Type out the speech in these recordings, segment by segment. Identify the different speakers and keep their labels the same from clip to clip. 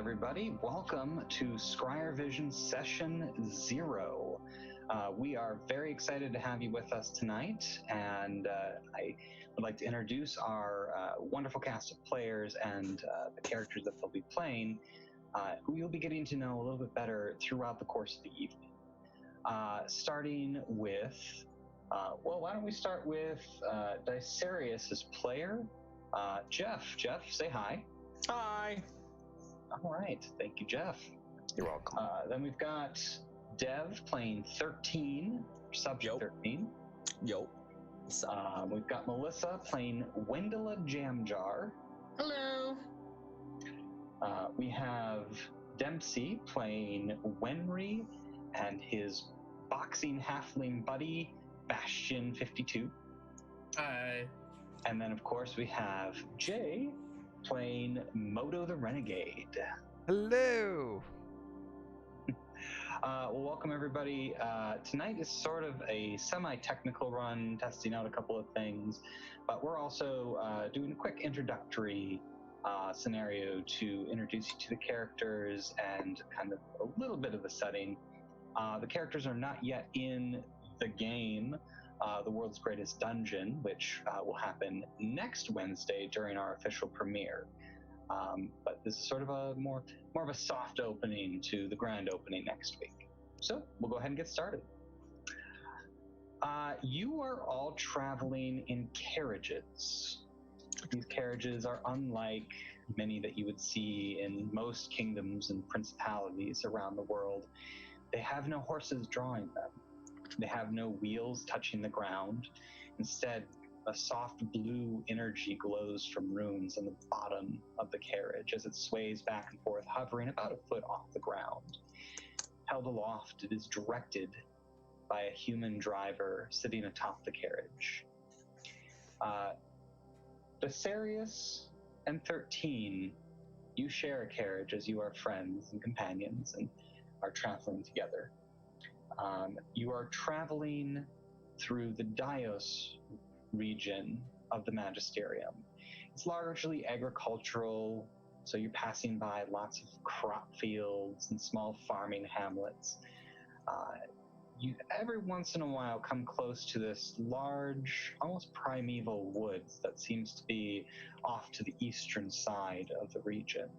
Speaker 1: everybody. Welcome to Scryervision Session 0. We are very excited to have you with us tonight, and I would like to introduce our wonderful cast of players and the characters that they'll be playing, who you'll be getting to know a little bit better throughout the course of the evening. Starting with, why don't we start with Dicerius' player, Jeff. Jeff, say hi.
Speaker 2: Hi.
Speaker 1: All right. Thank you, Jeff.
Speaker 2: You're welcome.
Speaker 1: Then we've got Dev playing 13, Subject 13.
Speaker 2: Yo.
Speaker 1: We've got Melissa playing Wendela Jamjar.
Speaker 3: Hello.
Speaker 1: We have Dempsey playing Wenry and his boxing halfling buddy, Bastion 52.
Speaker 3: Hi.
Speaker 1: And then, of course, we have Jay playing Moto the Renegade.
Speaker 4: Hello.
Speaker 1: Well, welcome everybody. Tonight is sort of a semi-technical run, testing out a couple of things, but we're also doing a quick introductory scenario to introduce you to the characters and kind of a little bit of the setting. The characters are not yet in the game, The World's Greatest Dungeon, which will happen next Wednesday during our official premiere. But this is sort of a more of a soft opening to the grand opening next week. So we'll go ahead and get started. You are all traveling in carriages. These carriages are unlike many that you would see in most kingdoms and principalities around the world. They have no horses drawing them. They have no wheels touching the ground. Instead, a soft blue energy glows from runes on the bottom of the carriage as it sways back and forth, hovering about a foot off the ground. Held aloft, it is directed by a human driver sitting atop the carriage. Dicerius and 13, you share a carriage as you are friends and companions and are traveling together. You are traveling through the Dios region of the Magisterium. It's largely agricultural, so you're passing by lots of crop fields and small farming hamlets. You every once in a while come close to this large, almost primeval woods that seems to be off to the eastern side of the region.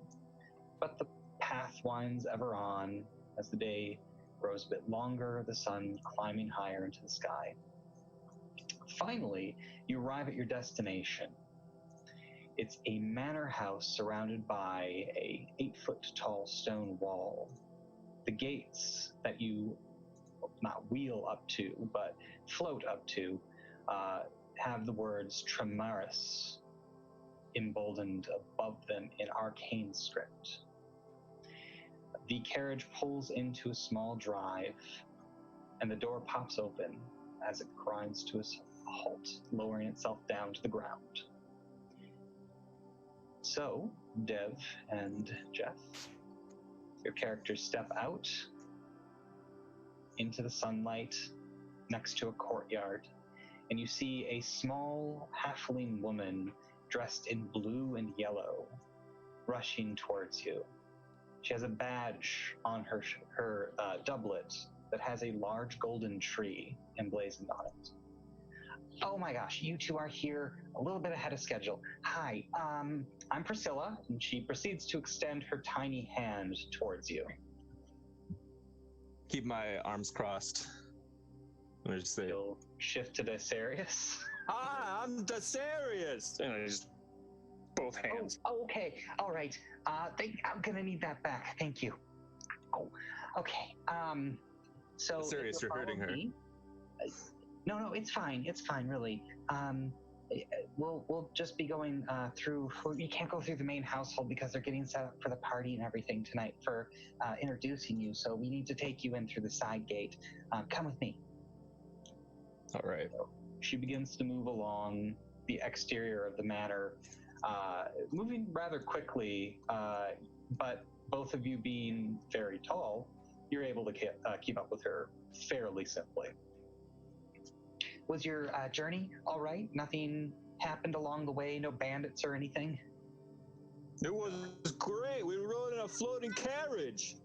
Speaker 1: But the path winds ever on as the day grows a bit longer, the sun climbing higher into the sky. Finally, you arrive at your destination. It's a manor house surrounded by a 8-foot-tall stone wall. The gates that you not wheel up to, but float up to, have the words Tremaris emboldened above them in arcane script. The carriage pulls into a small drive, and the door pops open as it grinds to a halt, lowering itself down to the ground. So, Dev and Jeff, your characters step out into the sunlight next to a courtyard, and you see a small halfling woman dressed in blue and yellow rushing towards you. She has a badge on her doublet that has a large golden tree emblazoned on it. Oh my gosh, you two are here a little bit ahead of schedule. Hi, I'm Priscilla, and she proceeds to extend her tiny hand towards you.
Speaker 2: Keep my arms crossed. And I just say,
Speaker 1: You'll shift to Dicerius.
Speaker 2: "Hi, I'm Dicerius!" And I just both hands.
Speaker 1: Oh, okay, all right. I'm gonna need that back. Thank you. Oh, okay. So
Speaker 2: Dicerius, you're hurting her.
Speaker 1: No, it's fine. It's fine, really. We'll just be going through. We can't go through the main household because they're getting set up for the party and everything tonight for introducing you. So we need to take you in through the side gate. Come with me.
Speaker 2: All right.
Speaker 1: So she begins to move along the exterior of the manor, moving rather quickly, but both of you being very tall, you're able to keep up with her fairly simply. Was your journey all right? Nothing happened along the way? No bandits or anything?
Speaker 2: It was great. We rode in a floating carriage.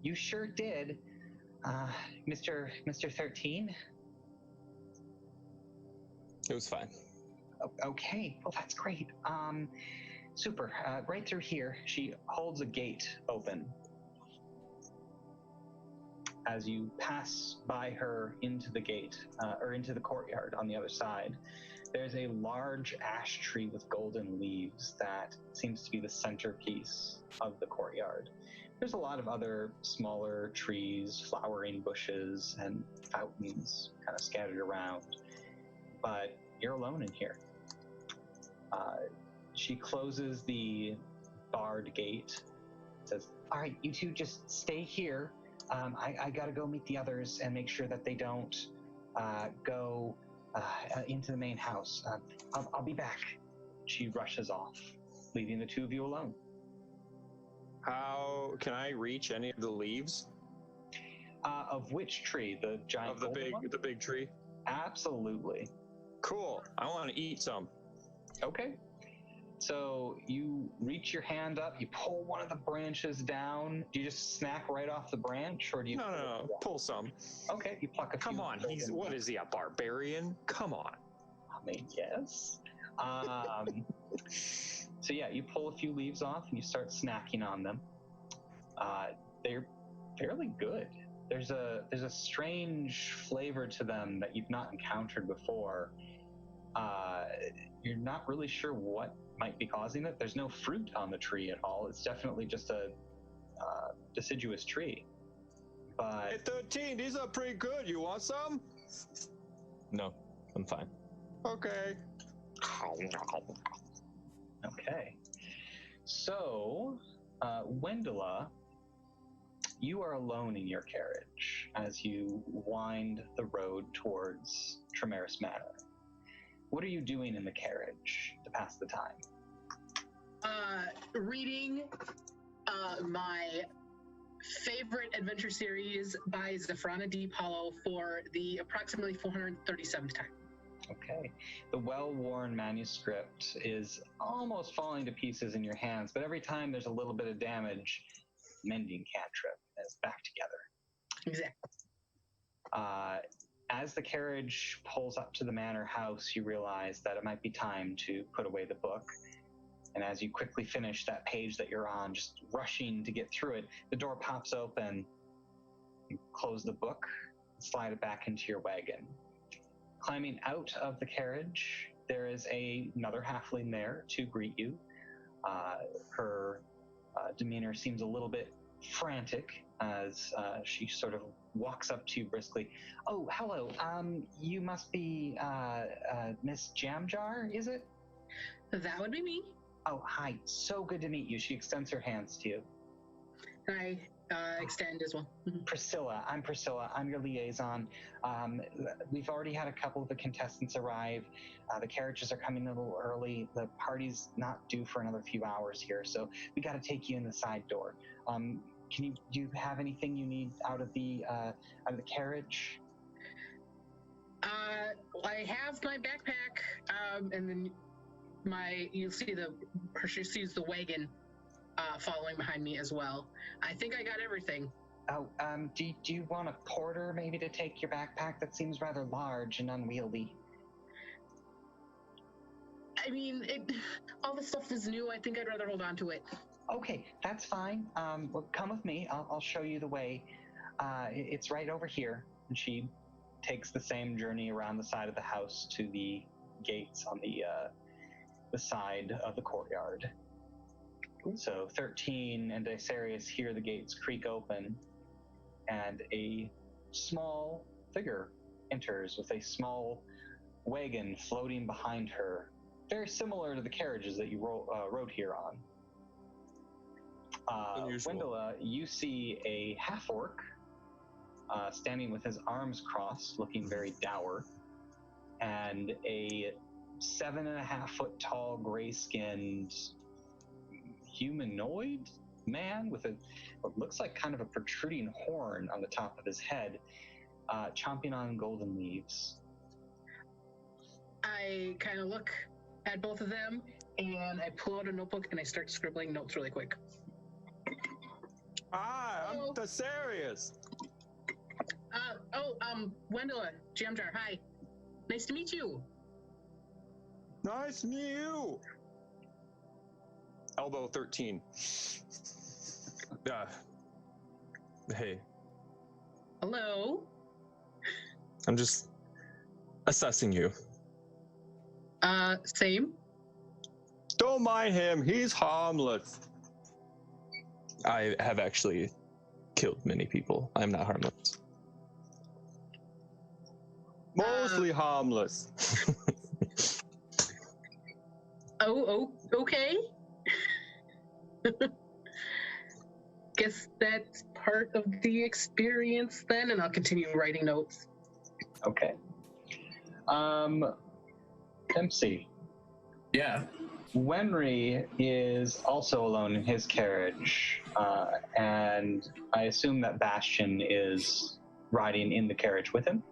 Speaker 1: You sure did, Mr. 13.
Speaker 2: It was fine.
Speaker 1: Okay, well that's great. Super. Right through here, she holds a gate open. As you pass by her into the gate, or into the courtyard on the other side, there's a large ash tree with golden leaves that seems to be the centerpiece of the courtyard. There's a lot of other smaller trees, flowering bushes, and fountains kind of scattered around, but you're alone in here. She closes the barred gate, says, all right, you two just stay here. I gotta go meet the others and make sure that they don't go into the main house. I'll be back. She rushes off, leaving the two of you alone.
Speaker 2: How can I reach any of the leaves?
Speaker 1: Of which tree? The giant
Speaker 2: Of the big tree?
Speaker 1: Absolutely.
Speaker 2: Cool. I want to eat some.
Speaker 1: Okay. So you reach your hand up, you pull one of the branches down. Do you just snack right off the branch, or do you?
Speaker 2: No. Pull some.
Speaker 1: Okay, you pluck a few.
Speaker 2: Come on, what is he, a barbarian? Come on.
Speaker 1: I mean, yes. So yeah, you pull a few leaves off and you start snacking on them. They're fairly good. There's a strange flavor to them that you've not encountered before. You're not really sure what might be causing it. There's no fruit on the tree at all. It's definitely just a deciduous tree. But
Speaker 2: Hey, 13, these are pretty good. You want some?
Speaker 5: No, I'm fine.
Speaker 2: Okay.
Speaker 1: okay. So, Wendela, you are alone in your carriage as you wind the road towards Tremaris Manor. What are you doing in the carriage to pass the time?
Speaker 3: Reading my favorite adventure series by Zafrana D. Paulo for the approximately 437th time.
Speaker 1: Okay. The well-worn manuscript is almost falling to pieces in your hands, but every time there's a little bit of damage, mending cantrip, and it's back together.
Speaker 3: Exactly.
Speaker 1: As the carriage pulls up to the manor house, you realize that it might be time to put away the book. And as you quickly finish that page that you're on, just rushing to get through it, the door pops open. You close the book, slide it back into your wagon. Climbing out of the carriage, there is another halfling there to greet you. Her demeanor seems a little bit frantic as she sort of walks up to you briskly. Oh, hello. You must be Miss Jamjar, is it?
Speaker 3: That would be me.
Speaker 1: Oh, hi. So good to meet you. She extends her hands to you.
Speaker 3: I extend as well.
Speaker 1: Priscilla. I'm Priscilla. I'm your liaison. We've already had a couple of the contestants arrive. The carriages are coming a little early. The party's not due for another few hours here, so we got to take you in the side door. Do you have anything you need out of the carriage?
Speaker 3: I have my backpack, and then you'll see she sees the wagon following behind me as well. I think I got everything.
Speaker 1: Oh, do you want a porter maybe to take your backpack? That seems rather large and unwieldy.
Speaker 3: I mean, all the stuff is new. I think I'd rather hold on to it.
Speaker 1: Okay, that's fine. Well, come with me. I'll show you the way. It's right over here. And she takes the same journey around the side of the house to the gates on the side of the courtyard. So 13 and Dysarius hear the gates creak open, and a small figure enters with a small wagon floating behind her, very similar to the carriages that you rode here on. Wendela, you see a half-orc standing with his arms crossed, looking very dour, and a 7.5-foot tall, gray-skinned humanoid man with what looks like kind of a protruding horn on the top of his head, chomping on golden leaves.
Speaker 3: I kind of look at both of them, And I pull out a notebook and I start scribbling notes really quick.
Speaker 2: Hi, I'm Thessarius.
Speaker 3: Wendella, Jamjar, hi. Nice to meet you.
Speaker 2: Nice to meet you. Elbow 13. Hey,
Speaker 3: Hello.
Speaker 5: I'm just assessing you.
Speaker 3: Same.
Speaker 2: don't mind him. He's harmless.
Speaker 5: I have actually killed many people. I'm not harmless.
Speaker 2: Mostly harmless.
Speaker 3: Oh, okay. Guess that's part of the experience then, and I'll continue writing notes.
Speaker 1: Okay. MC.
Speaker 6: Yeah.
Speaker 1: Wenry is also alone in his carriage, and I assume that Bastion is riding in the carriage with him.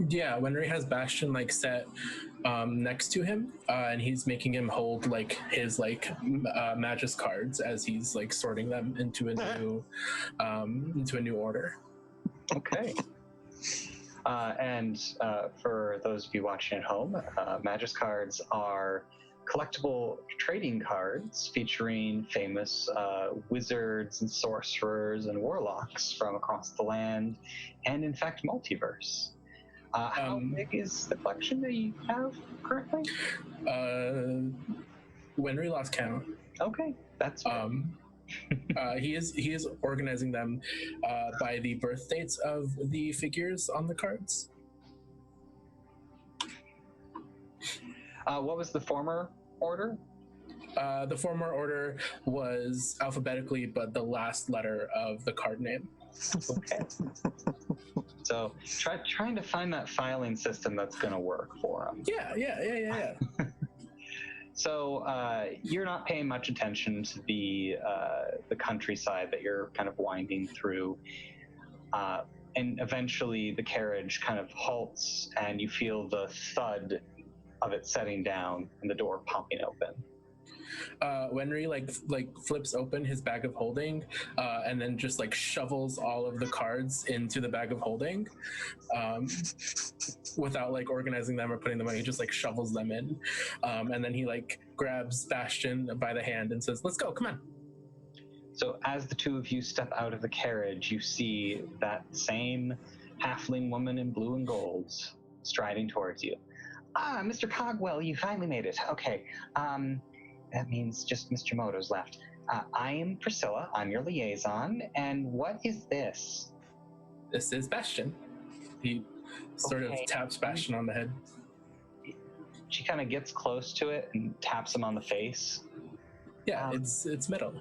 Speaker 6: Yeah, Wenry has Bastion like set next to him, and he's making him hold like his Magus cards as he's like sorting them into a new order.
Speaker 1: Okay. And for those of you watching at home, Magus cards are collectible trading cards featuring famous wizards and sorcerers and warlocks from across the land and, in fact, multiverse. How big is the collection that you have currently?
Speaker 6: Wenry lost count.
Speaker 1: Okay, that's
Speaker 6: he is organizing them by the birth dates of the figures on the cards.
Speaker 1: What was the former order?
Speaker 6: The former order was alphabetically, but the last letter of the card name.
Speaker 1: Okay. So trying to find that filing system that's going to work for them.
Speaker 6: Yeah.
Speaker 1: So you're not paying much attention to the countryside that you're kind of winding through, and eventually the carriage kind of halts, and you feel the thud of it setting down and the door popping open.
Speaker 6: Wenry like flips open his bag of holding, and then just like shovels all of the cards into the bag of holding, without like organizing them or putting them away. He just like shovels them in, and then he like grabs Bastion by the hand and says, "Let's go, come on."
Speaker 1: So as the two of you step out of the carriage, you see that same halfling woman in blue and gold striding towards you. Mr. Cogwell, you finally made it. Okay. That means just Mr. Moto's left. I am Priscilla. I'm your liaison. And what is this?
Speaker 6: This is Bastion. He sort of taps Bastion on the head.
Speaker 1: She kind of gets close to it and taps him on the face.
Speaker 6: Yeah, it's metal.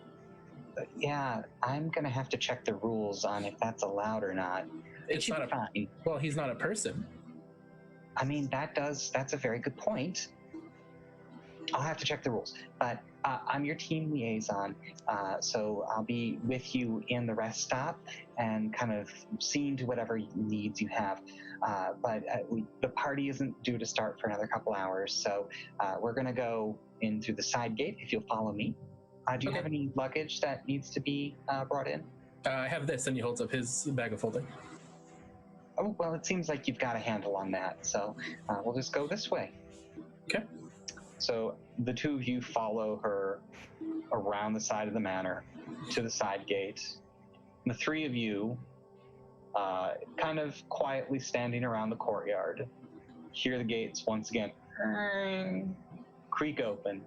Speaker 1: Yeah, I'm going to have to check the rules on if that's allowed or not.
Speaker 6: It's not fine. Well, he's not a person.
Speaker 1: I mean, that's a very good point. I'll have to check the rules, but I'm your team liaison, so I'll be with you in the rest stop and kind of seeing to whatever needs you have. But the party isn't due to start for another couple hours, so we're going to go in through the side gate if you'll follow me. Do you have any luggage that needs to be brought in?
Speaker 6: I have this, and he holds up his bag of holding.
Speaker 1: Oh, well, it seems like you've got a handle on that, so we'll just go this way.
Speaker 6: Okay.
Speaker 1: So the two of you follow her around the side of the manor to the side gate. And the three of you, kind of quietly standing around the courtyard, hear the gates once again creak open,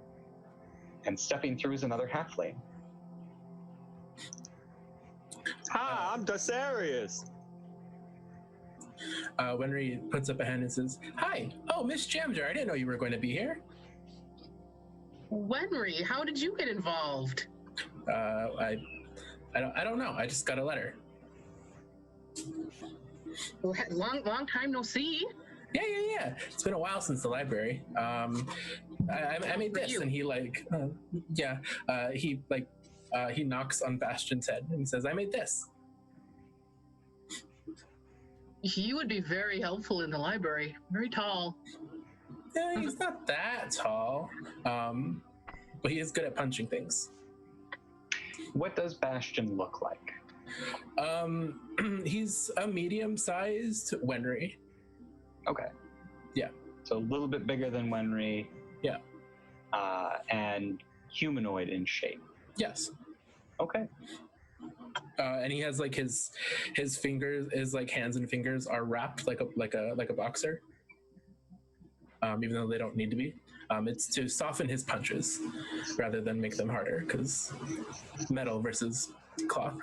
Speaker 1: and stepping through is another halfling.
Speaker 2: Hi, I'm Thessarius.
Speaker 6: Wenry puts up a hand and says, "Hi. Oh, Miss Jamjar, I didn't know you were going to be here."
Speaker 3: Wenry, how did you get involved?
Speaker 6: I don't know. I just got a letter.
Speaker 3: Long time no see.
Speaker 6: Yeah. It's been a while since the library. I made this, and he he knocks on Bastion's head and he says, "I made this."
Speaker 3: He would be very helpful in the library. Very tall.
Speaker 6: Yeah, he's not that tall. But he is good at punching things.
Speaker 1: What does Bastion look like?
Speaker 6: He's a medium-sized Wenry.
Speaker 1: Okay.
Speaker 6: Yeah.
Speaker 1: So a little bit bigger than Wenry.
Speaker 6: Yeah.
Speaker 1: And humanoid in shape.
Speaker 6: Yes.
Speaker 1: Okay.
Speaker 6: And he has like his fingers, his like hands and fingers are wrapped like a boxer. Even though they don't need to be. It's to soften his punches rather than make them harder, because metal versus cloth.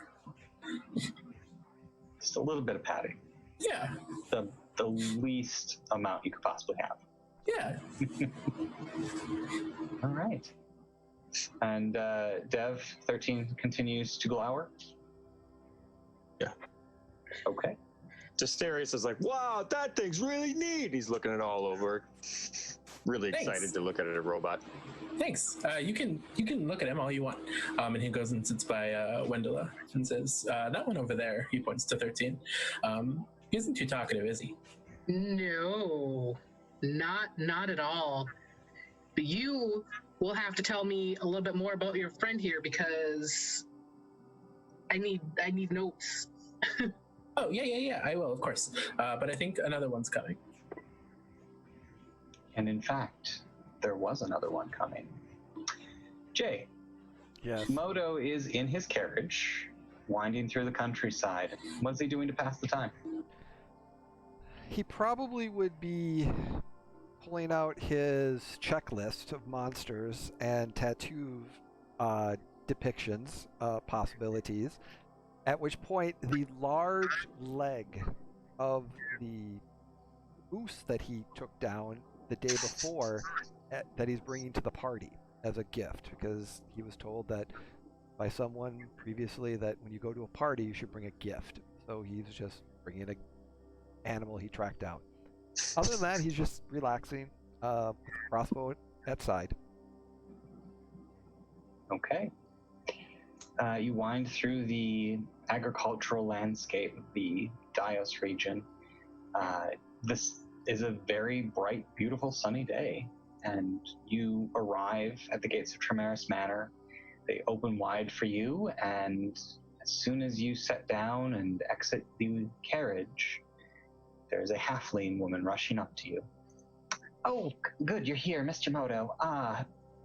Speaker 1: Just a little bit of padding.
Speaker 6: Yeah.
Speaker 1: The least amount you could possibly have.
Speaker 6: Yeah.
Speaker 1: All right. And Dev 13 continues to glower.
Speaker 5: Yeah.
Speaker 1: Okay.
Speaker 2: Asterius is like, wow, that thing's really neat. He's looking it all over. Really
Speaker 6: Thanks.
Speaker 2: excited to look at a robot.
Speaker 6: Thanks. You can look at him all you want. And he goes and sits by Wendela and says, "That one over there." He points to 13. He isn't too talkative, is he?
Speaker 3: No, not at all. But you will have to tell me a little bit more about your friend here, because I need notes.
Speaker 6: Oh yeah. I will, of course. But I think another one's coming.
Speaker 1: And in fact, there was another one coming. Jay.
Speaker 4: Yes.
Speaker 1: Moto is in his carriage, winding through the countryside. What's he doing to pass the time?
Speaker 4: He probably would be pulling out his checklist of monsters and tattoo depictions, possibilities, at which point the large leg of the moose that he took down the day before that he's bringing to the party as a gift, because he was told that by someone previously that when you go to a party you should bring a gift. So he's just bringing an animal he tracked down. Other than that, he's just relaxing with a crossbow at side.
Speaker 1: Okay. You wind through the agricultural landscape of the Dios region. This is a very bright, beautiful, sunny day, and you arrive at the gates of Tremaris Manor. They open wide for you, and as soon as you set down and exit the carriage, there's a halfling woman rushing up to you. Oh, good, you're here, Mr. Moto.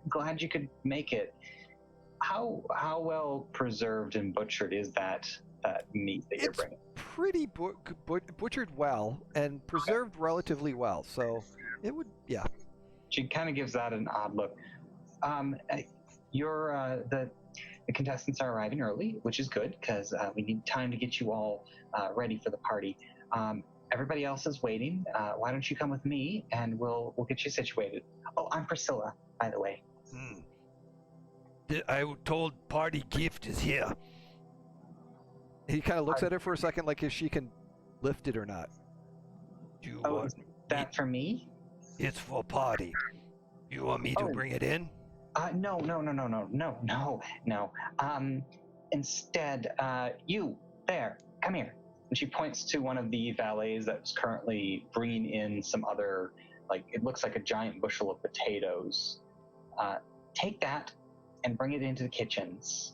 Speaker 1: Glad you could make it. How well preserved and butchered is that meat that you're bringing?
Speaker 4: Pretty butchered well and preserved relatively well, so it would, yeah.
Speaker 1: She kind of gives that an odd look. The contestants are arriving early, which is good because we need time to get you all ready for the party. Everybody else is waiting. Why don't you come with me and we'll get you situated. Oh, I'm Priscilla, by the way.
Speaker 4: I told party gift is here. He kind of looks at her for a second, like if she can lift it or not.
Speaker 1: Is that for me?
Speaker 4: It's for party. You want me to bring it in?
Speaker 1: No. Instead, you, there, come here. And she points to one of the valets that's currently bringing in some other, it looks like a giant bushel of potatoes. Take that and bring it into the kitchens.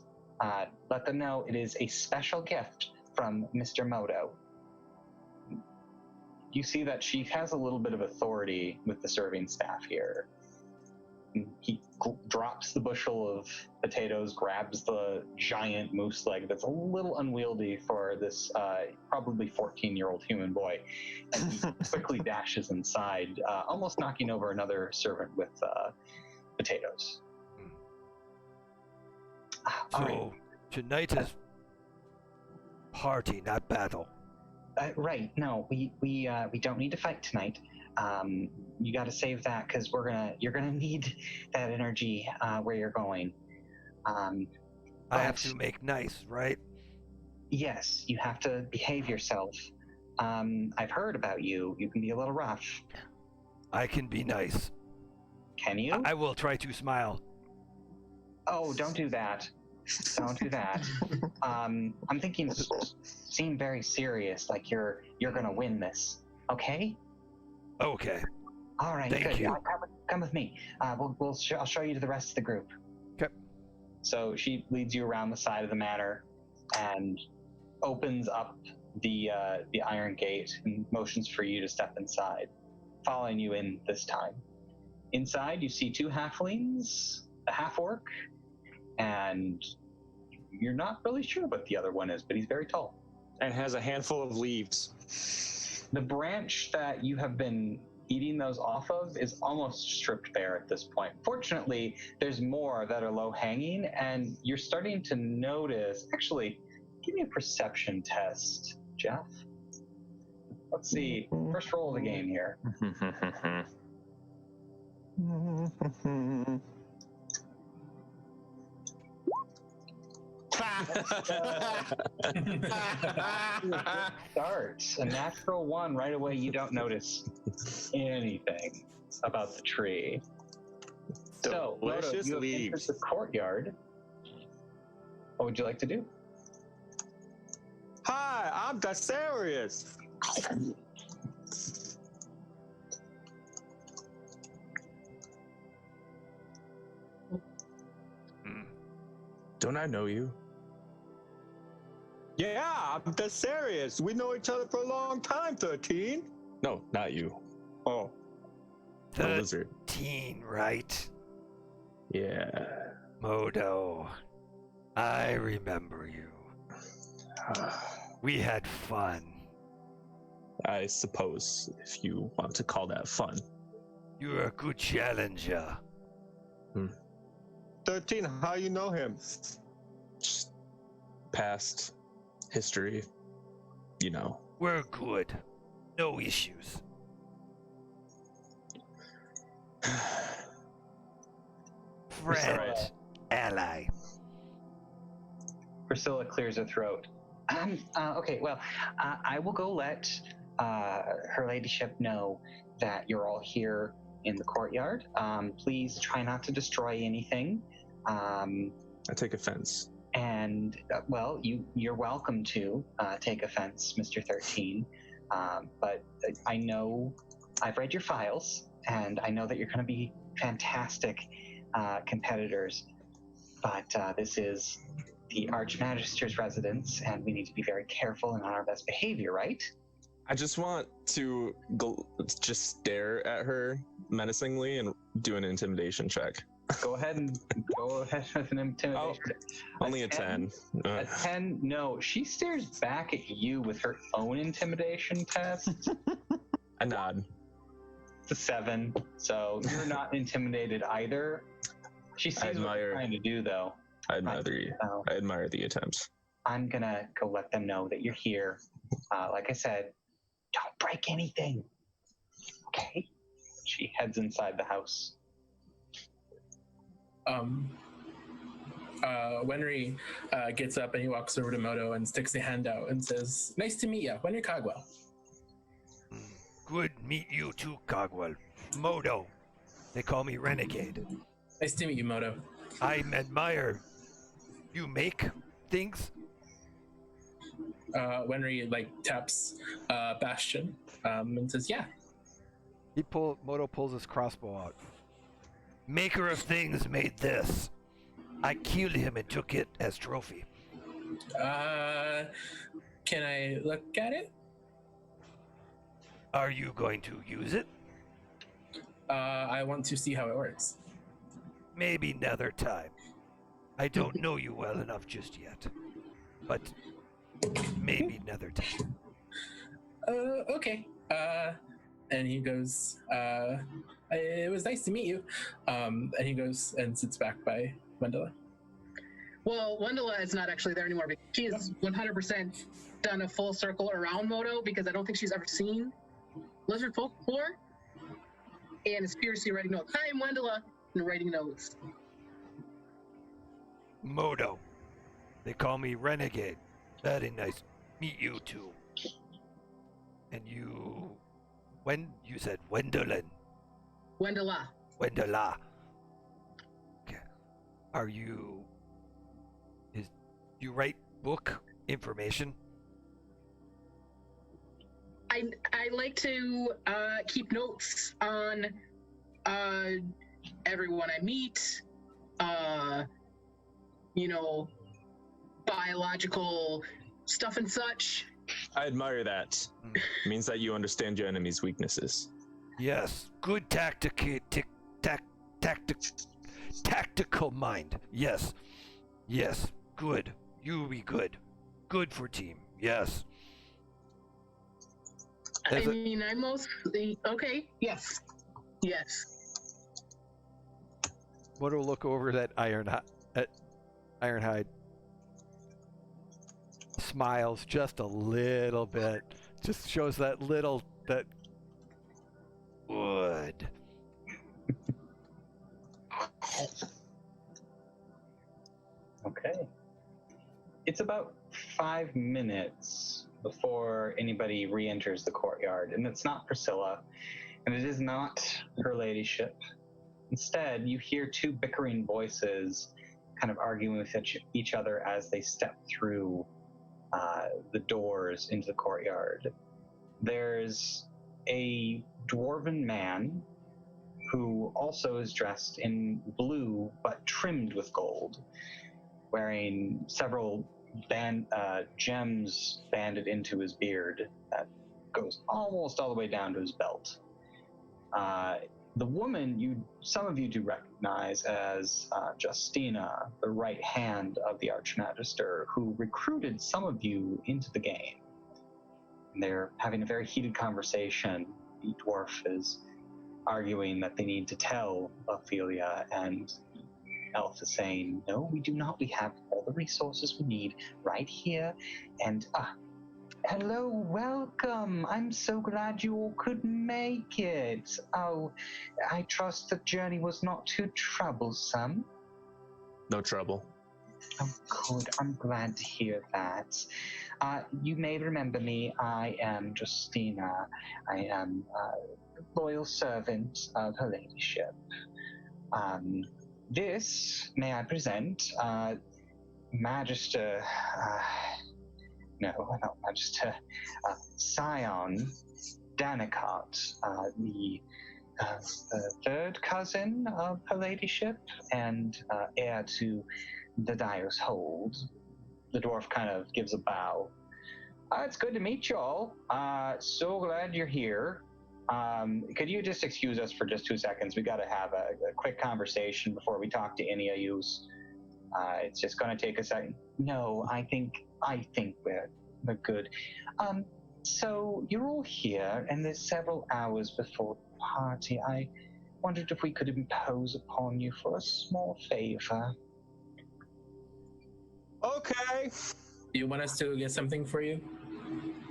Speaker 1: Let them know it is a special gift from Mr. Moto. You see that she has a little bit of authority with the serving staff here. He drops the bushel of potatoes, grabs the giant moose leg that's a little unwieldy for this probably 14-year-old human boy, and he quickly dashes inside, almost knocking over another servant with potatoes.
Speaker 4: So, tonight is party, not battle.
Speaker 1: Right. No, we don't need to fight tonight. You got to save that because you're gonna need that energy where you're going.
Speaker 4: I have to make nice, right?
Speaker 1: Yes, you have to behave yourself. I've heard about you. You can be a little rough.
Speaker 4: I can be nice.
Speaker 1: Can you?
Speaker 4: I will try to smile.
Speaker 1: Oh, don't do that. Don't do that. I'm thinking, seem very serious, like you're gonna win this. Okay?
Speaker 4: Okay.
Speaker 1: All right.
Speaker 4: Thank
Speaker 1: good.
Speaker 4: you.
Speaker 1: Come with me. I'll show you to the rest of the group. So she leads you around the side of the manor and opens up the iron gate and motions for you to step inside, following you in this time. Inside, you see 2 halflings, a half-orc, and you're not really sure what the other one is, but he's very tall.
Speaker 2: And has a handful of leaves.
Speaker 1: The branch that you have been eating those off of is almost stripped bare at this point. Fortunately, there's more that are low-hanging, and you're starting to notice... Actually, give me a perception test, Jeff. Let's see. First roll of the game here. Start a natural 1 right away. You don't notice anything about the tree. So, Moto,
Speaker 2: Delicious
Speaker 1: you have entered
Speaker 2: leaves.
Speaker 1: the courtyard. What would you like to do?
Speaker 2: Hi, I'm Dasarius.
Speaker 5: Don't I know you?
Speaker 2: Yeah, I'm Dasarius. We know each other for a long time, 13.
Speaker 5: No, not you.
Speaker 2: Oh,
Speaker 5: The lizard.
Speaker 4: 13, right?
Speaker 5: Yeah.
Speaker 4: Modo, I remember you. We had fun.
Speaker 5: I suppose, if you want to call that fun.
Speaker 4: You're a good challenger.
Speaker 2: 13, how you know him?
Speaker 5: Just past history, you know.
Speaker 4: We're good. No issues. Friend. Ally.
Speaker 1: Priscilla clears her throat. Okay, well, I will go let her ladyship know that you're all here in the courtyard. Please try not to destroy anything.
Speaker 5: I take offense.
Speaker 1: And, well, you're welcome to take offense, Mr. 13. But I know, I've read your files, and I know that you're going to be fantastic competitors. But this is the Archmagister's residence, and we need to be very careful and on our best behavior, right?
Speaker 5: I just want to just stare at her menacingly and do an intimidation check.
Speaker 1: Go ahead with an intimidation.
Speaker 5: Only a 10.
Speaker 1: A 10? No, she stares back at you with her own intimidation test.
Speaker 5: A nod.
Speaker 1: It's a 7, so you're not intimidated either. She sees what you're trying to do, though.
Speaker 5: I admire the attempts.
Speaker 1: I'm gonna go let them know that you're here. Like I said, don't break anything. Okay? She heads inside the house.
Speaker 6: Wenry gets up and he walks over to Moto and sticks a hand out and says, "Nice to meet you, Wenry Cogwell."
Speaker 4: Good meet you too, Cogwell. Modo. They call me Renegade.
Speaker 6: Nice to meet you, Moto.
Speaker 4: I admire. You make things?
Speaker 6: Wenry taps Bastion and says, "Yeah."
Speaker 4: Modo pulls his crossbow out. Maker of things made this. I killed him and took it as trophy.
Speaker 6: Can I look at it?
Speaker 4: Are you going to use it?
Speaker 6: I want to see how it works.
Speaker 4: Maybe another time. I don't know you well enough just yet. But maybe another time.
Speaker 6: Okay. And he goes, it was nice to meet you. And he goes and sits back by Wendella.
Speaker 3: Well, Wendella is not actually there anymore because she has 100% done a full circle around Moto because I don't think she's ever seen lizard folk before. And is fiercely writing notes. Hi, I'm Wendella. And writing notes.
Speaker 4: Modo. They call me Renegade. Very nice to meet you too. And you... You said Wendelin.
Speaker 3: Wendella.
Speaker 4: Wendella. Okay. Are you... You write book information?
Speaker 3: I like to keep notes on everyone I meet, biological stuff and such.
Speaker 5: I admire that. It means that you understand your enemy's weaknesses.
Speaker 4: Yes, good tactical mind. Yes, good. You be good. Good for team. Yes.
Speaker 3: I'm mostly okay. Yes.
Speaker 4: Want to look over at Ironhide. Smiles just a little bit. Just shows that wood.
Speaker 1: Okay. It's about 5 minutes before anybody re-enters the courtyard, and it's not Priscilla, and it is not her ladyship. Instead, you hear two bickering voices kind of arguing with each other as they step through the doors into the courtyard. There's a dwarven man who also is dressed in blue but trimmed with gold, wearing several gems banded into his beard that goes almost all the way down to his belt. The woman some of you do recognize as Justina, the right hand of the Archmagister, who recruited some of you into the game. And they're having a very heated conversation. The dwarf is arguing that they need to tell Ophelia, and Elf is saying, no, we do not. We have all the resources we need right here. And hello, welcome. I'm so glad you all could make it. Oh, I trust the journey was not too troublesome.
Speaker 5: No trouble.
Speaker 1: Oh, good. I'm glad to hear that. You may remember me. I am Justina. I am a loyal servant of her ladyship. This, may I present, Magister... No, not Magister. Scion Danicot, the third cousin of her ladyship and heir to the Dyer's Hold. The dwarf kind of gives a bow. It's good to meet you all. So glad you're here. Could you just excuse us for just 2 seconds? We got to have a quick conversation before we talk to any of yous. It's just going to take a second. No, I think we're good. So you're all here, and there's several hours before the party. I wondered if we could impose upon you for a small favor.
Speaker 5: Okay.
Speaker 6: You want us to get something for you?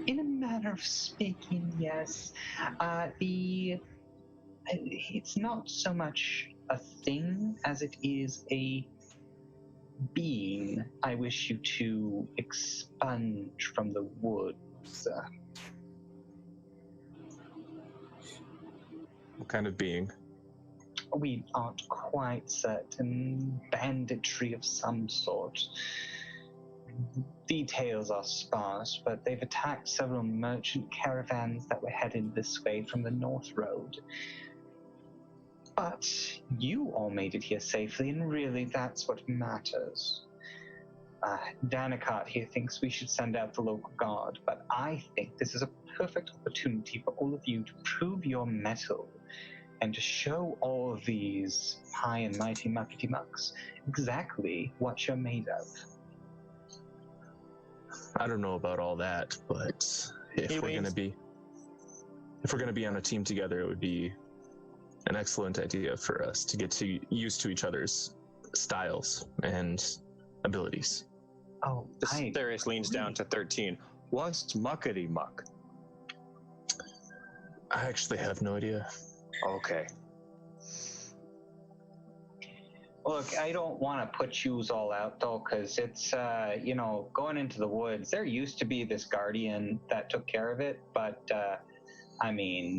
Speaker 1: In a manner of speaking, yes. It's not so much a thing as it is a being I wish you to expunge from the woods.
Speaker 5: What kind of being?
Speaker 1: We aren't quite certain. Banditry of some sort. Details are sparse, but they've attacked several merchant caravans that were headed this way from the North Road. But you all made it here safely, and really that's what matters. Danicot here thinks we should send out the local guard, but I think this is a perfect opportunity for all of you to prove your mettle and to show all of these high and mighty muckety mucks exactly what you're made of.
Speaker 5: I don't know about all that, but if we're gonna be on a team together, it would be an excellent idea for us to get used to each other's styles and abilities.
Speaker 1: Oh,
Speaker 2: Asterius leans down to 13. What's muckety muck?
Speaker 5: I actually have no idea.
Speaker 2: Okay.
Speaker 1: Look, I don't want to put yous all out, though, because it's, going into the woods. There used to be this guardian that took care of it, but,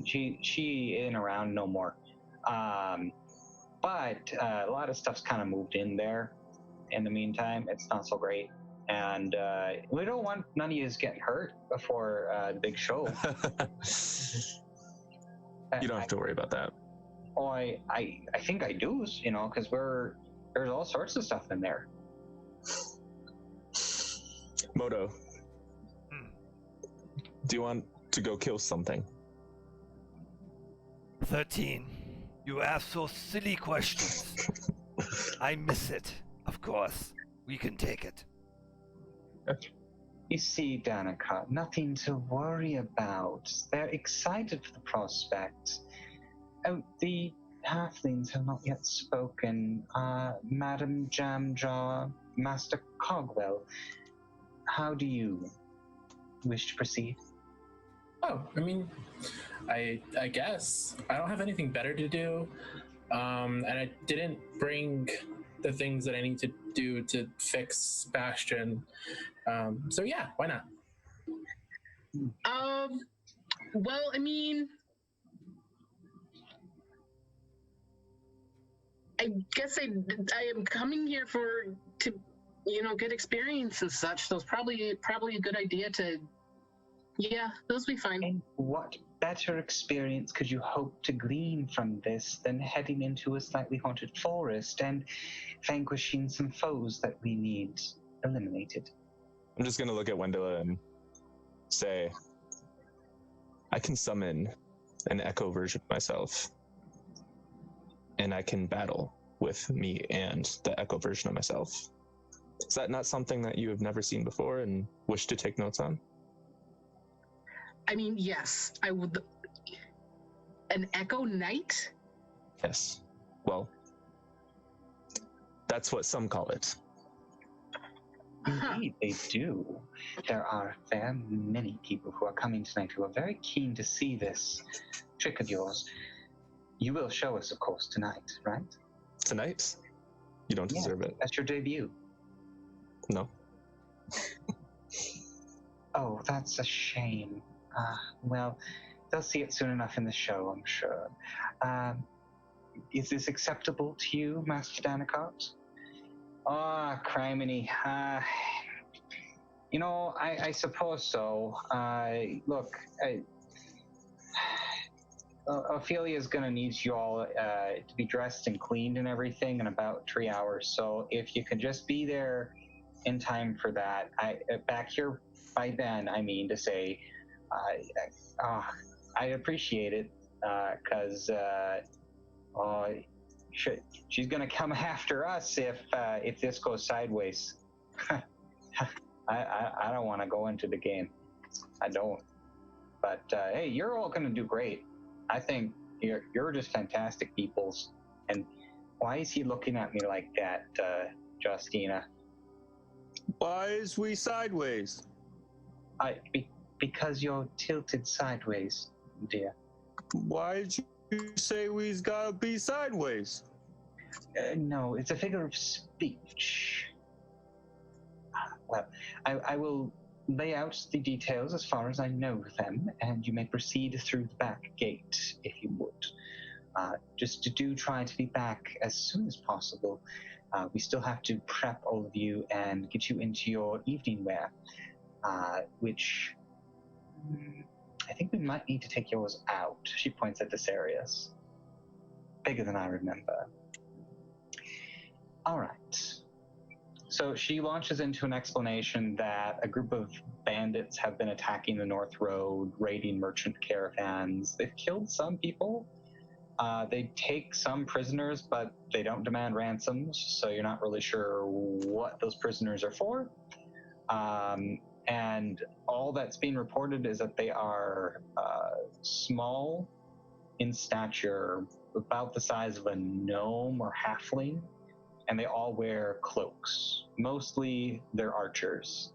Speaker 1: she ain't around no more. But a lot of stuff's kind of moved in there in the meantime. It's not so great. And we don't want none of yous getting hurt before the big show.
Speaker 5: You don't have to worry about that.
Speaker 1: Oh, I think I do, because there's all sorts of stuff in there.
Speaker 5: Moto, do you want to go kill something?
Speaker 7: 13. You ask so silly questions. I miss it. Of course. We can take it.
Speaker 1: You see, Danica, nothing to worry about. They're excited for the prospect. Oh, the halflings have not yet spoken. Madam Jamjaw, Master Cogwell, how do you wish to proceed?
Speaker 6: Oh, I mean, I guess I don't have anything better to do, and I didn't bring the things that I need to do to fix Bastion. So yeah, why not?
Speaker 3: Well, I mean, I guess I am coming here to get experience and such. So it's probably a good idea to. Yeah, those will be fine.
Speaker 1: And what better experience could you hope to glean from this than heading into a slightly haunted forest and vanquishing some foes that we need eliminated?
Speaker 5: I'm just going to look at Wendella and say, I can summon an echo version of myself, and I can battle with me and the echo version of myself. Is that not something that you have never seen before and wish to take notes on?
Speaker 3: I mean, yes, I would. An Echo Knight?
Speaker 5: Yes. Well, that's what some call it.
Speaker 1: Indeed, they do. There are very many people who are coming tonight who are very keen to see this trick of yours. You will show us, of course, tonight, right?
Speaker 5: Tonight? You don't deserve it.
Speaker 1: That's your debut.
Speaker 5: No.
Speaker 1: Oh, that's a shame. Well, they'll see it soon enough in the show, I'm sure. Is this acceptable to you, Master Danicart? Criminy. I suppose so. Look, Ophelia's gonna need you all to be dressed and cleaned and everything in about 3 hours. So if you could just be there in time for that, back here by then, I mean to say, I appreciate it, because she's gonna come after us if this goes sideways. I don't want to go into the game. I don't. But hey, you're all gonna do great. I think you're just fantastic peoples. And why is he looking at me like that, Justina?
Speaker 2: Why is we sideways?
Speaker 1: Because you're tilted sideways, dear.
Speaker 2: Why did you say we's gotta be sideways?
Speaker 1: No, it's a figure of speech. Well, I will lay out the details as far as I know them, and you may proceed through the back gate if you would. Just do try to be back as soon as possible. We still have to prep all of you and get you into your evening wear, which I think we might need to take yours out. She points at Desarius. Bigger than I remember. All right. So she launches into an explanation that a group of bandits have been attacking the North Road, raiding merchant caravans. They've killed some people. They take some prisoners, but they don't demand ransoms, so you're not really sure what those prisoners are for. And all that's being reported is that they are small in stature, about the size of a gnome or halfling, and they all wear cloaks. Mostly they're archers,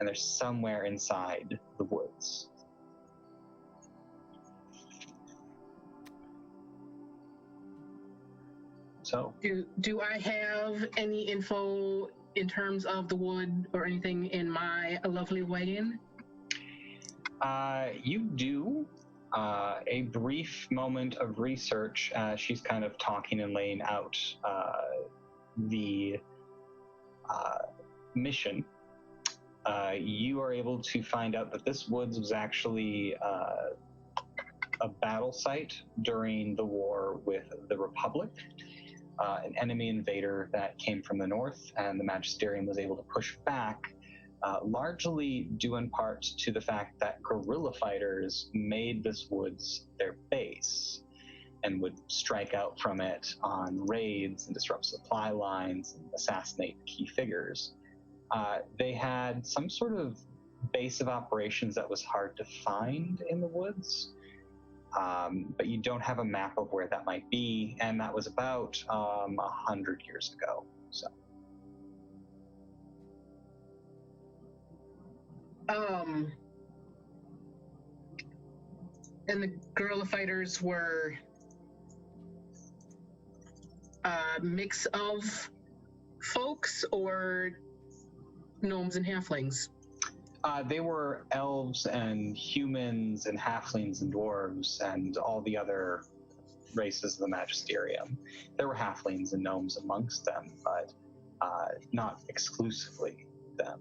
Speaker 1: and they're somewhere inside the woods. So,
Speaker 3: do I have any info in terms of the wood or anything in my lovely wagon?
Speaker 1: You do. A brief moment of research. She's kind of talking and laying out the mission. You are able to find out that this woods was actually a battle site during the war with the Republic. An enemy invader that came from the north, and the Magisterium was able to push back largely due in part to the fact that guerrilla fighters made this woods their base and would strike out from it on raids and disrupt supply lines and assassinate key figures. They had some sort of base of operations that was hard to find in the woods, but you don't have a map of where that might be, and that was about 100 years ago. So.
Speaker 3: And the guerrilla fighters were a mix of folks or gnomes and halflings?
Speaker 1: They were elves and humans and halflings and dwarves and all the other races of the Magisterium. There were halflings and gnomes amongst them, but not exclusively them.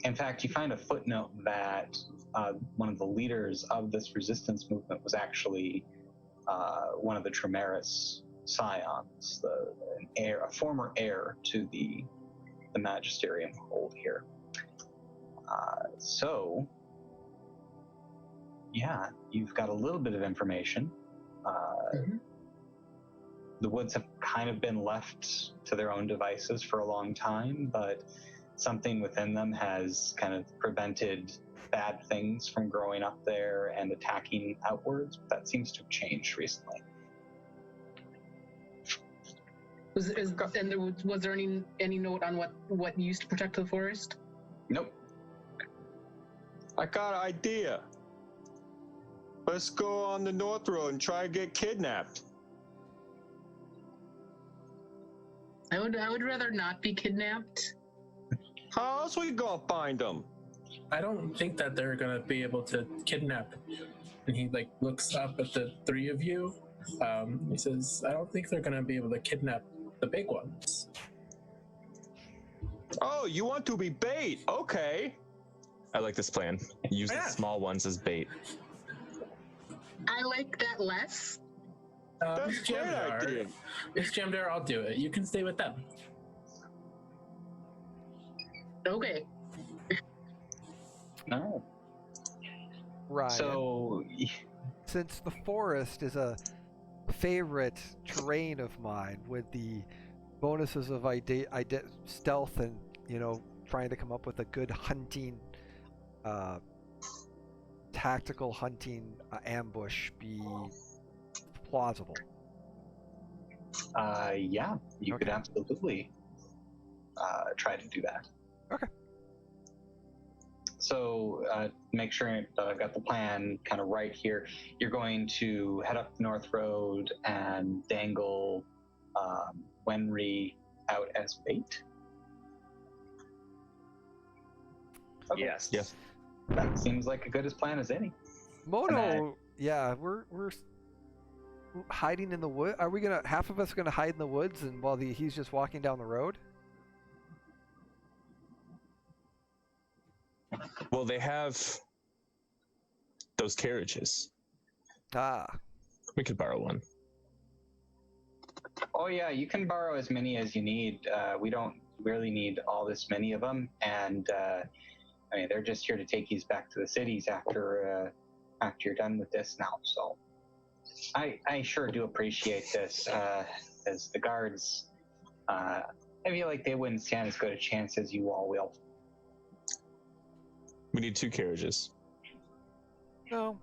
Speaker 1: In fact, you find a footnote that one of the leaders of this resistance movement was actually one of the Tremaris scions, a former heir to the Magisterium hold here. So, yeah, you've got a little bit of information. The woods have kind of been left to their own devices for a long time, but something within them has kind of prevented bad things from growing up there and attacking outwards. That seems to have changed recently.
Speaker 3: Was there any note on what used to protect the forest?
Speaker 1: Nope.
Speaker 2: I got an idea. Let's go on the North Road and try to get kidnapped.
Speaker 3: I would rather not be kidnapped.
Speaker 2: How else we gonna find them?
Speaker 6: I don't think that they're gonna be able to kidnap. And he looks up at the three of you. He says, "I don't think they're gonna be able to kidnap the big ones."
Speaker 2: Oh, you want to be bait? Okay.
Speaker 5: I like this plan. Use the small ones as bait.
Speaker 3: I like that less.
Speaker 2: That's a great idea.
Speaker 6: It's Jamdar, I'll do it. You can stay with them.
Speaker 3: Okay.
Speaker 1: No.
Speaker 4: Right.
Speaker 1: So,
Speaker 4: Since the forest is a favorite terrain of mine, with the bonuses of stealth and trying to come up with a good hunting, tactical hunting ambush be plausible?
Speaker 1: yeah, you could absolutely try to do that.
Speaker 4: Okay.
Speaker 1: So make sure that I've got the plan kind of right here. You're going to head up the North Road and dangle Wenry out as bait? Okay.
Speaker 2: Yes.
Speaker 1: That seems like a good as plan as any.
Speaker 4: Mono, yeah, we're hiding in the wood. Are we gonna? Half of us gonna hide in the woods, and while he's just walking down the road?
Speaker 5: Well, they have those carriages.
Speaker 4: Ah.
Speaker 5: We could borrow one.
Speaker 1: Oh yeah, you can borrow as many as you need. We don't really need all this many of them, and I mean they're just here to take you back to the cities after you're done with this now. So I sure do appreciate this. As the guards, I feel like they wouldn't stand as good a chance as you all will.
Speaker 5: We need 2 carriages.
Speaker 4: No.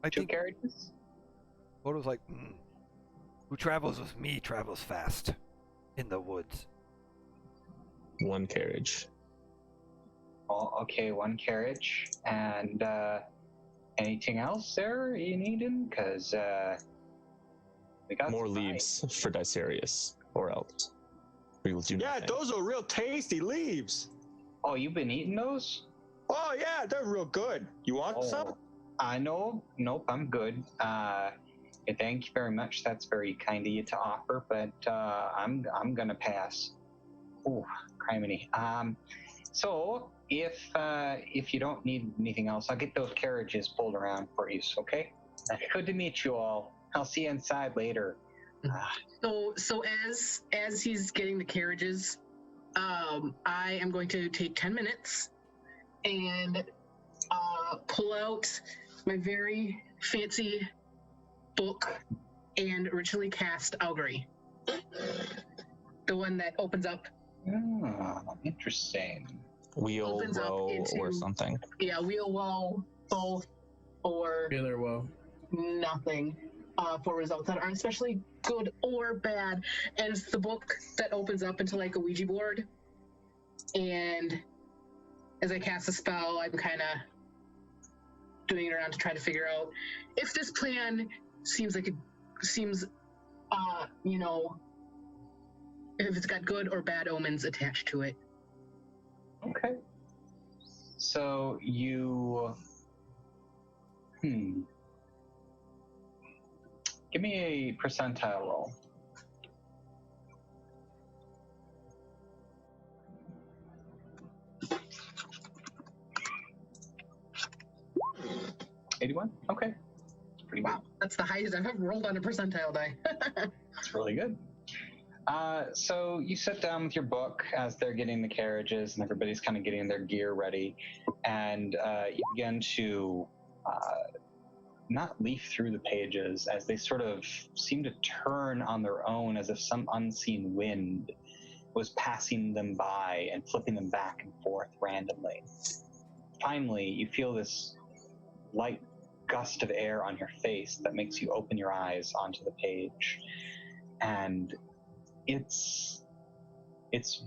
Speaker 4: I
Speaker 1: 2
Speaker 4: think
Speaker 1: carriages?
Speaker 4: Moto's like, who travels with me travels fast in the woods.
Speaker 5: 1 carriage.
Speaker 1: Well, okay, 1 carriage. And anything else there you needing? Because we got
Speaker 5: more
Speaker 1: some
Speaker 5: leaves for Dicerius or else. We will do nothing.
Speaker 2: Those are real tasty leaves.
Speaker 1: Oh, you've been eating those?
Speaker 2: Oh yeah, they're real good. You want some?
Speaker 1: I know. Nope, I'm good. Thank you very much. That's very kind of you to offer, but I'm gonna pass. Oh, criminy. So if you don't need anything else, I'll get those carriages pulled around for you. Okay? Good to meet you all. I'll see you inside later.
Speaker 3: So as he's getting the carriages I am going to take 10 minutes and pull out my very fancy book and ritually cast Augury. The one that opens up.
Speaker 1: Interesting.
Speaker 5: Wheel, row, or something.
Speaker 3: Yeah, wheel, woe, both, or
Speaker 6: Wheeler, woe.
Speaker 3: nothing for results that aren't especially good or bad. And it's the book that opens up into like a Ouija board. And as I cast a spell, I'm kind of doing it around to try to figure out if this plan seems, if it's got good or bad omens attached to it.
Speaker 1: Okay. So you... Give me a percentile roll. $81? Okay. Pretty good.
Speaker 3: Wow, that's the highest I've ever rolled on a percentile die.
Speaker 1: That's really good. So you sit down with your book as they're getting the carriages and everybody's kind of getting their gear ready, and you begin to not leaf through the pages as they sort of seem to turn on their own, as if some unseen wind was passing them by and flipping them back and forth randomly. Finally, you feel this light gust of air on your face that makes you open your eyes onto the page, and it's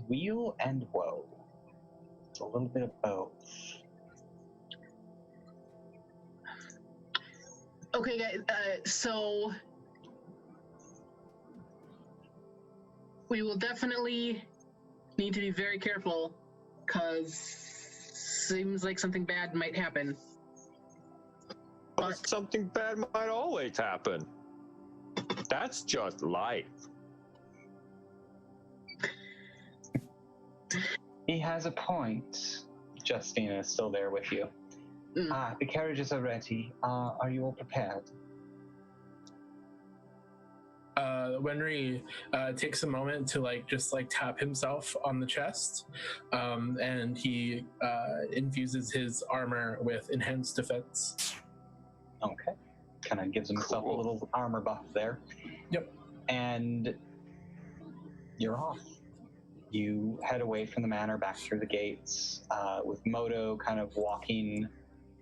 Speaker 1: wheel and woe. It's a little bit of both.
Speaker 3: Okay, guys, so we will definitely need to be very careful, because seems like something bad might happen.
Speaker 2: But something bad might always happen. That's just life.
Speaker 1: He has a point. Justina is still there with you. The carriages are ready. Are you all prepared?
Speaker 6: Wenry takes a moment to just tap himself on the chest, and he infuses his armor with enhanced defense.
Speaker 1: Okay. Kind of gives himself a little armor buff there.
Speaker 6: Yep.
Speaker 1: And you're off. You head away from the manor back through the gates, with Moto kind of walking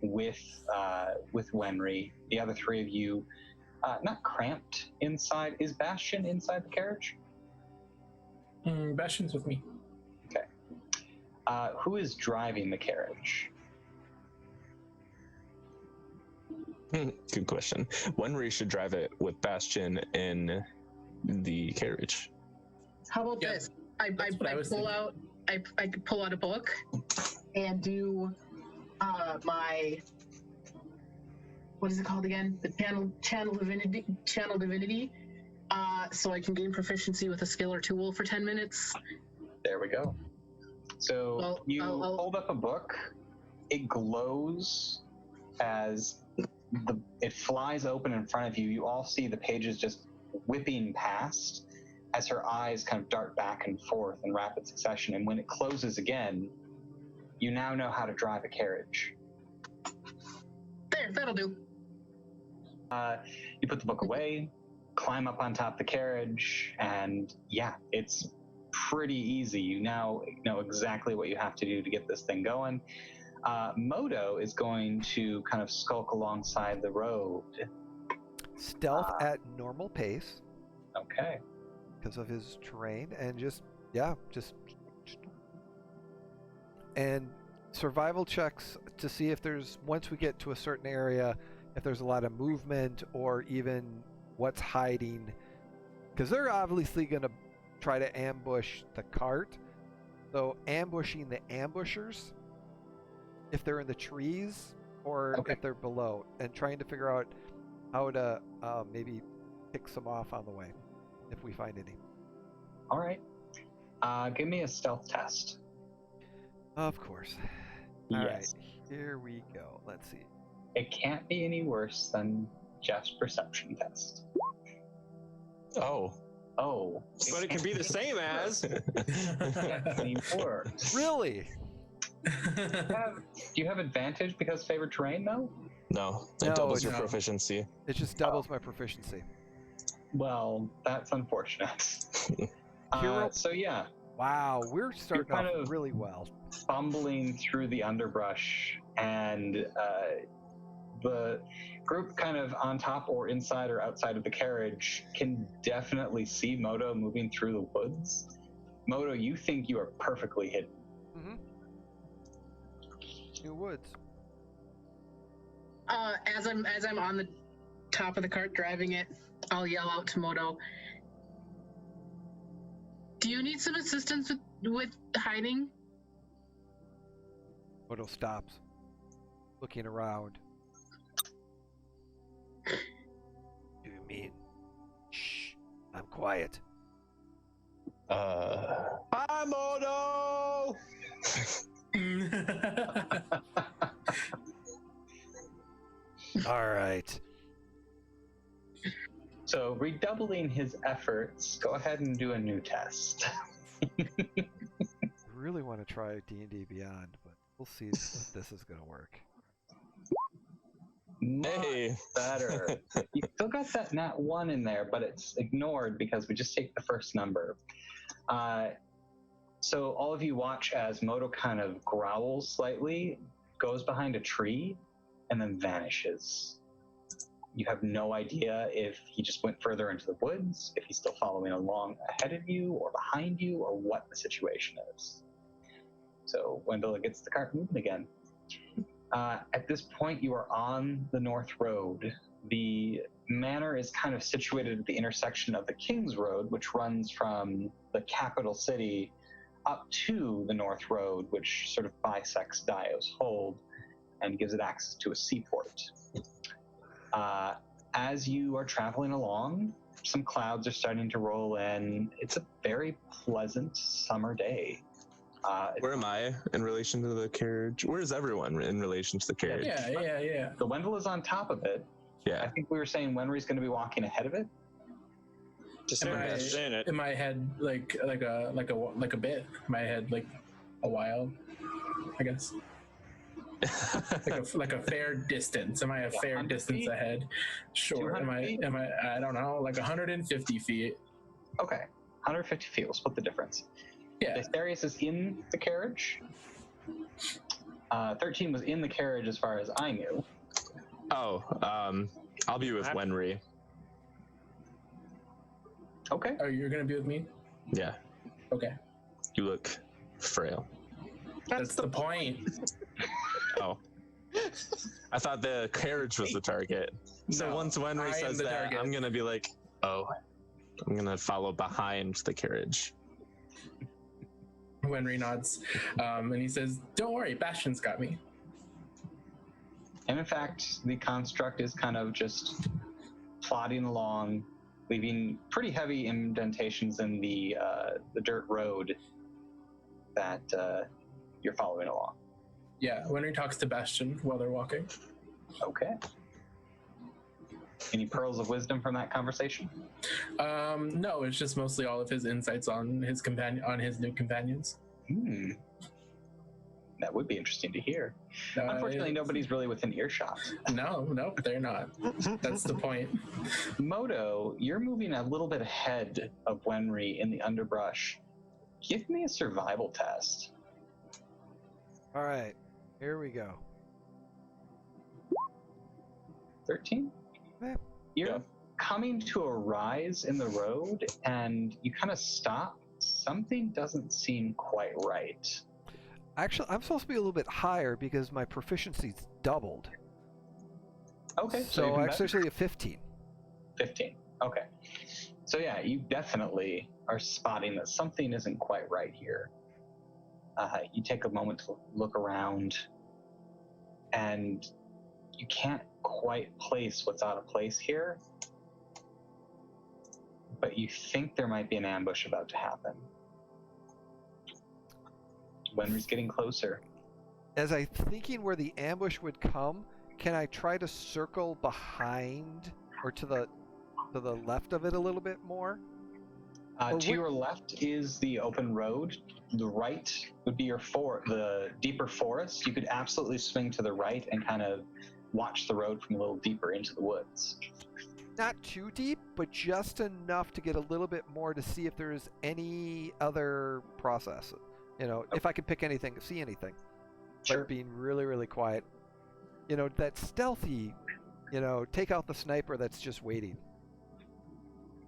Speaker 1: with Wenry. The other three of you, not cramped inside. Is Bastion inside the carriage?
Speaker 6: Bastion's with me.
Speaker 1: Okay. Who is driving the carriage?
Speaker 5: Good question. Wenry should drive it with Bastion in the carriage.
Speaker 3: How about this? I could pull out a book and do my, what is it called again? The channel divinity. So I can gain proficiency with a skill or tool for 10 minutes.
Speaker 1: There we go. So I'll hold up a book. It glows as it flies open in front of you. You all see the pages just whipping past as her eyes kind of dart back and forth in rapid succession. And when it closes again, you now know how to drive a carriage.
Speaker 3: There, that'll do.
Speaker 1: You put the book away, climb up on top of the carriage, and yeah, it's pretty easy. You now know exactly what you have to do to get this thing going. Moto is going to kind of skulk alongside the road.
Speaker 4: Stealth at normal pace.
Speaker 1: Okay.
Speaker 4: Because of his terrain, and and survival checks to see if there's, once we get to a certain area, if there's a lot of movement or even what's hiding, because they're obviously going to try to ambush the cart. So ambushing the ambushers, if they're in the trees or if they're below, and trying to figure out how to maybe pick some off on the way if we find any.
Speaker 1: All right. Give me a stealth test.
Speaker 4: Of course. All right, here we go. Let's see.
Speaker 1: It can't be any worse than Jeff's perception test.
Speaker 5: Oh,
Speaker 1: Oh,
Speaker 2: But it can be the same as.
Speaker 1: anymore.
Speaker 4: Really?
Speaker 1: Do you have advantage because favored terrain, though?
Speaker 5: No, it
Speaker 4: No,
Speaker 5: doubles your
Speaker 6: no.
Speaker 5: proficiency.
Speaker 4: It just doubles my proficiency.
Speaker 1: Well, that's unfortunate.
Speaker 4: Hero-
Speaker 1: So yeah,
Speaker 4: Wow, we're starting
Speaker 1: kind
Speaker 4: off
Speaker 1: of-
Speaker 4: really well.
Speaker 1: fumbling through the underbrush, and the group kind of on top or inside or outside of the carriage can definitely see Moto moving through the woods. Moto, you think you are perfectly hidden.
Speaker 4: Mm-hmm. New woods.
Speaker 3: As I'm on the top of the cart driving it, I'll yell out to Moto. Do you need some assistance with hiding?
Speaker 4: Moto stops, looking around.
Speaker 7: Do you mean? Shh. I'm quiet.
Speaker 2: Hi, Moto!
Speaker 7: All right.
Speaker 1: So, redoubling his efforts, go ahead and do a new test.
Speaker 4: I really want to try D&D Beyond, but we'll see if this is going to work.
Speaker 5: Hey.
Speaker 1: Better. You still got that nat 1 in there, but it's ignored because we just take the first number. So all of you watch as Moto kind of growls slightly, goes behind a tree, and then vanishes. You have no idea if he just went further into the woods, if he's still following along ahead of you or behind you, or what the situation is. So Wendell gets the cart moving again. At this point, you are on the North Road. The manor is kind of situated at the intersection of the King's Road, which runs from the capital city up to the North Road, which sort of bisects Dio's Hold and gives it access to a seaport. As you are traveling along, some clouds are starting to roll in. It's a very pleasant summer day.
Speaker 5: Where am I in relation to the carriage? Where's everyone in relation to the carriage?
Speaker 6: Yeah.
Speaker 1: The Wendell is on top of it. I
Speaker 5: Yeah.
Speaker 1: think we were saying Wenry's going to be walking ahead of it.
Speaker 2: Just
Speaker 6: Am I-
Speaker 2: saying it.
Speaker 6: In my head, like a bit. In my head, like a while, I guess. Like a fair distance. Am I a fair
Speaker 1: 100
Speaker 6: distance
Speaker 1: feet?
Speaker 6: ahead? Sure.
Speaker 1: 200 feet?
Speaker 6: Am I? I don't know. Like 150 feet.
Speaker 1: Okay, 150 feet. We'll split the difference.
Speaker 6: Yeah.
Speaker 1: Asterius is in the carriage. 13 was in the carriage as far as I knew.
Speaker 5: Oh, I'll be with Wenry.
Speaker 1: Okay.
Speaker 6: Oh, you're gonna be with me?
Speaker 5: Yeah.
Speaker 6: Okay.
Speaker 5: You look frail.
Speaker 6: That's the point.
Speaker 5: Oh. I thought the carriage was the target. So
Speaker 6: No,
Speaker 5: once
Speaker 6: I
Speaker 5: Wenry
Speaker 6: am
Speaker 5: says
Speaker 6: the
Speaker 5: that,
Speaker 6: target.
Speaker 5: I'm gonna be like, oh, I'm gonna follow behind the carriage.
Speaker 6: Wenry nods, and he says, "Don't worry, Bastion's got me."
Speaker 1: And in fact, the construct is kind of just plodding along, leaving pretty heavy indentations in the dirt road that you're following along.
Speaker 6: Yeah, Wenry talks to Bastion while they're walking.
Speaker 1: Okay. Any pearls of wisdom from that conversation?
Speaker 6: No, it's just mostly all of his insights on his new companions.
Speaker 1: That would be interesting to hear. Unfortunately, nobody's really within earshot.
Speaker 6: No, they're not. That's the point.
Speaker 1: Moto, you're moving a little bit ahead of Wenry in the underbrush. Give me a survival test.
Speaker 4: All right, here we go.
Speaker 1: 13?
Speaker 4: Yeah.
Speaker 1: You're coming to a rise in the road, and you kind of stop. Something doesn't seem quite right.
Speaker 4: Actually, I'm supposed to be a little bit higher because my proficiency's doubled.
Speaker 1: Okay,
Speaker 4: So
Speaker 1: even
Speaker 4: actually a 15.
Speaker 1: 15. Okay. So yeah, you definitely are spotting that something isn't quite right here. You take a moment to look around, and you can't quite place what's out of place here, but you think there might be an ambush about to happen. Wenry's getting closer.
Speaker 4: As I'm thinking where the ambush would come, can I try to circle behind or to the left of it a little bit more?
Speaker 1: To your left is the open road. The right would be the deeper forest. You could absolutely swing to the right and kind of watch the road from a little deeper into the woods.
Speaker 4: Not too deep, but just enough to get a little bit more to see if there's any other process. If I can pick anything, see anything.
Speaker 1: Sure.
Speaker 4: But being really, really quiet. That stealthy, take out the sniper that's just waiting.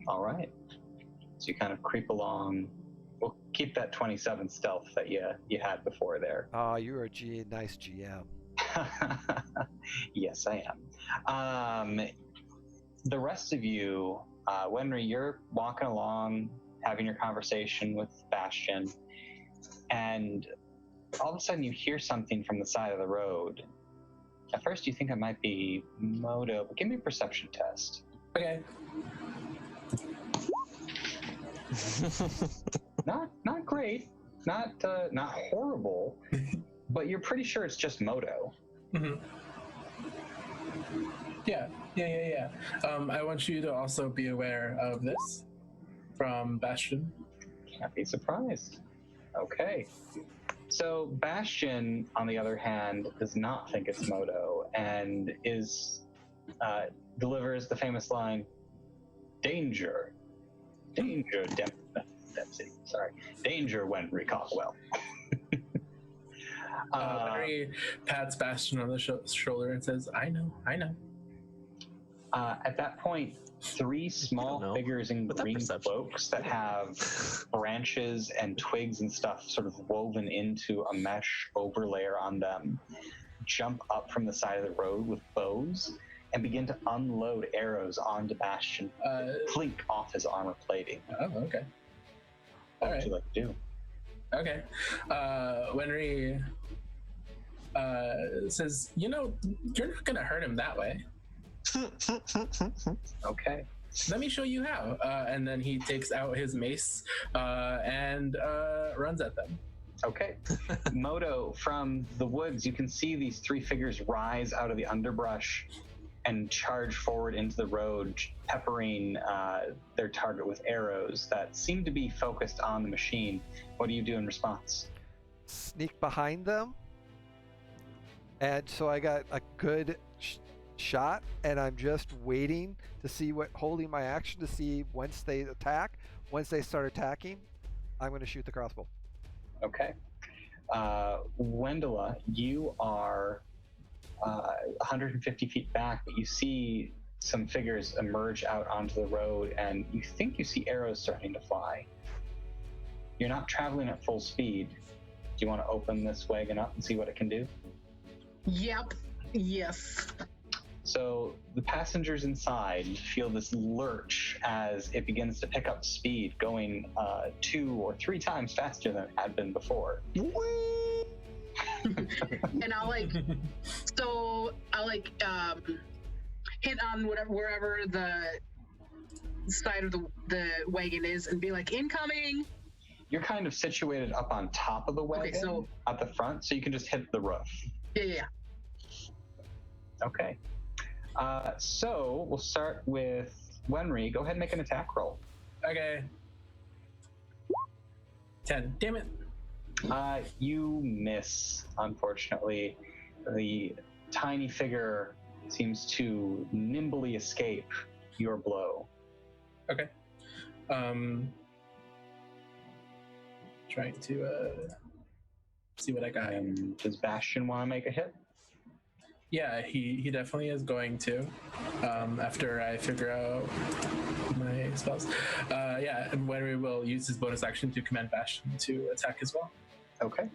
Speaker 1: All right. So you kind of creep along. We'll keep that 27 stealth that you had before there.
Speaker 4: Oh, you're a nice GM.
Speaker 1: Yes, I am. The rest of you, Wenry, you're walking along, having your conversation with Bastion, and all of a sudden you hear something from the side of the road. At first you think it might be Moto, but give me a perception test.
Speaker 6: Okay.
Speaker 1: Not great, not horrible, but you're pretty sure it's just Moto.
Speaker 6: Mm-hmm. Yeah. I want you to also be aware of this from Bastion.
Speaker 1: Can't be surprised. Okay. So Bastion, on the other hand, does not think it's Moto and delivers the famous line, "Danger, danger, Dempsey. Sorry, danger, Wenry Caldwell."
Speaker 6: Henry pats Bastion on the shoulder and says, "I know."
Speaker 1: At that point, 3 small figures in green cloaks that have branches and twigs and stuff sort of woven into a mesh overlayer on them jump up from the side of the road with bows and begin to unload arrows onto Bastion, clink off his armor plating.
Speaker 6: Oh, okay.
Speaker 1: What would you like to do?
Speaker 6: Okay. Wenry says, you're not going to hurt him that way.
Speaker 1: Okay.
Speaker 6: Let me show you how. And then he takes out his mace and runs at them.
Speaker 1: Okay. Moto, from the woods, you can see these 3 figures rise out of the underbrush and charge forward into the road, peppering their target with arrows that seem to be focused on the machine. What do you do in response?
Speaker 4: Sneak behind them. And so I got a good shot, and I'm just waiting to see holding my action to see once they attack. Once they start attacking, I'm going to shoot the crossbow.
Speaker 1: Okay. Wendela, you are 150 feet back, but you see some figures emerge out onto the road, and you think you see arrows starting to fly. You're not traveling at full speed. Do you want to open this wagon up and see what it can do?
Speaker 3: Yep. Yes.
Speaker 1: So the passengers inside feel this lurch as it begins to pick up speed, going 2 or 3 times faster than it had been before.
Speaker 3: And I'll hit on wherever the side of the wagon is and be like, incoming.
Speaker 1: You're kind of situated up on top of the wagon at the front, so you can just hit the roof.
Speaker 3: Yeah.
Speaker 1: Okay. So we'll start with Wenry. Go ahead and make an attack roll.
Speaker 6: Okay. 10. Damn it.
Speaker 1: You miss, unfortunately. The tiny figure seems to nimbly escape your blow.
Speaker 6: Okay. Trying to see what I got.
Speaker 1: Does Bastion want to make a hit?
Speaker 6: Yeah, he definitely is going to. After I figure out my spells. And Wenry will use his bonus action to command Bastion to attack as well.
Speaker 1: Okay.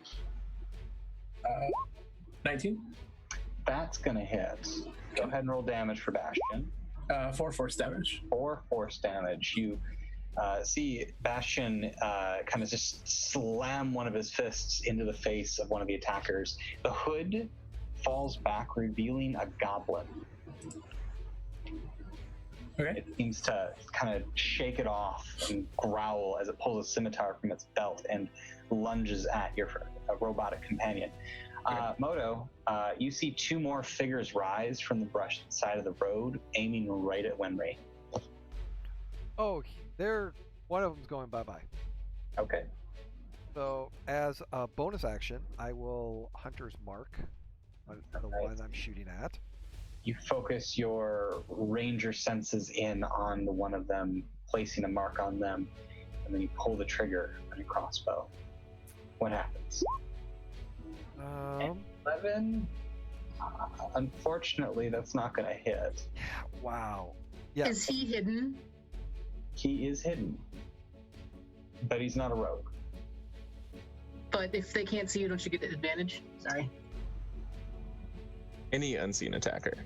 Speaker 6: 19.
Speaker 1: That's gonna hit. Go ahead and roll damage for Bastion.
Speaker 6: 4 force damage.
Speaker 1: 4 force damage. You see Bastion kind of just slam one of his fists into the face of one of the attackers. The hood falls back, revealing a goblin.
Speaker 6: Okay.
Speaker 1: It seems to kind of shake it off and growl as it pulls a scimitar from its belt and lunges at your robotic companion. Moto, you see 2 more figures rise from the brush side of the road, aiming right at Wenry.
Speaker 4: Oh, they're One of them's going bye-bye.
Speaker 1: Okay.
Speaker 4: So, as a bonus action, I will Hunter's Mark on the one I'm shooting at.
Speaker 1: You focus your ranger senses in on the one of them, placing a mark on them, and then you pull the trigger on your crossbow. What happens? 11? Unfortunately, that's not going to hit.
Speaker 4: Wow. Yeah.
Speaker 3: Is he hidden?
Speaker 1: He is hidden, but he's not a rogue.
Speaker 3: But if they can't see you, don't you get the advantage? Sorry.
Speaker 5: Any unseen attacker.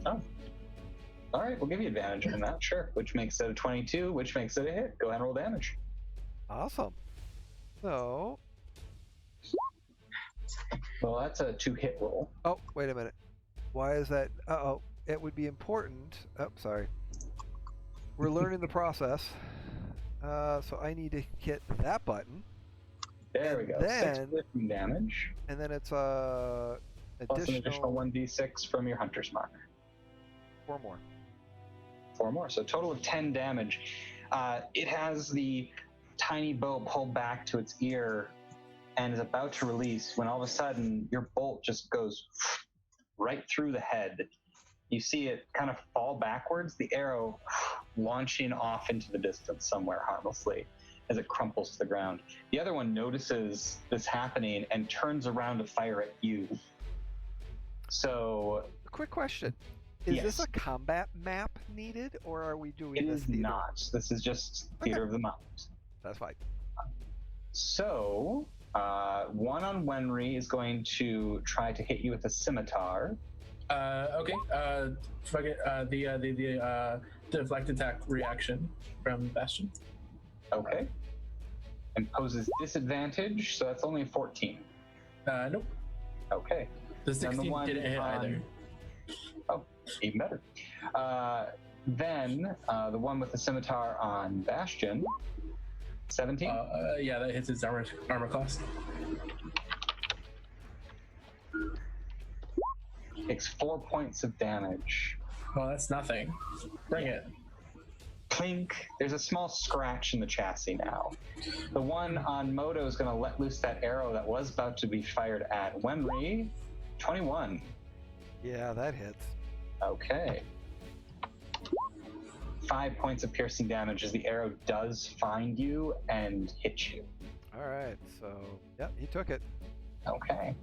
Speaker 1: Oh. All right, we'll give you advantage on that, sure. Which makes it a 22, which makes it a hit. Go ahead and roll damage.
Speaker 4: Awesome. So.
Speaker 1: Well, that's a 2-hit roll.
Speaker 4: Oh, wait a minute. Why is that? Uh-oh. It would be important. Oh, sorry. We're learning the process. So I need to hit that button.
Speaker 1: There we go.
Speaker 4: Then,
Speaker 1: 6 piercing damage.
Speaker 4: And then it's
Speaker 1: Plus an additional 1d6 from your hunter's mark.
Speaker 4: 4 more.
Speaker 1: 4 more. So a total of 10 damage. It has the tiny bow pulled back to its ear and is about to release when all of a sudden your bolt just goes right through the head. You see it kind of fall backwards, the arrow launching off into the distance somewhere harmlessly as it crumples to the ground. The other one notices this happening and turns around to fire at you. So,
Speaker 4: a quick question. Is
Speaker 1: yes.
Speaker 4: this a combat map needed, or are we doing
Speaker 1: It
Speaker 4: this
Speaker 1: is
Speaker 4: theater?
Speaker 1: not. This is just theater of the mind.
Speaker 4: That's fine.
Speaker 1: So, one on Wenry is going to try to hit you with a scimitar.
Speaker 6: Okay. The deflect attack reaction from Bastion.
Speaker 1: Okay. And poses disadvantage, so that's only a 14.
Speaker 6: Nope.
Speaker 1: Okay.
Speaker 6: The 16 didn't hit either.
Speaker 1: Oh, even better. Then the one with the scimitar on Bastion. 17?
Speaker 6: Yeah, that hits his armor class.
Speaker 1: Takes 4 points of damage.
Speaker 6: Well, that's nothing. Bring it.
Speaker 1: Clink. There's a small scratch in the chassis now. The one on Moto is going to let loose that arrow that was about to be fired at Wenry. 21.
Speaker 4: Yeah, that hits.
Speaker 1: Okay. 5 points of piercing damage as the arrow does find you and hit you.
Speaker 4: All right, so, yep, he took it.
Speaker 1: Okay.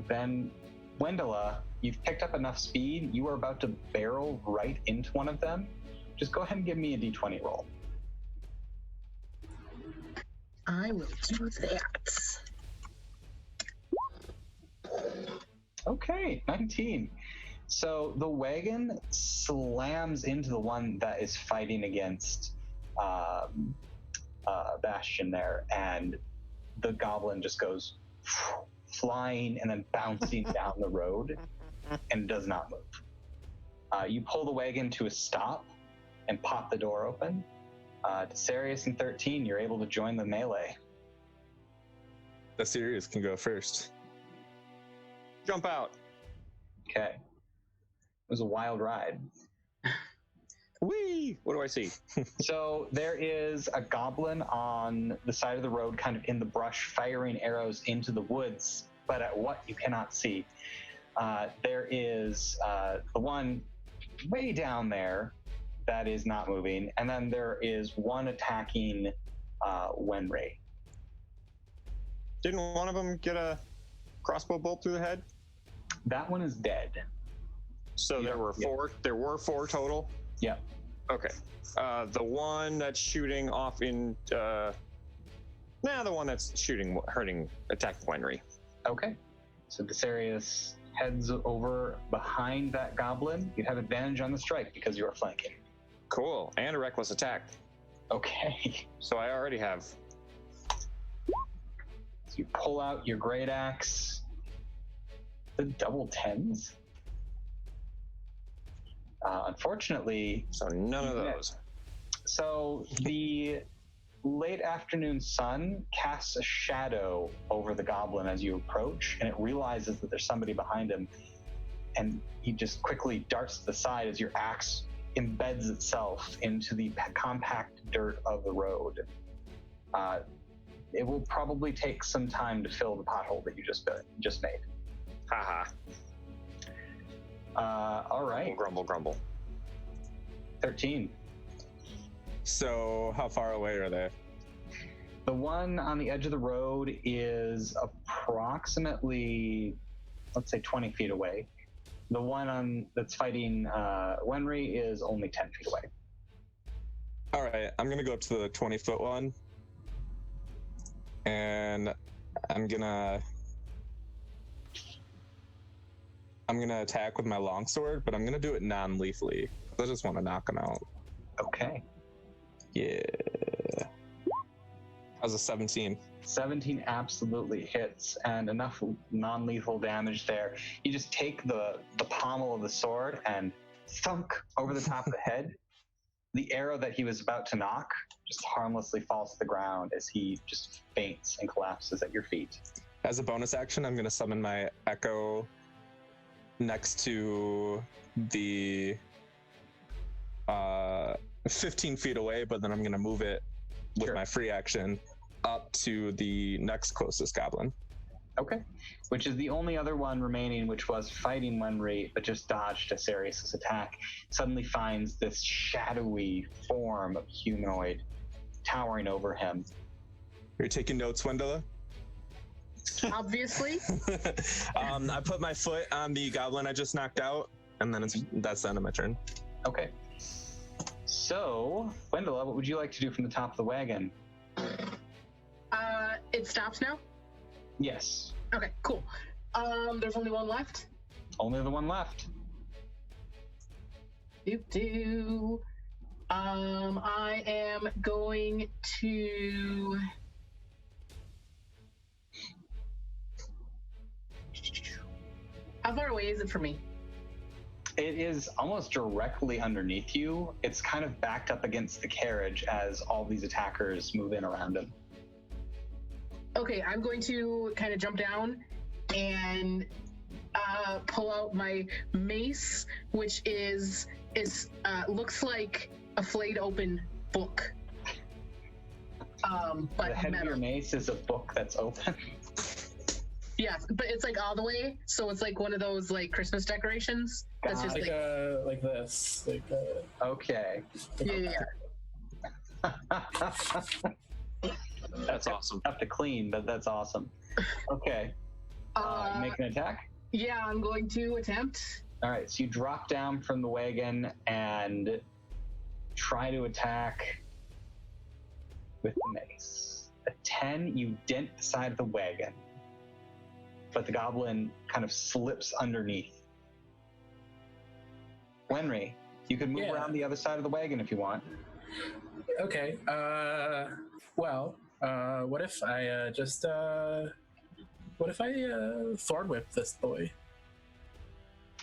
Speaker 1: Then, Wendela, you've picked up enough speed. You are about to barrel right into one of them. Just go ahead and give me a d20 roll.
Speaker 3: I will do that.
Speaker 1: Okay, 19. So the wagon slams into the one that is fighting against Bastion there, and the goblin just goes flying and then bouncing down the road and does not move. You pull the wagon to a stop and pop the door open. Desarius and 13, you're able to join the melee.
Speaker 5: Desarius can go first. Jump out.
Speaker 1: Okay. It was a wild ride.
Speaker 5: Whee! What do I see?
Speaker 1: So there is a goblin on the side of the road, kind of in the brush, firing arrows into the woods, but at what you cannot see. There is the one way down there that is not moving, and then there is one attacking Wenry.
Speaker 2: Didn't one of them get a crossbow bolt through the head?
Speaker 1: That one is dead.
Speaker 2: So there were four.
Speaker 1: Yeah.
Speaker 2: There were 4 total.
Speaker 1: Yep.
Speaker 2: Okay. The one that's shooting off in. The one that's attacking Wenry.
Speaker 1: Okay. So Desarius heads over behind that goblin. You have advantage on the strike because you are flanking.
Speaker 2: Cool. And a reckless attack.
Speaker 1: Okay.
Speaker 2: So I already have.
Speaker 1: So you pull out your great axe. The double 10s. Unfortunately,
Speaker 2: So none of those.
Speaker 1: So the late afternoon sun casts a shadow over the goblin as you approach, and it realizes that there's somebody behind him, and he just quickly darts to the side as your axe embeds itself into the compact dirt of the road. It will probably take some time to fill the pothole that you just made.
Speaker 2: Haha.
Speaker 1: All right.
Speaker 2: Grumble, grumble.
Speaker 1: 13.
Speaker 2: So how far away are they?
Speaker 1: The one on the edge of the road is approximately, let's say, 20 feet away. The one that's fighting Wenry is only 10 feet away.
Speaker 2: All right, I'm gonna go up to the 20-foot one, and I'm gonna attack with my longsword, but I'm gonna do it non-lethally. I just want to knock him out.
Speaker 1: Okay.
Speaker 2: Yeah. How's a 17?
Speaker 1: 17 absolutely hits, and enough non-lethal damage there. You just take the pommel of the sword and thunk over the top of the head. The arrow that he was about to knock just harmlessly falls to the ground as he just faints and collapses at your feet.
Speaker 2: As a bonus action, I'm going to summon my Echo next to the 15 feet away, but then I'm going to move it with my free action up to the next closest goblin.
Speaker 1: Okay. Which is the only other one remaining, which was fighting Wenry, but just dodged Asarius' attack. Suddenly finds this shadowy form of humanoid towering over him.
Speaker 2: Are you taking notes, Wendella?
Speaker 3: Obviously.
Speaker 2: I put my foot on the goblin I just knocked out, and then that's the end of my turn.
Speaker 1: Okay. So, Wendella, what would you like to do from the top of the wagon?
Speaker 3: It stops now?
Speaker 1: Yes.
Speaker 3: Okay, cool. There's only one left?
Speaker 1: Only the one left.
Speaker 3: I am going to... How far away is it from me?
Speaker 1: It is almost directly underneath you. It's kind of backed up against the carriage as all these attackers move in around him.
Speaker 3: Okay, I'm going to kind of jump down and pull out my mace, which looks like a flayed open book. But
Speaker 1: the head
Speaker 3: metal.
Speaker 1: of your mace is a book that's open.
Speaker 3: Yes, but it's like all the way, so it's like one of those like Christmas decorations. That's just
Speaker 6: like this.
Speaker 1: Okay.
Speaker 3: Yeah.
Speaker 5: That's awesome.
Speaker 1: Tough to clean, but that's awesome. Okay. Make an attack?
Speaker 3: Yeah, I'm going to attempt.
Speaker 1: All right, so you drop down from the wagon and try to attack with the mace. A 10, you dent the side of the wagon, but the goblin kind of slips underneath. Wenry, you can move around the other side of the wagon if you want.
Speaker 6: Okay. What if I Thorn whip this boy?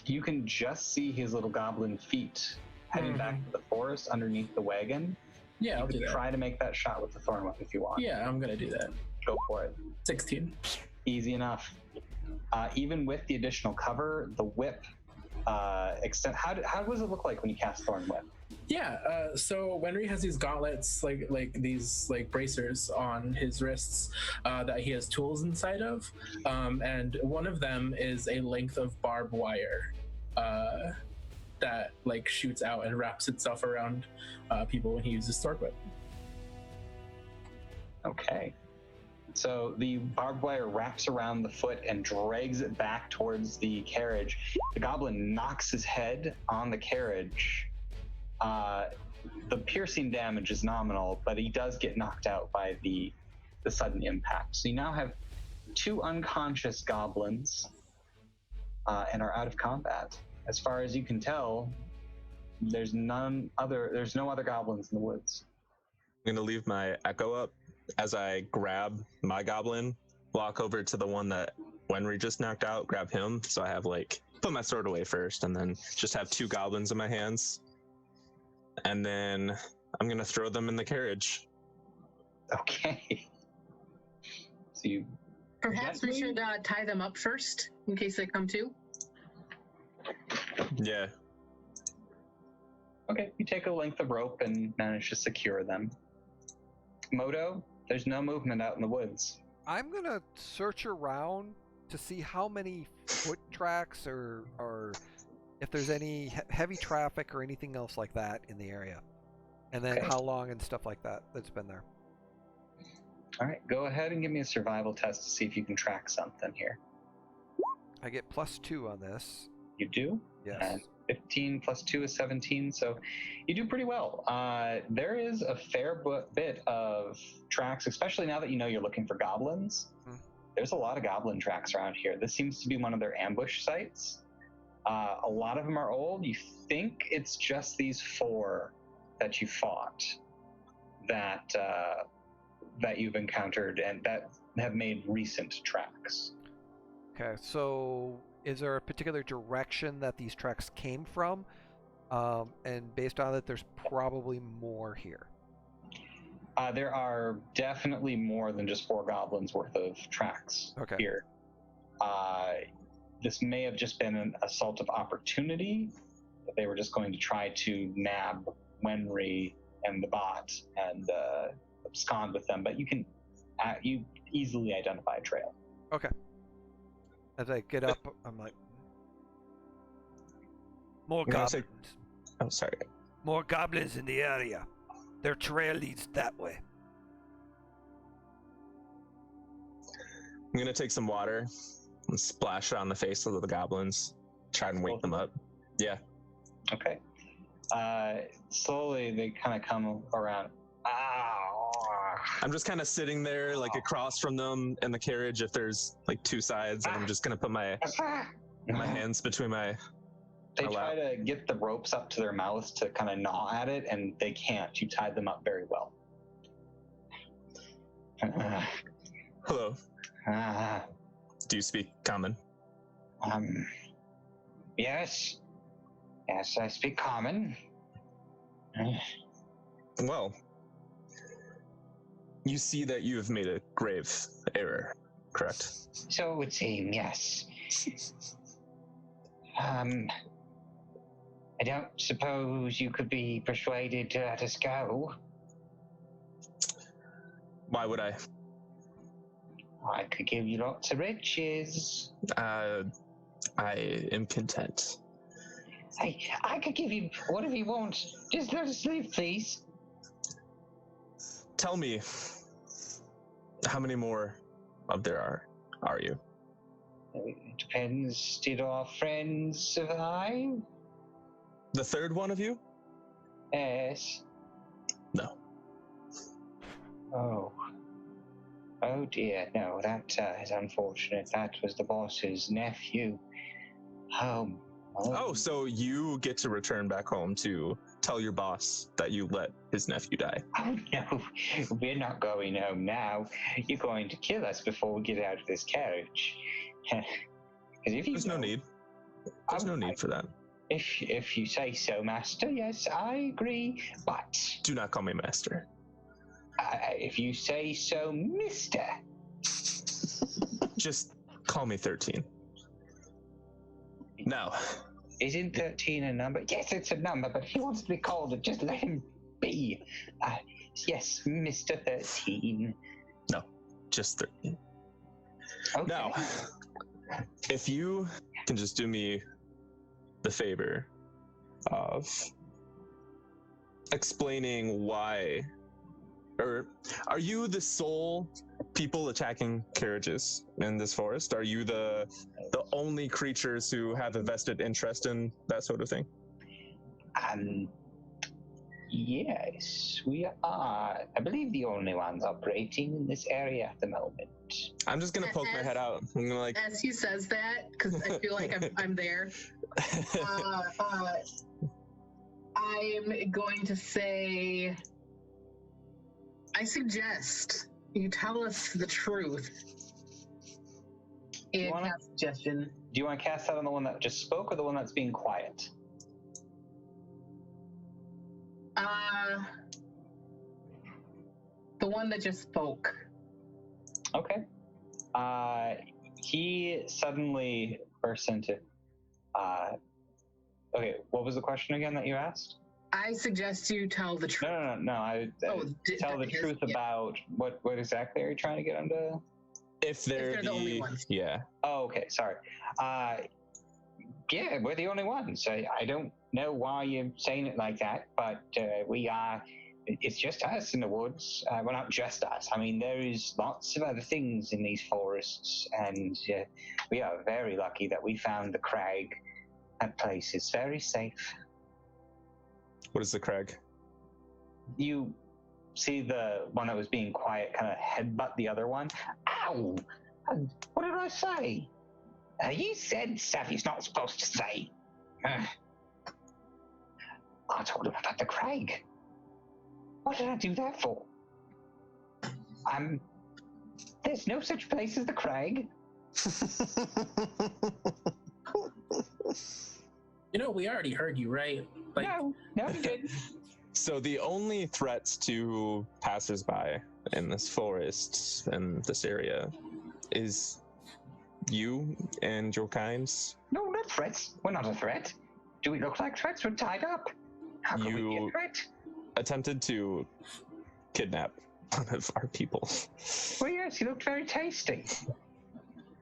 Speaker 1: You can just see his little goblin feet heading back to the forest underneath the wagon.
Speaker 6: Yeah, I'll do that.
Speaker 1: Try to make that shot with the thorn whip if you want.
Speaker 6: Yeah, I'm gonna do that.
Speaker 1: Go for it.
Speaker 6: 16.
Speaker 1: Easy enough. Even with the additional cover, the whip extend. How does it look like when you cast Thorn Whip?
Speaker 6: Yeah, so Wenry has these gauntlets, like these bracers on his wrists that he has tools inside of, and one of them is a length of barbed wire that shoots out and wraps itself around people when he uses Thorn Whip.
Speaker 1: Okay. So the barbed wire wraps around the foot and drags it back towards the carriage. The goblin knocks his head on the carriage. The piercing damage is nominal, but he does get knocked out by the sudden impact. So you now have 2 unconscious goblins and are out of combat. As far as you can tell, there's no other goblins in the woods.
Speaker 2: I'm gonna leave my echo up as I grab my goblin, walk over to the one that Wenry just knocked out, grab him. So I have put my sword away first and then just have 2 goblins in my hands. And then I'm going to throw them in the carriage.
Speaker 1: Okay. So you...
Speaker 3: Perhaps we should tie them up first in case they come to.
Speaker 2: Yeah.
Speaker 1: Okay, you take a length of rope and manage to secure them. Moto, there's no movement out in the woods.
Speaker 4: I'm gonna search around to see how many foot tracks or if there's any heavy traffic or anything else like that in the area, and then
Speaker 1: Okay.
Speaker 4: how long and stuff like that that's been there.
Speaker 1: All right, go ahead and give me a survival test to see if you can track something here.
Speaker 4: I get +2 on this.
Speaker 1: You do?
Speaker 4: Yes.
Speaker 1: And 15 plus 2 is 17, so you do pretty well. There is a fair bit of tracks, especially now that you know you're looking for goblins. There's a lot of goblin tracks around here. This seems to be one of their ambush sites. A lot of them are old. You think it's just these 4 that you fought that you've encountered and that have made recent tracks.
Speaker 4: Okay, so is there a particular direction that these tracks came from? And based on that, there's probably more here.
Speaker 1: There are definitely more than just 4 goblins worth of tracks here. This may have just been an assault of opportunity. They were just going to try to nab Wenry and the bot and abscond with them, but you easily identify a trail.
Speaker 4: Okay. As I get up, I'm like, more goblins.
Speaker 2: Oh, sorry.
Speaker 7: More goblins in the area. Their trail leads that way.
Speaker 2: I'm gonna take some water and splash it on the face of the goblins. Try and wake them up. Yeah.
Speaker 1: Okay. Slowly they kind of come around.
Speaker 2: I'm just kind of sitting there, like across from them in the carriage. If there's like 2 sides, and I'm just gonna put my hands between my.
Speaker 1: They try to get the ropes up to their mouths to kind of gnaw at it, and they can't. You tied them up very well.
Speaker 2: Hello. Do you speak common?
Speaker 1: Yes. Yes, I speak common.
Speaker 2: Well, you see that you have made a grave error, correct?
Speaker 1: So it would seem, yes. I don't suppose you could be persuaded to let us go.
Speaker 2: Why would I?
Speaker 1: I could give you lots of riches.
Speaker 2: I am content.
Speaker 1: I could give you whatever you want. Just let us live, please.
Speaker 2: Tell me, how many more of there are you?
Speaker 1: It depends. Did our friends survive?
Speaker 2: The third one of you?
Speaker 1: Yes.
Speaker 2: No.
Speaker 1: Oh dear, no, that is unfortunate. That was the boss's nephew.
Speaker 2: Oh, so you get to return back home to tell your boss that you let his nephew die.
Speaker 1: Oh no, we're not going home now. You're going to kill us before we get out of this carriage.
Speaker 2: There's no need. There's no need for that.
Speaker 1: If you say so, Master, yes, I agree, but...
Speaker 2: Do not call me Master.
Speaker 1: If you say so, Mister.
Speaker 2: Just call me 13. Now.
Speaker 1: Isn't 13 a number? Yes, it's a number, but he wants to be called it. Just let him be. Yes, Mr. 13.
Speaker 2: No, just 13.
Speaker 1: Okay.
Speaker 2: Now, if you can just do me the favor of explaining why, or are you the sole people attacking carriages in this forest? Are you the only creatures who have a vested interest in that sort of thing?
Speaker 1: Yes, we are. I believe the only ones operating in this area at the moment.
Speaker 2: I'm just gonna poke my head out. I'm gonna like.
Speaker 3: As he says that, because I feel like I'm there. I'm going to say, I suggest you tell us the truth. And have suggestion.
Speaker 1: Do you want to cast that on the one that just spoke or the one that's being quiet?
Speaker 3: The one that just spoke.
Speaker 1: Okay. He suddenly bursts into... okay, what was the question again that you asked?
Speaker 3: I suggest you tell the truth.
Speaker 1: No. Tell the truth about what exactly are you trying to get them to?
Speaker 2: If they're
Speaker 3: the only ones.
Speaker 2: Yeah.
Speaker 1: Oh, okay. Sorry. Yeah, we're the only ones. I don't know why you're saying it like that, but we are. It's just us in the woods. Well, not just us. I mean, there is lots of other things in these forests, and we are very lucky that we found the crag. That place is very safe.
Speaker 2: What is the crag?
Speaker 1: You see the one that was being quiet kind of headbutt the other one. Ow! What did I say? You said stuff he's not supposed to say. I told him about the crag. What did I do that for? There's no such place as the crag.
Speaker 6: We already heard you, right?
Speaker 1: No, we didn't.
Speaker 2: So the only threats to passersby in this forest and this area is you and your kinds.
Speaker 1: No, not threats. We're not a threat. Do we look like threats? We're tied up. How can we be a threat?
Speaker 2: Attempted to kidnap one of our people.
Speaker 1: Well, yes, he looked very tasty.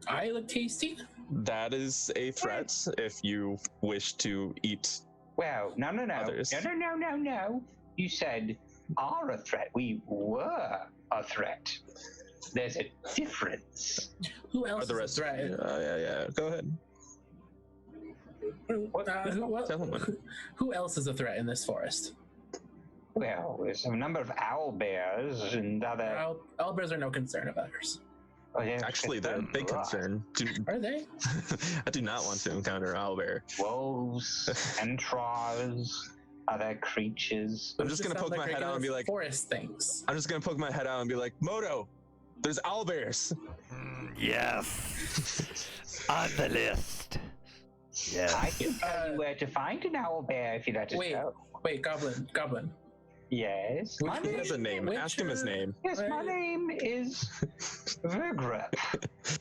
Speaker 6: I look tasty?
Speaker 2: That is a threat if you wish to eat.
Speaker 1: Well, no.
Speaker 2: Others.
Speaker 1: No. You said are a threat. We were a threat. There's a difference.
Speaker 6: Who else
Speaker 2: Are the
Speaker 6: is
Speaker 2: rest?
Speaker 6: a threat?
Speaker 2: Yeah. Go ahead.
Speaker 6: Who else is a threat in this forest?
Speaker 1: Well, there's a number of owl bears and other.
Speaker 6: Owl bears are no concern of ours.
Speaker 1: Oh, yeah,
Speaker 2: Actually, they're a big concern.
Speaker 6: Are they?
Speaker 2: I do not want to encounter an owlbear.
Speaker 1: Wolves, entraws, other creatures.
Speaker 2: I'm just gonna poke my head out and be like,
Speaker 6: forest things.
Speaker 2: I'm just gonna poke my head out and be like, Moto, there's owlbears.
Speaker 7: Yes. On the list. Yes.
Speaker 1: I can tell you where to find an owl bear if you let us go.
Speaker 6: Wait, Goblin.
Speaker 1: Yes.
Speaker 2: He has a name. Ask him his name.
Speaker 1: Yes, my name is Vergra.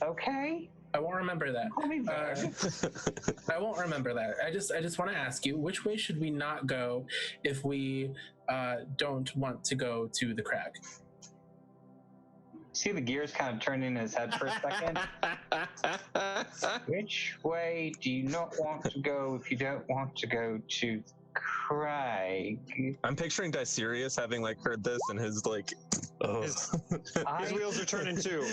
Speaker 1: Okay?
Speaker 6: I won't remember that.
Speaker 1: Call me Verg.
Speaker 6: I won't remember that. I just want to ask you, which way should we not go if we don't want to go to the crag?
Speaker 1: See the gears kind of turning in his head for a second? Which way do you not want to go if you don't want to go to Craig?
Speaker 2: I'm picturing Dicerius having heard this and his
Speaker 8: his wheels are turning too.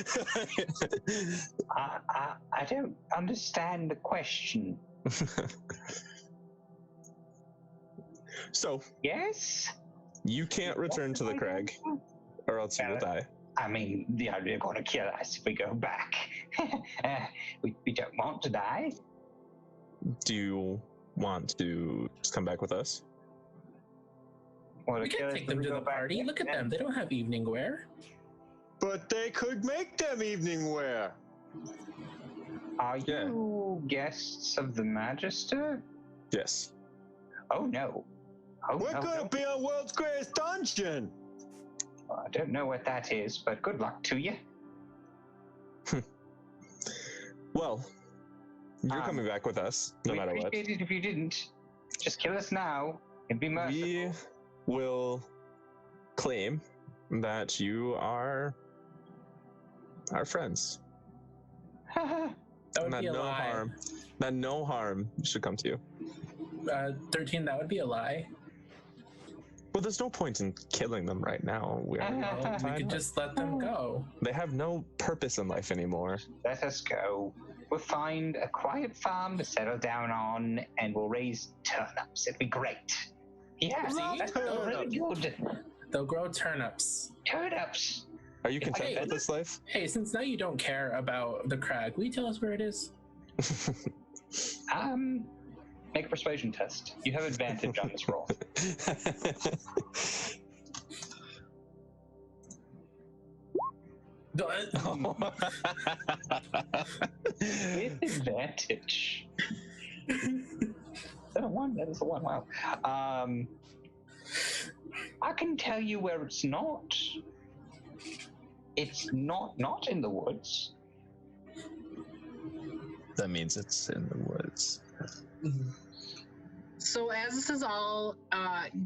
Speaker 1: I don't understand the question.
Speaker 2: So
Speaker 1: Yes?
Speaker 2: you can't return to the crag, or else you will die.
Speaker 1: I mean, they're going to kill us if we go back. We don't want to die.
Speaker 2: Do you want to just come back with us?
Speaker 6: We can't take them to the party. Look at them. They don't have evening wear.
Speaker 8: But they could make them evening wear.
Speaker 1: Are you guests of the Magister?
Speaker 2: Yes.
Speaker 1: Oh, no.
Speaker 8: We're going to be on World's Greatest Dungeon.
Speaker 1: I don't know what that is, but good luck to you.
Speaker 2: Well, you're coming back with us, no matter what.
Speaker 1: We'd appreciate it if you didn't. Just kill us now. It'd be merciful.
Speaker 2: We will claim that you are our friends.
Speaker 6: That would be a lie.
Speaker 2: That no harm should come to you.
Speaker 6: 13, that would be a lie.
Speaker 2: Well, there's no point in killing them right now.
Speaker 6: We could just let them go.
Speaker 2: They have no purpose in life anymore.
Speaker 1: Let us go. We'll find a quiet farm to settle down on, and we'll raise turnips. It'd be great. Yeah, that's really good.
Speaker 6: They'll grow turnips.
Speaker 1: Turnips.
Speaker 2: Are you content with this life?
Speaker 6: Hey, since now you don't care about the crag, will you tell us where it is?
Speaker 1: Make a persuasion test. You have advantage on this roll. With advantage. Is that a 1? That is a 1. Wow. I can tell you where it's not. It's not in the woods.
Speaker 2: That means it's in the woods.
Speaker 3: So as this is all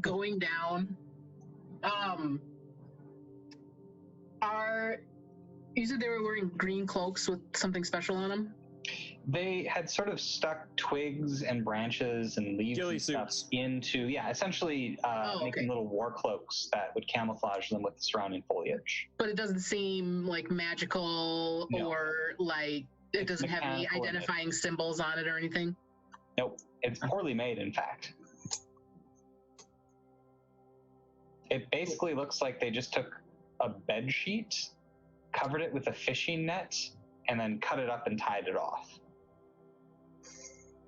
Speaker 3: going down, you said they were wearing green cloaks with something special on them?
Speaker 1: They had sort of stuck twigs and branches and leaves
Speaker 8: Ghillie
Speaker 1: and stuff
Speaker 8: suits.
Speaker 1: into, essentially making little war cloaks that would camouflage them with the surrounding foliage.
Speaker 3: But it doesn't seem like magical
Speaker 1: No.
Speaker 3: or like it
Speaker 1: It's
Speaker 3: doesn't have any
Speaker 1: mechanical in
Speaker 3: identifying symbols on it or anything?
Speaker 1: Nope, it's poorly made, in fact. It basically looks like they just took a bed sheet, covered it with a fishing net, and then cut it up and tied it off.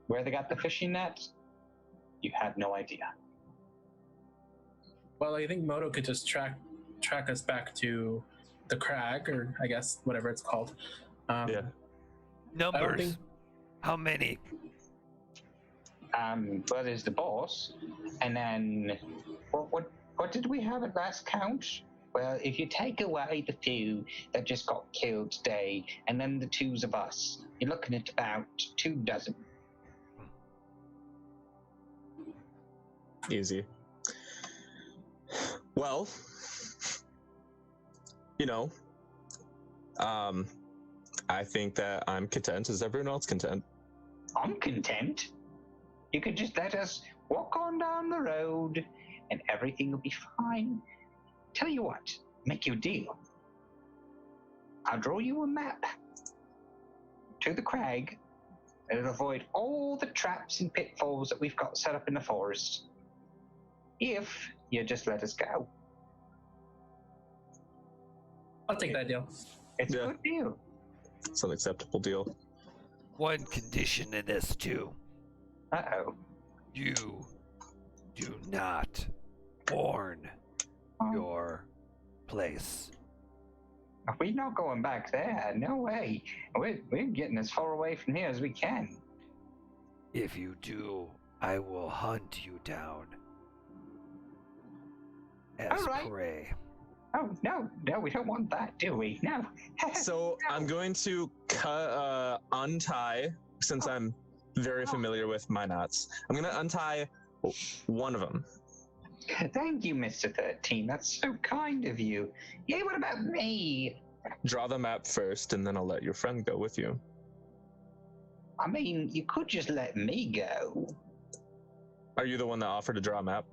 Speaker 1: Where they got the fishing net, you have no idea.
Speaker 6: Well, I think Moto could just track us back to the crag, or I guess whatever it's called.
Speaker 2: Yeah.
Speaker 7: Numbers. How many?
Speaker 1: Well, there's the boss, and then what did we have at last count? Well, if you take away the two that just got killed today, and then the twos of us, you're looking at about 24.
Speaker 2: Easy. Well, I think that I'm content. Is everyone else content?
Speaker 1: I'm content. You could just let us walk on down the road, and everything will be fine. Tell you what, make you a deal. I'll draw you a map to the crag. It'll avoid all the traps and pitfalls that we've got set up in the forest. If you just let us go.
Speaker 6: I'll take that deal.
Speaker 1: It's a good deal.
Speaker 2: It's an acceptable deal.
Speaker 7: One condition in this too.
Speaker 1: Uh-oh.
Speaker 7: You do not warn your place.
Speaker 1: We're not going back there. No way. We're getting as far away from here as we can.
Speaker 7: If you do, I will hunt you down as prey.
Speaker 1: Oh, no, we don't want that, do we? No.
Speaker 2: So
Speaker 1: No.
Speaker 2: I'm going to untie, since I'm very familiar with my knots. I'm going to untie one of them.
Speaker 1: Thank you, Mr. 13. That's so kind of you. Yeah, what about me?
Speaker 2: Draw the map first, and then I'll let your friend go with you.
Speaker 1: I mean, you could just let me go.
Speaker 2: Are you the one that offered to draw a map?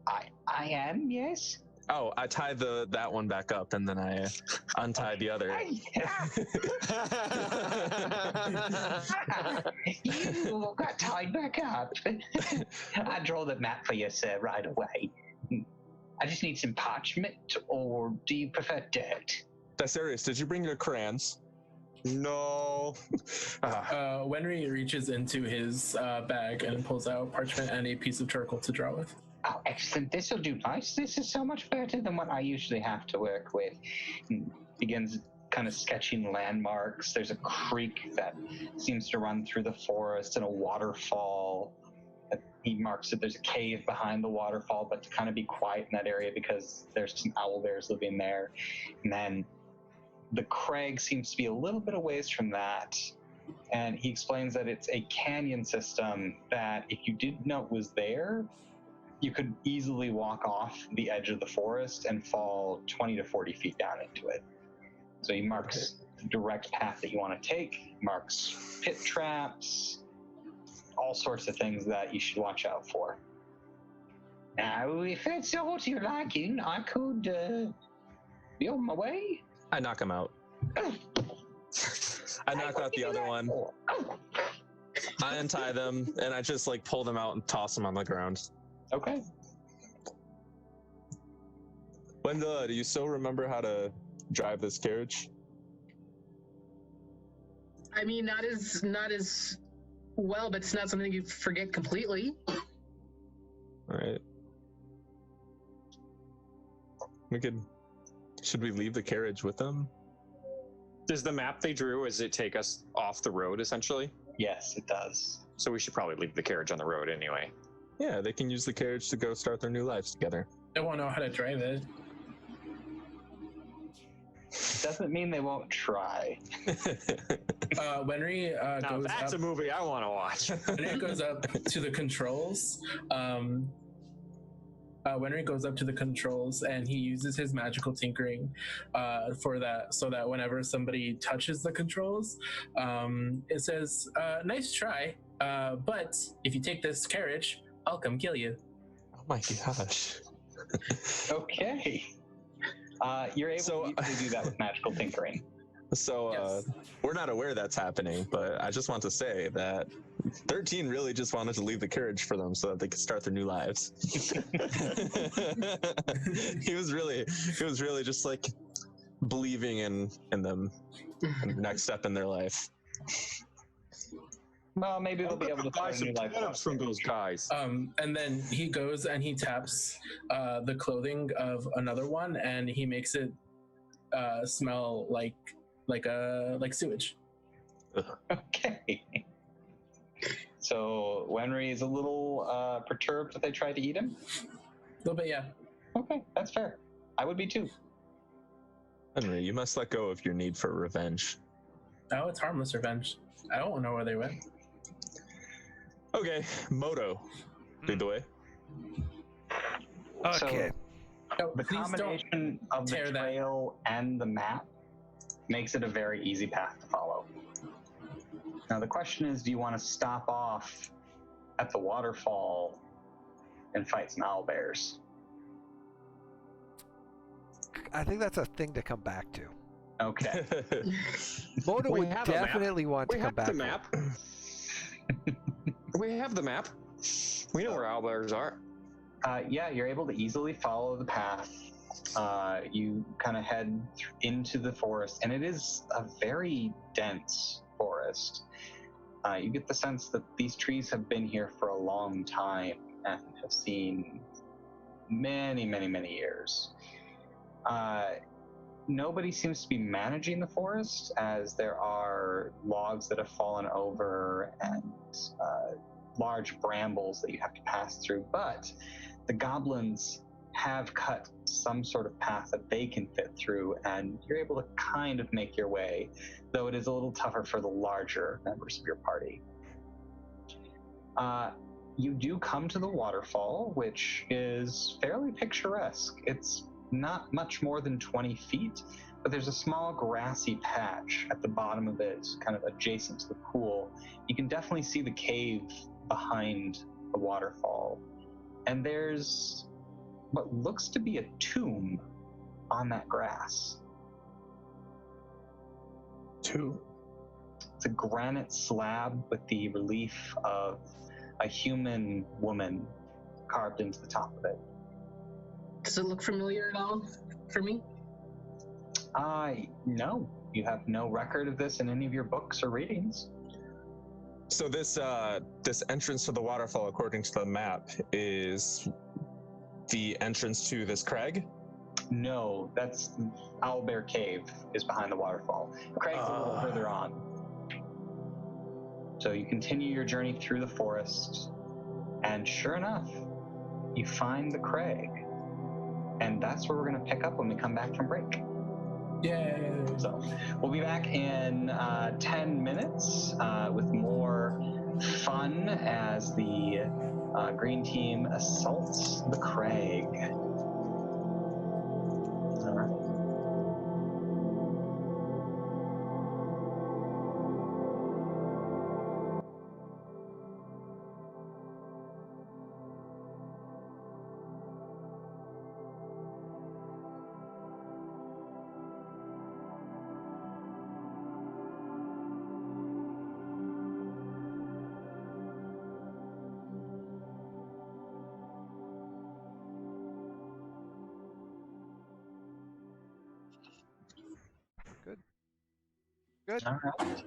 Speaker 1: I am, yes.
Speaker 2: Oh, I tie that one back up, and then I untie the other.
Speaker 1: You got tied back up. I draw the map for you, sir, right away. I just need some parchment, or do you prefer dirt?
Speaker 2: Thessarius, did you bring your crayons?
Speaker 8: No.
Speaker 6: Wenry reaches into his bag and pulls out parchment and a piece of charcoal to draw with.
Speaker 1: Oh, excellent. This will do nice. This is so much better than what I usually have to work with. Begins kind of sketching landmarks. There's a creek that seems to run through the forest and a waterfall. He marks that there's a cave behind the waterfall, but to kind of be quiet in that area because there's some owl bears living there. And then the crag seems to be a little bit of ways from that. And he explains that it's a canyon system that if you didn't know it was there, you could easily walk off the edge of the forest and fall 20 to 40 feet down into it. So he marks the direct path that you want to take, marks pit traps, all sorts of things that you should watch out for. Now, if that's all to your liking, I could be on my way.
Speaker 2: I knock him out. I knock out the other one. I untie them, and I just pull them out and toss them on the ground.
Speaker 1: Okay.
Speaker 2: Wendell, do you still remember how to drive this carriage?
Speaker 3: I mean, not as well, but it's not something you forget completely.
Speaker 2: All right. Should we leave the carriage with them?
Speaker 8: Does the map they drew, does it take us off the road, essentially?
Speaker 1: Yes, it does.
Speaker 8: So we should probably leave the carriage on the road anyway.
Speaker 2: Yeah, they can use the carriage to go start their new lives together.
Speaker 6: I won't know how to drive it.
Speaker 1: doesn't mean they won't try.
Speaker 6: Wenry
Speaker 8: Now
Speaker 6: goes
Speaker 8: that's
Speaker 6: up.
Speaker 8: a movie I want to watch.
Speaker 6: Wenry goes up to the controls. Wenry goes up to the controls and he uses his magical tinkering for that, so that whenever somebody touches the controls, it says, "Nice try, but if you take this carriage, I'll come kill you."
Speaker 2: Oh my gosh.
Speaker 1: Okay. You're able to easily do that with magical tinkering.
Speaker 2: So
Speaker 6: Yes.
Speaker 2: we're not aware that's happening, but I just want to say that 13 really just wanted to leave the carriage for them so that they could start their new lives. he was really just like believing in them and the next step in their life.
Speaker 1: Well, maybe they'll be able to
Speaker 8: buy
Speaker 1: start a
Speaker 8: some
Speaker 1: new life.
Speaker 8: turnips from those guys.
Speaker 6: And then he goes and he taps the clothing of another one, and he makes it smell like sewage.
Speaker 1: Okay. So Wenry is a little perturbed that they tried to eat him.
Speaker 6: A little bit, yeah.
Speaker 1: Okay, that's fair. I would be too.
Speaker 2: Henry, you must let go of your need for revenge.
Speaker 6: Oh, it's harmless revenge. I don't know where they went.
Speaker 2: Okay, Moto, lead the way.
Speaker 7: Okay.
Speaker 6: Oh,
Speaker 1: The
Speaker 6: please
Speaker 1: combination of the
Speaker 6: tear that.
Speaker 1: trail and the map makes it a very easy path to follow. Now the question is, do you want to stop off at the waterfall and fight some owlbears?
Speaker 4: I think that's a thing to come back to.
Speaker 1: Okay.
Speaker 4: Moto
Speaker 8: We
Speaker 4: would
Speaker 8: have a map.
Speaker 4: definitely want to
Speaker 8: We
Speaker 4: come
Speaker 8: have
Speaker 4: back.
Speaker 8: the
Speaker 4: to
Speaker 8: map. We have the map. We know where owlbears are.
Speaker 1: Yeah, you're able to easily follow the path. You kind of head into the forest, and it is a very dense forest. You get the sense that these trees have been here for a long time and have seen many, many, many years. Nobody seems to be managing the forest, as there are logs that have fallen over and large brambles that you have to pass through, but the goblins have cut some sort of path that they can fit through, and you're able to kind of make your way, though it is a little tougher for the larger members of your party. You do come to the waterfall, which is fairly picturesque. It's not much more than 20 feet, but there's a small grassy patch at the bottom of it, kind of adjacent to the pool. You can definitely see the cave behind the waterfall. And there's what looks to be a tomb on that grass.
Speaker 2: Tomb.
Speaker 1: It's a granite slab with the relief of a human woman carved into the top of it.
Speaker 3: Does it look familiar at all for me?
Speaker 1: No. You have no record of this in any of your books or readings.
Speaker 2: So this entrance to the waterfall, according to the map, is the entrance to this crag?
Speaker 1: No, that's Owlbear Cave is behind the waterfall. Craig's a little further on. So you continue your journey through the forest, and sure enough, you find the crag. And that's where we're going to pick up when we come back from break.
Speaker 6: Yay!
Speaker 1: So we'll be back in 10 minutes with more fun as the green team assaults the crag. All right.
Speaker 4: Good.
Speaker 1: All right.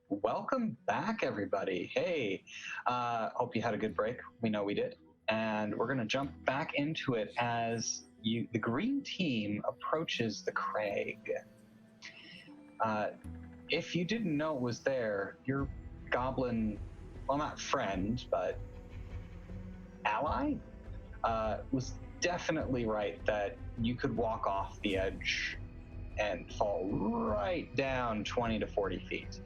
Speaker 1: Welcome back, everybody. Hey, hope you had a good break. We know we did. And we're going to jump back into it as the green team approaches the crag. If you didn't know it was there, your goblin, well, not friend, but ally, was definitely right that you could walk off the edge and fall right down 20 to 40 feet.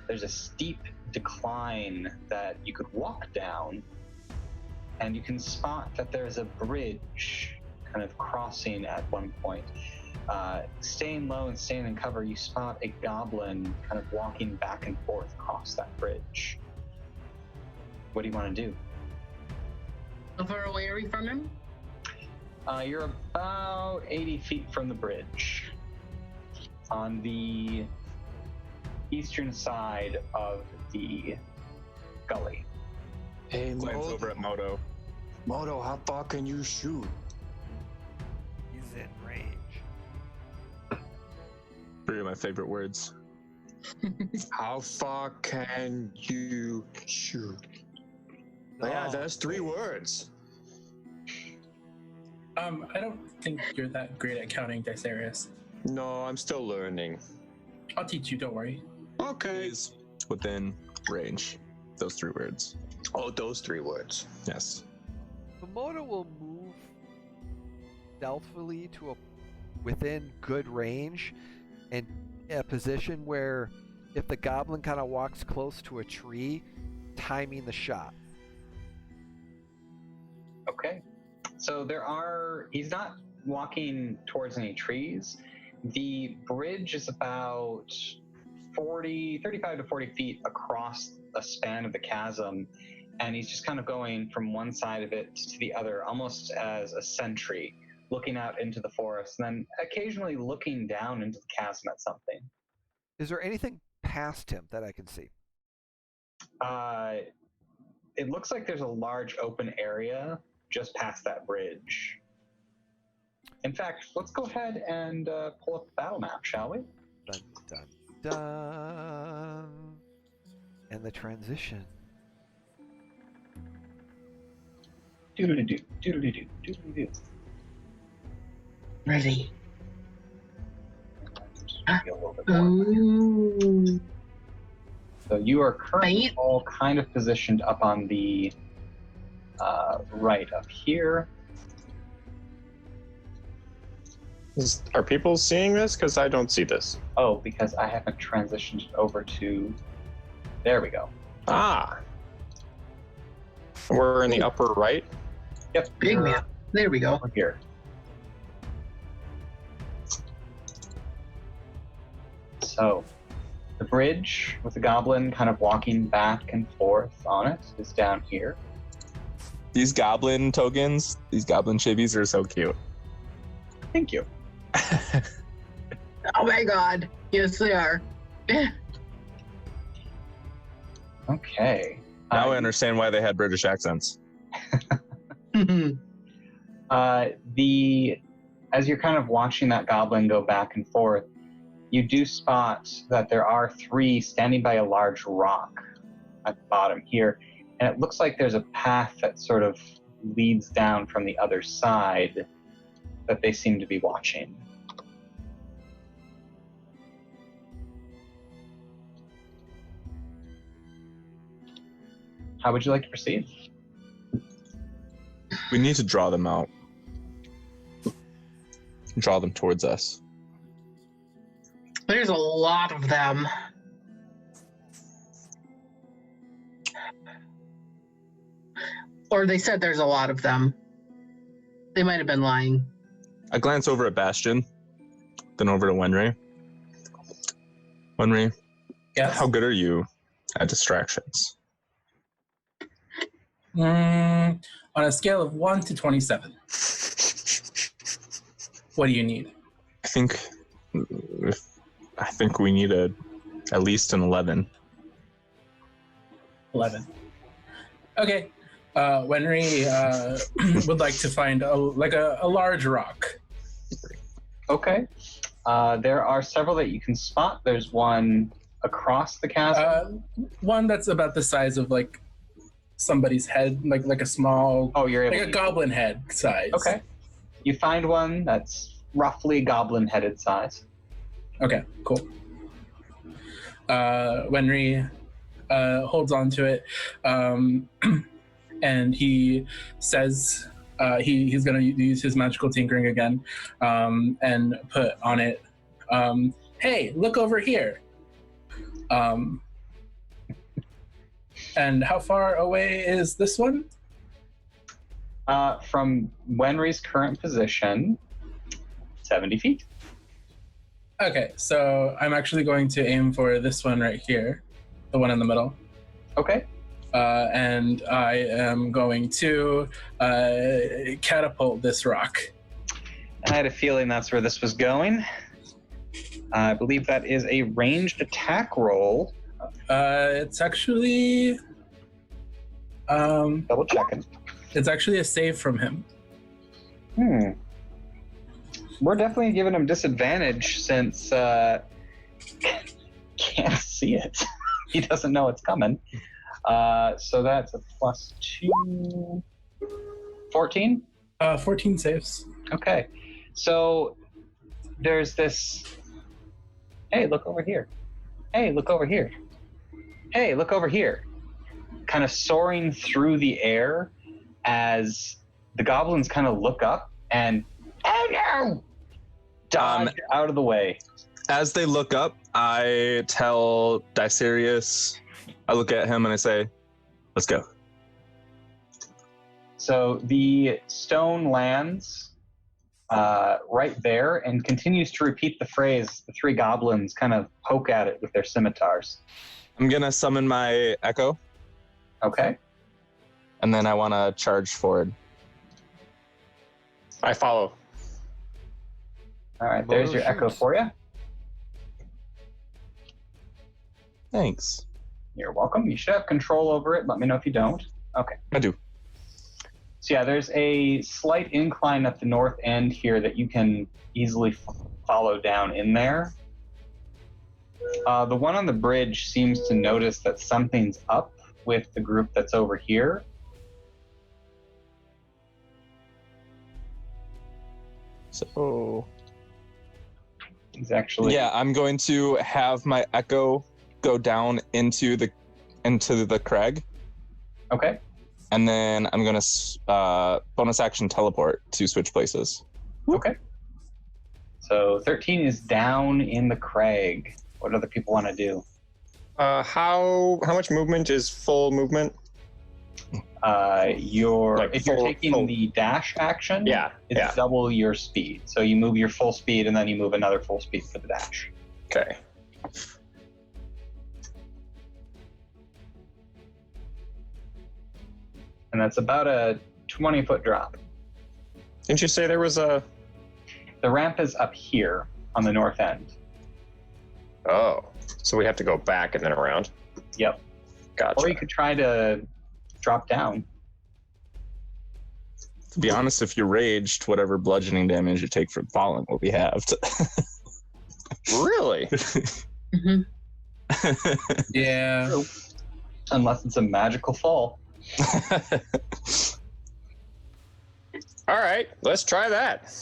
Speaker 1: There's a steep decline that you could walk down, and you can spot that there's a bridge kind of crossing at one point. Staying low and staying in cover, you spot a goblin kind of walking back and forth across that bridge. What do you want to do?
Speaker 3: How far away are we from him?
Speaker 1: You're about 80 feet from the bridge, on the eastern side of the gully.
Speaker 8: Hey,
Speaker 2: Glance over at Moto.
Speaker 8: Moto, how far can you shoot?
Speaker 7: He's in range.
Speaker 2: 3 of my favorite words.
Speaker 8: How far can you shoot? Oh, yeah, that's 3 words.
Speaker 6: I don't think you're that great at counting, Dicerius.
Speaker 8: No, I'm still learning.
Speaker 6: I'll teach you, don't worry.
Speaker 8: Okay.
Speaker 2: He's within range. Those 3 words.
Speaker 8: Oh, those 3 words.
Speaker 2: Yes.
Speaker 4: Komodo will move stealthily to within good range and a position where if the goblin kind of walks close to a tree, timing the shot.
Speaker 1: Okay. So he's not walking towards any trees. The bridge is about 35 to 40 feet across a span of the chasm, and he's just kind of going from one side of it to the other, almost as a sentry, looking out into the forest, and then occasionally looking down into the chasm at something.
Speaker 4: Is there anything past him that I can see?
Speaker 1: It looks like there's a large open area just past that bridge. In fact, let's go ahead and pull up the battle map, shall we?
Speaker 4: Dun, dun, dun. And the transition.
Speaker 1: Doodle-doo, doodle-doo, doodle-doo.
Speaker 3: Ready.
Speaker 1: Be a little bit more.
Speaker 3: Ooh.
Speaker 1: So you are currently
Speaker 3: Right.
Speaker 1: all kind of positioned up on the right up here.
Speaker 8: Are people seeing this? Because I don't see this.
Speaker 1: Oh, because I haven't transitioned over to... There we go.
Speaker 8: Ah. We're in the upper right.
Speaker 1: Yep.
Speaker 3: Big
Speaker 1: you're
Speaker 3: map. There we go.
Speaker 1: Over here. So, the bridge with the goblin kind of walking back and forth on it is down here.
Speaker 2: These goblin tokens, these goblin chibis are so cute.
Speaker 1: Thank you.
Speaker 3: Oh my god. Yes, they are.
Speaker 1: Okay.
Speaker 2: Now I understand why they had British accents.
Speaker 1: As you're kind of watching that goblin go back and forth, you do spot that there are 3 standing by a large rock at the bottom here, and it looks like there's a path that sort of leads down from the other side that they seem to be watching. How would you like to proceed?
Speaker 2: We need to draw them out. Draw them towards us.
Speaker 3: There's a lot of them. Or they said there's a lot of them. They might have been lying.
Speaker 2: I glance over at Bastion, then over to Wenry. Wenry,
Speaker 6: Yes.
Speaker 2: how good are you at distractions?
Speaker 6: On a scale of 1 to 27. What do you need?
Speaker 2: I think we need at least an 11.
Speaker 6: 11. Okay. Wenry would like to find a large rock.
Speaker 1: Okay. There are several that you can spot. There's one across the chasm.
Speaker 6: One that's about the size of like somebody's head, like a small,
Speaker 1: Oh, you're able
Speaker 6: like a
Speaker 1: to...
Speaker 6: goblin head size.
Speaker 1: Okay. You find one that's roughly goblin-headed size.
Speaker 6: Okay, cool. Wenry holds on to it, and he says he's going to use his magical tinkering again and put on it Hey, look over here. And how far away is this one?
Speaker 1: From Wenry's current position, 70 feet.
Speaker 6: Okay, so I'm actually going to aim for this one right here, the one in the middle.
Speaker 1: Okay.
Speaker 6: And I am going to catapult this rock.
Speaker 1: I had a feeling that's where this was going. I believe that is a ranged attack roll.
Speaker 6: It's actually...
Speaker 1: Double checking.
Speaker 6: It's actually a save from him.
Speaker 1: We're definitely giving him disadvantage since can't see it. He doesn't know it's coming. So that's a +2. 14?
Speaker 6: 14 saves.
Speaker 1: Okay. So there's this, hey, look over here. Hey, look over here. Hey, look over here. Kind of soaring through the air as the goblins kind of look up and, oh no! Dodge out of the way.
Speaker 2: As they look up, I tell Dicerius, I look at him and I say, let's go.
Speaker 1: So the stone lands right there and continues to repeat the phrase. The three goblins kind of poke at it with their scimitars.
Speaker 2: I'm going to summon my Echo.
Speaker 1: Okay.
Speaker 2: And then I want to charge forward.
Speaker 8: I follow.
Speaker 1: All right, there's your Echo for you.
Speaker 2: Thanks.
Speaker 1: You're welcome. You should have control over it. Let me know if you don't. Okay.
Speaker 2: I do.
Speaker 1: So yeah, there's a slight incline at the north end here that you can easily follow down in there. The one on the bridge seems to notice that something's up with the group that's over here.
Speaker 2: So
Speaker 1: he's actually...
Speaker 2: Yeah, I'm going to have my Echo go down into the crag.
Speaker 1: Okay.
Speaker 2: And then I'm going to bonus action teleport to switch places.
Speaker 1: Okay. So 13 is down in the crag. What other people want to do?
Speaker 8: How much movement is full movement?
Speaker 1: If you're taking
Speaker 8: full.
Speaker 1: the dash action, it's
Speaker 8: yeah.
Speaker 1: double your speed. So you move your full speed and then you move another full speed for the dash.
Speaker 8: Okay.
Speaker 1: And that's about a 20-foot drop.
Speaker 8: Didn't you say there was a...
Speaker 1: The ramp is up here on the north end.
Speaker 8: Oh, so we have to go back and then around?
Speaker 1: Yep.
Speaker 8: Gotcha.
Speaker 1: Or you could try to drop down.
Speaker 2: To be honest, if you raged, whatever bludgeoning damage you take from falling will be halved.
Speaker 8: Really?
Speaker 3: Mm-hmm.
Speaker 6: Yeah.
Speaker 1: Unless it's a magical fall.
Speaker 8: All right, let's try that.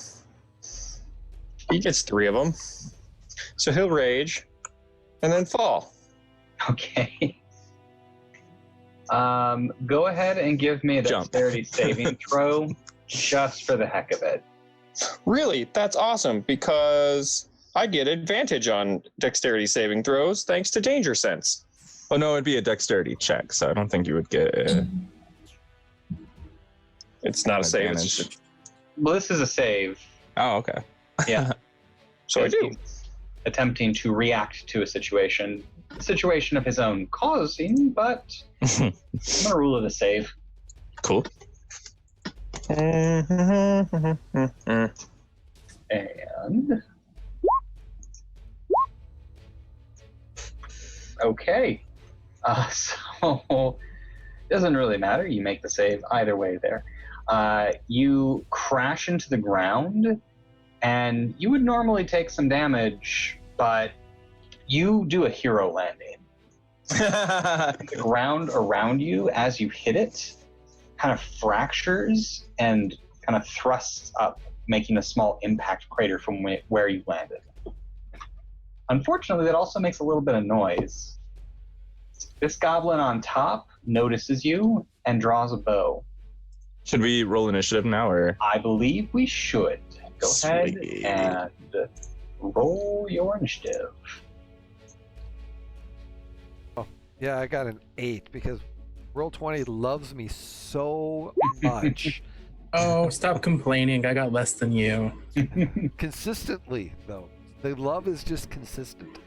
Speaker 8: He gets 3 of them. So he'll rage and then fall.
Speaker 1: Okay. Go ahead and give me a dexterity saving throw just for the heck of it.
Speaker 8: Really? That's awesome because I get advantage on dexterity saving throws thanks to Danger Sense.
Speaker 2: Oh, no, it'd be a dexterity check, so I don't think you would get
Speaker 8: It's not a save. It's just
Speaker 1: Well, this is a save.
Speaker 2: Oh, okay.
Speaker 1: Yeah.
Speaker 8: So I do.
Speaker 1: He's attempting to react to a situation of his own causing, but I'm gonna rule it a save.
Speaker 2: Cool.
Speaker 1: And okay. So it doesn't really matter. You make the save either way there. You crash into the ground, and you would normally take some damage, but you do a hero landing. The ground around you, as you hit it, kind of fractures and kind of thrusts up, making a small impact crater from where you landed. Unfortunately, that also makes a little bit of noise. This goblin on top notices you and draws a bow.
Speaker 2: Should we roll initiative now, or?
Speaker 1: I believe we should. Go ahead
Speaker 2: Sweet.
Speaker 1: and roll your initiative.
Speaker 4: Yeah, I got an 8 because Roll20 loves me so much.
Speaker 6: Oh, stop complaining. I got less than you.
Speaker 4: Consistently, though. The love is just consistent.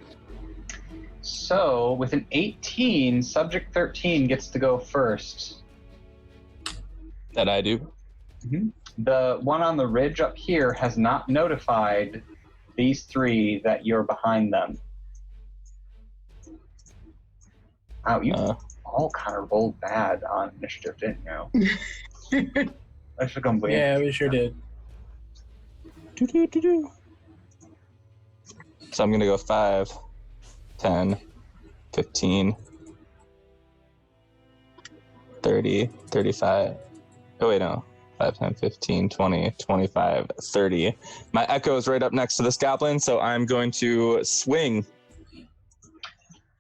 Speaker 1: So, with an 18, Subject 13 gets to go first.
Speaker 2: That I do.
Speaker 1: The one on the ridge up here has not notified these three that you're behind them. Wow, you all kind of rolled bad on initiative, didn't you? I should come with.
Speaker 6: Yeah, we sure did.
Speaker 2: So I'm going to go 5, 10, 15, 30, 35. Oh, wait, no. 5, 10, 15, 20, 25, 30. My echo is right up next to this goblin, so I'm going to swing.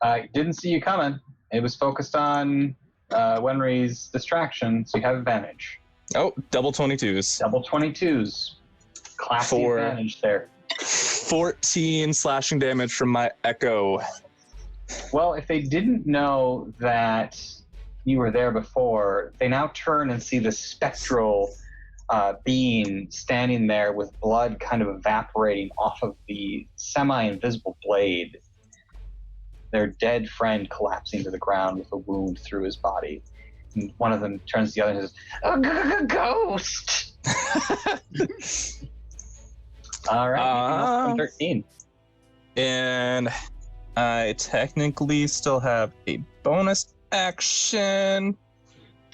Speaker 1: I didn't see you coming. It was focused on Wenry's distraction, so you have advantage.
Speaker 2: Oh, double 22s.
Speaker 1: Double 22s. Classy
Speaker 2: For-
Speaker 1: advantage there.
Speaker 2: 14 slashing damage from my echo.
Speaker 1: Well, if they didn't know that you were there before, they now turn and see the spectral being standing there with blood kind of evaporating off of the semi-invisible blade. Their dead friend collapsing to the ground with a wound through his body. And one of them turns to the other and says, "A ghost!" All right, 13.
Speaker 2: And I technically still have a bonus action.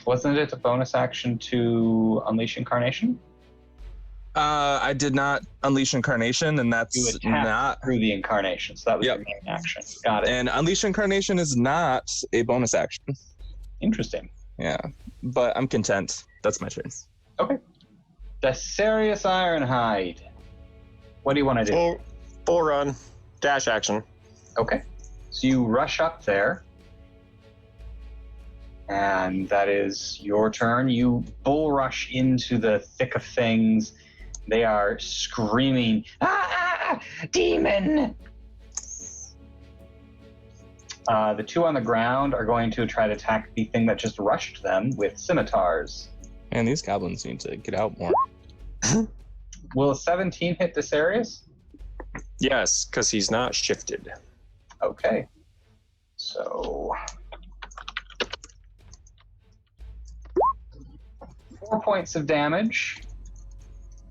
Speaker 1: Wasn't it a bonus action to unleash incarnation?
Speaker 2: I did not unleash incarnation, and
Speaker 1: You
Speaker 2: that's
Speaker 1: attacked
Speaker 2: not.
Speaker 1: through the incarnation, so that was your main action. Got it.
Speaker 2: And unleash incarnation is not a bonus action.
Speaker 1: Interesting.
Speaker 2: Yeah, but I'm content. That's my turn.
Speaker 1: Okay. Desarius Ironhide. What do you want to do?
Speaker 8: Full run. Dash action.
Speaker 1: Okay. So you rush up there. And that is your turn. You bull rush into the thick of things. They are screaming, "Ah, demon!" The two on the ground are going to try to attack the thing that just rushed them with scimitars.
Speaker 2: And these goblins need to get out more.
Speaker 1: Will a 17 hit Desarius?
Speaker 8: Yes, because he's not shifted.
Speaker 1: Okay. So 4 points of damage.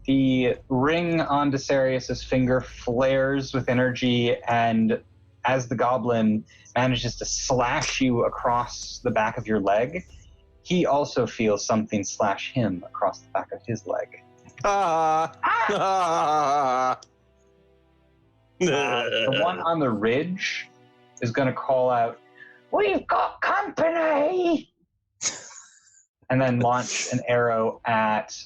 Speaker 1: The ring on Desarius' finger flares with energy, and as the goblin manages to slash you across the back of your leg, he also feels something slash him across the back of his leg. The one on the ridge is going to call out, "We've got company!" and then launch an arrow at,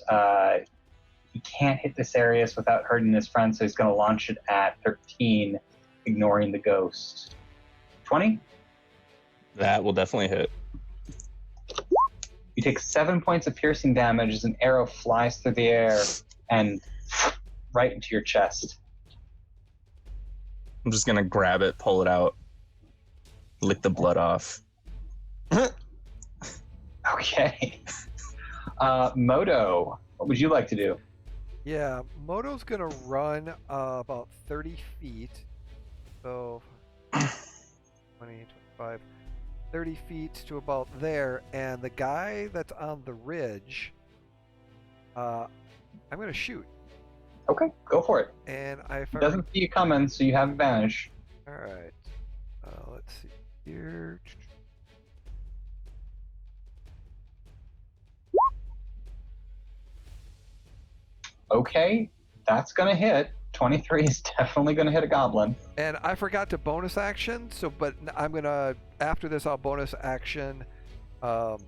Speaker 1: he can't hit Desarius without hurting his friend, so he's going to launch it at 13, ignoring the ghost. 20?
Speaker 2: That will definitely hit.
Speaker 1: You take 7 points of piercing damage as an arrow flies through the air and right into your chest.
Speaker 2: I'm just gonna grab it, pull it out, lick the blood off.
Speaker 1: Okay. Moto, what would you like to do?
Speaker 4: Yeah, Moto's gonna run about 30 feet. So 20, 25, 30 feet to about there, and the guy that's on the ridge, I'm gonna shoot.
Speaker 1: Okay, go for it.
Speaker 4: And
Speaker 1: He doesn't see you coming, so you have advantage.
Speaker 4: All right. Let's see here.
Speaker 1: Okay, that's gonna hit. 23 is definitely gonna hit a goblin.
Speaker 4: And I forgot to bonus action, so but I'm gonna after this I'll bonus action. So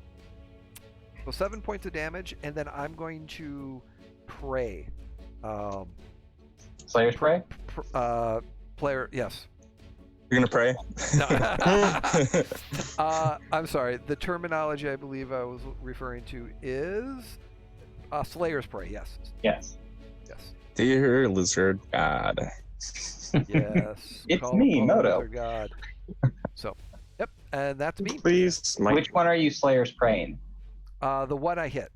Speaker 4: 7 points of damage, and then I'm going to pray.
Speaker 1: Slayer's Prey?
Speaker 4: Player, yes.
Speaker 2: You're gonna pray?
Speaker 4: No. I'm sorry. The terminology I believe I was referring to is Slayer's Prey. Yes.
Speaker 1: Yes.
Speaker 4: Yes.
Speaker 2: Dear lizard god.
Speaker 4: Yes.
Speaker 1: It's
Speaker 4: call
Speaker 1: me,
Speaker 4: upon
Speaker 1: Moto.
Speaker 4: another god. So, yep, and that's me.
Speaker 8: Please, Mike.
Speaker 1: Which one are you Slayer's praying?
Speaker 4: The one I hit.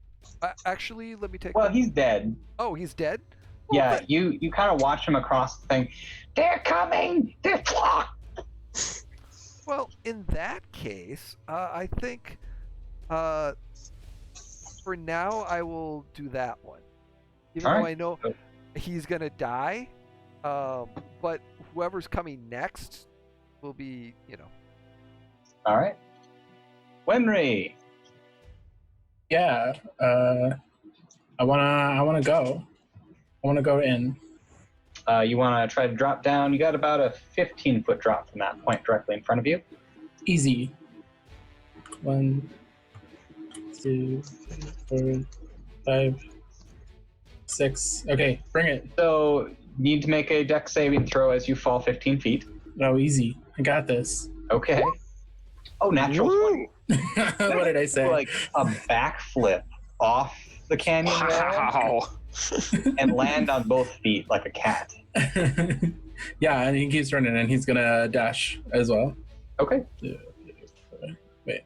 Speaker 4: Actually, let me take.
Speaker 1: Well, he's dead.
Speaker 4: Oh, he's dead. Well,
Speaker 1: Yeah,
Speaker 4: but-
Speaker 1: you kind of watch him across the thing. They're coming. They're
Speaker 4: Well, in that case, I think for now I will do that one. Even though I know he's gonna die, but whoever's coming next will be,
Speaker 1: All right. Wenry.
Speaker 6: Yeah. I wanna go. I wanna go in.
Speaker 1: You want to try to drop down. You got about a 15-foot drop from that point directly in front of you.
Speaker 6: Easy. 1, 2, 3, 4, 5, 6. Okay, bring it.
Speaker 1: So you need to make a dex saving throw as you fall 15 feet.
Speaker 6: Oh, easy. I got this.
Speaker 1: Okay. Oh, natural 20.
Speaker 6: What did I say?
Speaker 1: Like a backflip off the canyon wall
Speaker 8: Wow.
Speaker 1: and land on both feet like a cat.
Speaker 6: Yeah, and he keeps running, and he's gonna dash as well.
Speaker 1: Okay.
Speaker 6: Wait,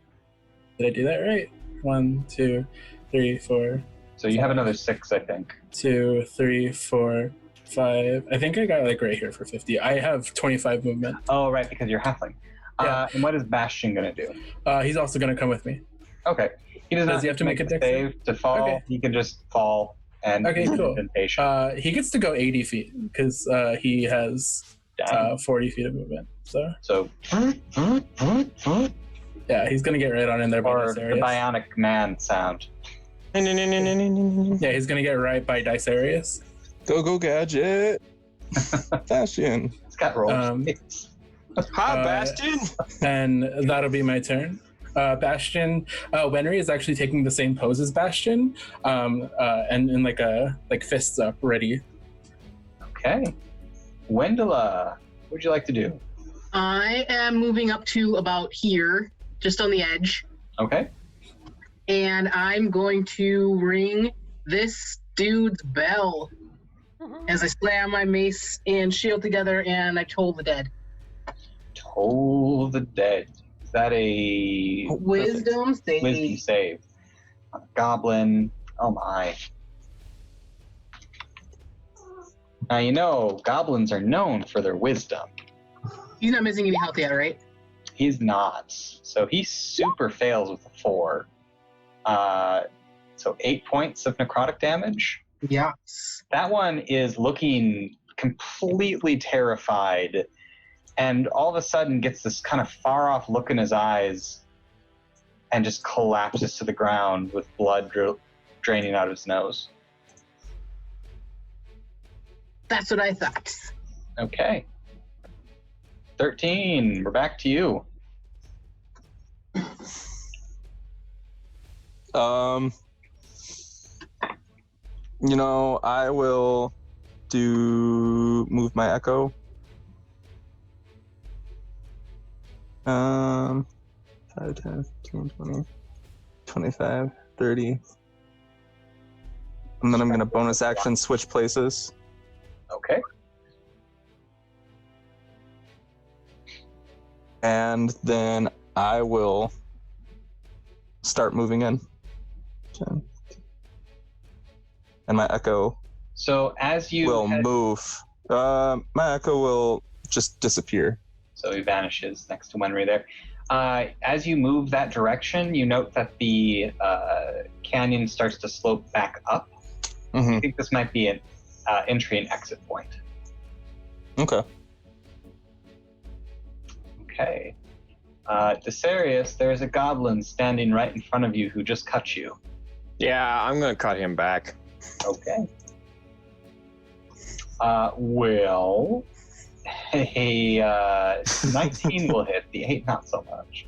Speaker 6: did I do that right? 1, 2, 3, 4.
Speaker 1: So you have another 6, I think.
Speaker 6: 2, 3, 4, 5. I think I got like right here for 50. I have 25 movement.
Speaker 1: Oh, right, because you're halfling.
Speaker 6: Yeah.
Speaker 1: And what is Bastion going to do?
Speaker 6: He's also gonna come with me.
Speaker 1: Okay. He does not
Speaker 6: he have to make a dex
Speaker 1: save to fall.
Speaker 6: Okay.
Speaker 1: He can just fall and
Speaker 6: Okay,
Speaker 1: use
Speaker 6: cool.
Speaker 1: indentation.
Speaker 6: He gets to go 80 feet because he has 40 feet of movement. So yeah, he's gonna get right on in there by
Speaker 1: or
Speaker 6: Dice
Speaker 1: the
Speaker 6: Arius.
Speaker 1: bionic man sound.
Speaker 6: Yeah, he's gonna get right by Dice Arius.
Speaker 2: Go Gadget. Bastion.
Speaker 1: It's got rolls.
Speaker 8: Hi, Bastion.
Speaker 6: And that'll be my turn. Bastion, Wenry is actually taking the same pose as Bastion, and in like fists up, ready.
Speaker 1: Okay. Wendela, what would you like to do?
Speaker 3: I am moving up to about here, just on the edge,
Speaker 1: Okay.
Speaker 3: and I'm going to ring this dude's bell as I slam my mace and shield together, and I toll the dead.
Speaker 1: Toll the dead. Is that a
Speaker 3: Wisdom save.
Speaker 1: wisdom save? A goblin. Oh my. Now you know goblins are known for their wisdom.
Speaker 3: He's not missing any health yet, right?
Speaker 1: He's not. So he super fails with a 4. So 8 points of necrotic damage.
Speaker 3: Yes.
Speaker 1: That one is looking completely terrified and all of a sudden gets this kind of far off look in his eyes and just collapses to the ground with blood draining out of his nose.
Speaker 3: That's what I thought.
Speaker 1: Okay. 13, we're back to you.
Speaker 2: I will move my echo. 5, 10, 15, 20, 25, 30. And then I'm going to bonus action switch places.
Speaker 1: Okay.
Speaker 2: And then I will start moving in. 10. And my echo
Speaker 1: So as you
Speaker 2: will move. My echo will just disappear.
Speaker 1: So he vanishes next to Wenry there. As you move that direction, you note that the canyon starts to slope back up.
Speaker 2: Mm-hmm.
Speaker 1: I think this might be an entry and exit point.
Speaker 2: Okay.
Speaker 1: Okay. Desarius, there's a goblin standing right in front of you who just cut you.
Speaker 8: Yeah, I'm gonna cut him back.
Speaker 1: Okay. Well, a 19 will hit, the 8 not so much.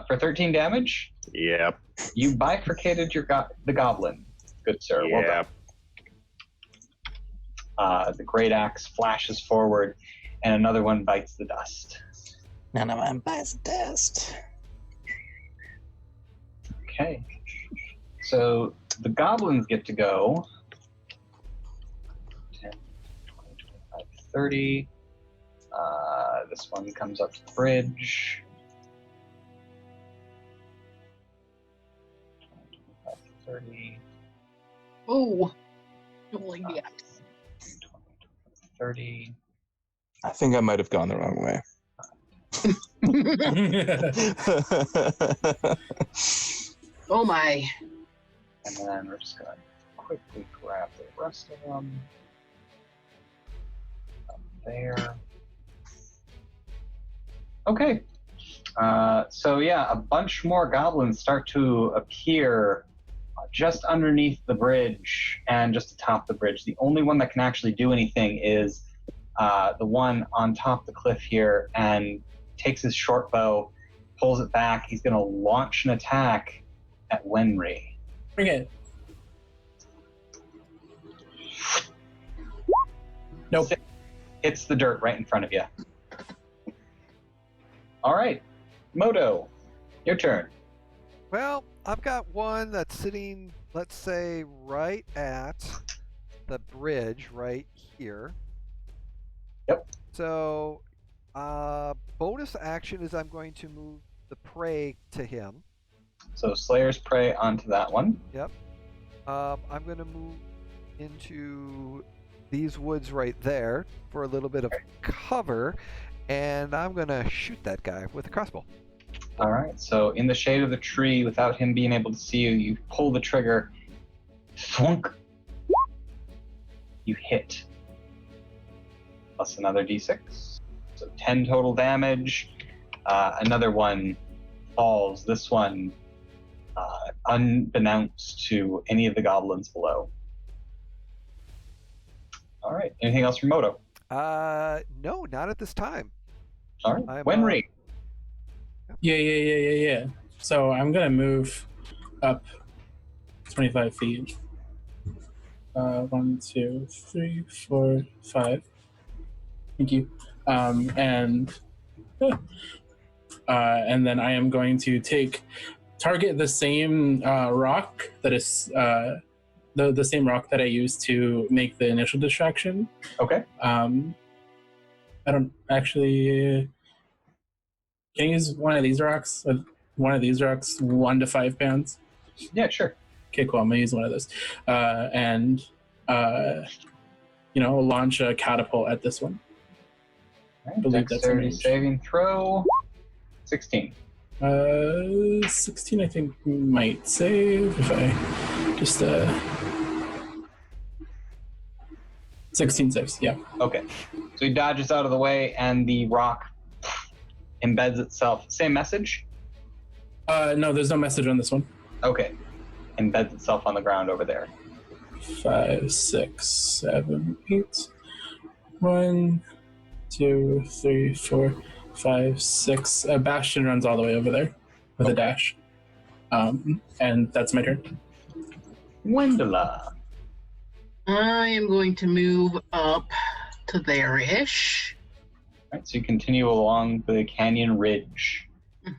Speaker 1: For 13 damage,
Speaker 8: Yep.
Speaker 1: you bifurcated the goblin. Good sir, well done. The great axe flashes forward, and another one bites the dust.
Speaker 2: None of them bites the dust.
Speaker 1: Okay. So the goblins get to go. 10, 20, 25, 30. This one comes up to the bridge. 30.
Speaker 3: Oh, holy yeah.
Speaker 1: 30.
Speaker 2: I think I might have gone the wrong way.
Speaker 3: Oh my.
Speaker 1: And then we're just going to quickly grab the rest of them. Up there. Okay. So yeah, a bunch more goblins start to appear just underneath the bridge and just atop the bridge. The only one that can actually do anything is the one on top of the cliff here, and takes his short bow, pulls it back. He's going to launch an attack at Wenry.
Speaker 6: Bring it. Nope.
Speaker 1: Hits the dirt right in front of you. All right, Moto, your turn.
Speaker 4: Well, I've got one that's sitting, let's say, right at the bridge right here.
Speaker 1: Yep.
Speaker 4: So, bonus action is I'm going to move the prey to him.
Speaker 1: So Slayer's Prey onto that one.
Speaker 4: Yep. I'm going to move into these woods right there for a little bit of cover, and I'm going to shoot that guy with a crossbow.
Speaker 1: All right, so in the shade of the tree, without him being able to see you, you pull the trigger. Thwunk. You hit. Plus another d6. So 10 total damage. Another one falls. This one, unbeknownst to any of the goblins below. All right, anything else from Moto?
Speaker 4: No, not at this time.
Speaker 1: All right,
Speaker 4: I'm,
Speaker 1: Wenry.
Speaker 6: Yeah. So I'm gonna move up 25 feet. 1, 2, 3, 4, 5. Thank you. And then I am going to target the same rock that is the same rock that I used to make the initial distraction.
Speaker 1: Okay.
Speaker 6: I don't actually. Can I use one of these rocks? 1 to 5 pounds.
Speaker 1: Yeah, sure.
Speaker 6: Okay, cool. I'm gonna use one of those, and launch a catapult at this one.
Speaker 1: All right,
Speaker 6: Believe that's
Speaker 1: dexterity
Speaker 6: range.
Speaker 1: saving throw. 16.
Speaker 6: 16. I think might save if I just 16 saves. Yeah.
Speaker 1: Okay. So he dodges out of the way, and the rock embeds itself. Same message?
Speaker 6: No, there's no message on this one.
Speaker 1: Okay. Embeds itself on the ground over there.
Speaker 6: 5, 6, 7, 8. 1, 2, 3, 4, 5, 6. Bastion runs all the way over there with a dash. And that's my turn.
Speaker 1: Wendela.
Speaker 3: I am going to move up to there-ish.
Speaker 1: Right, so you continue along the canyon ridge,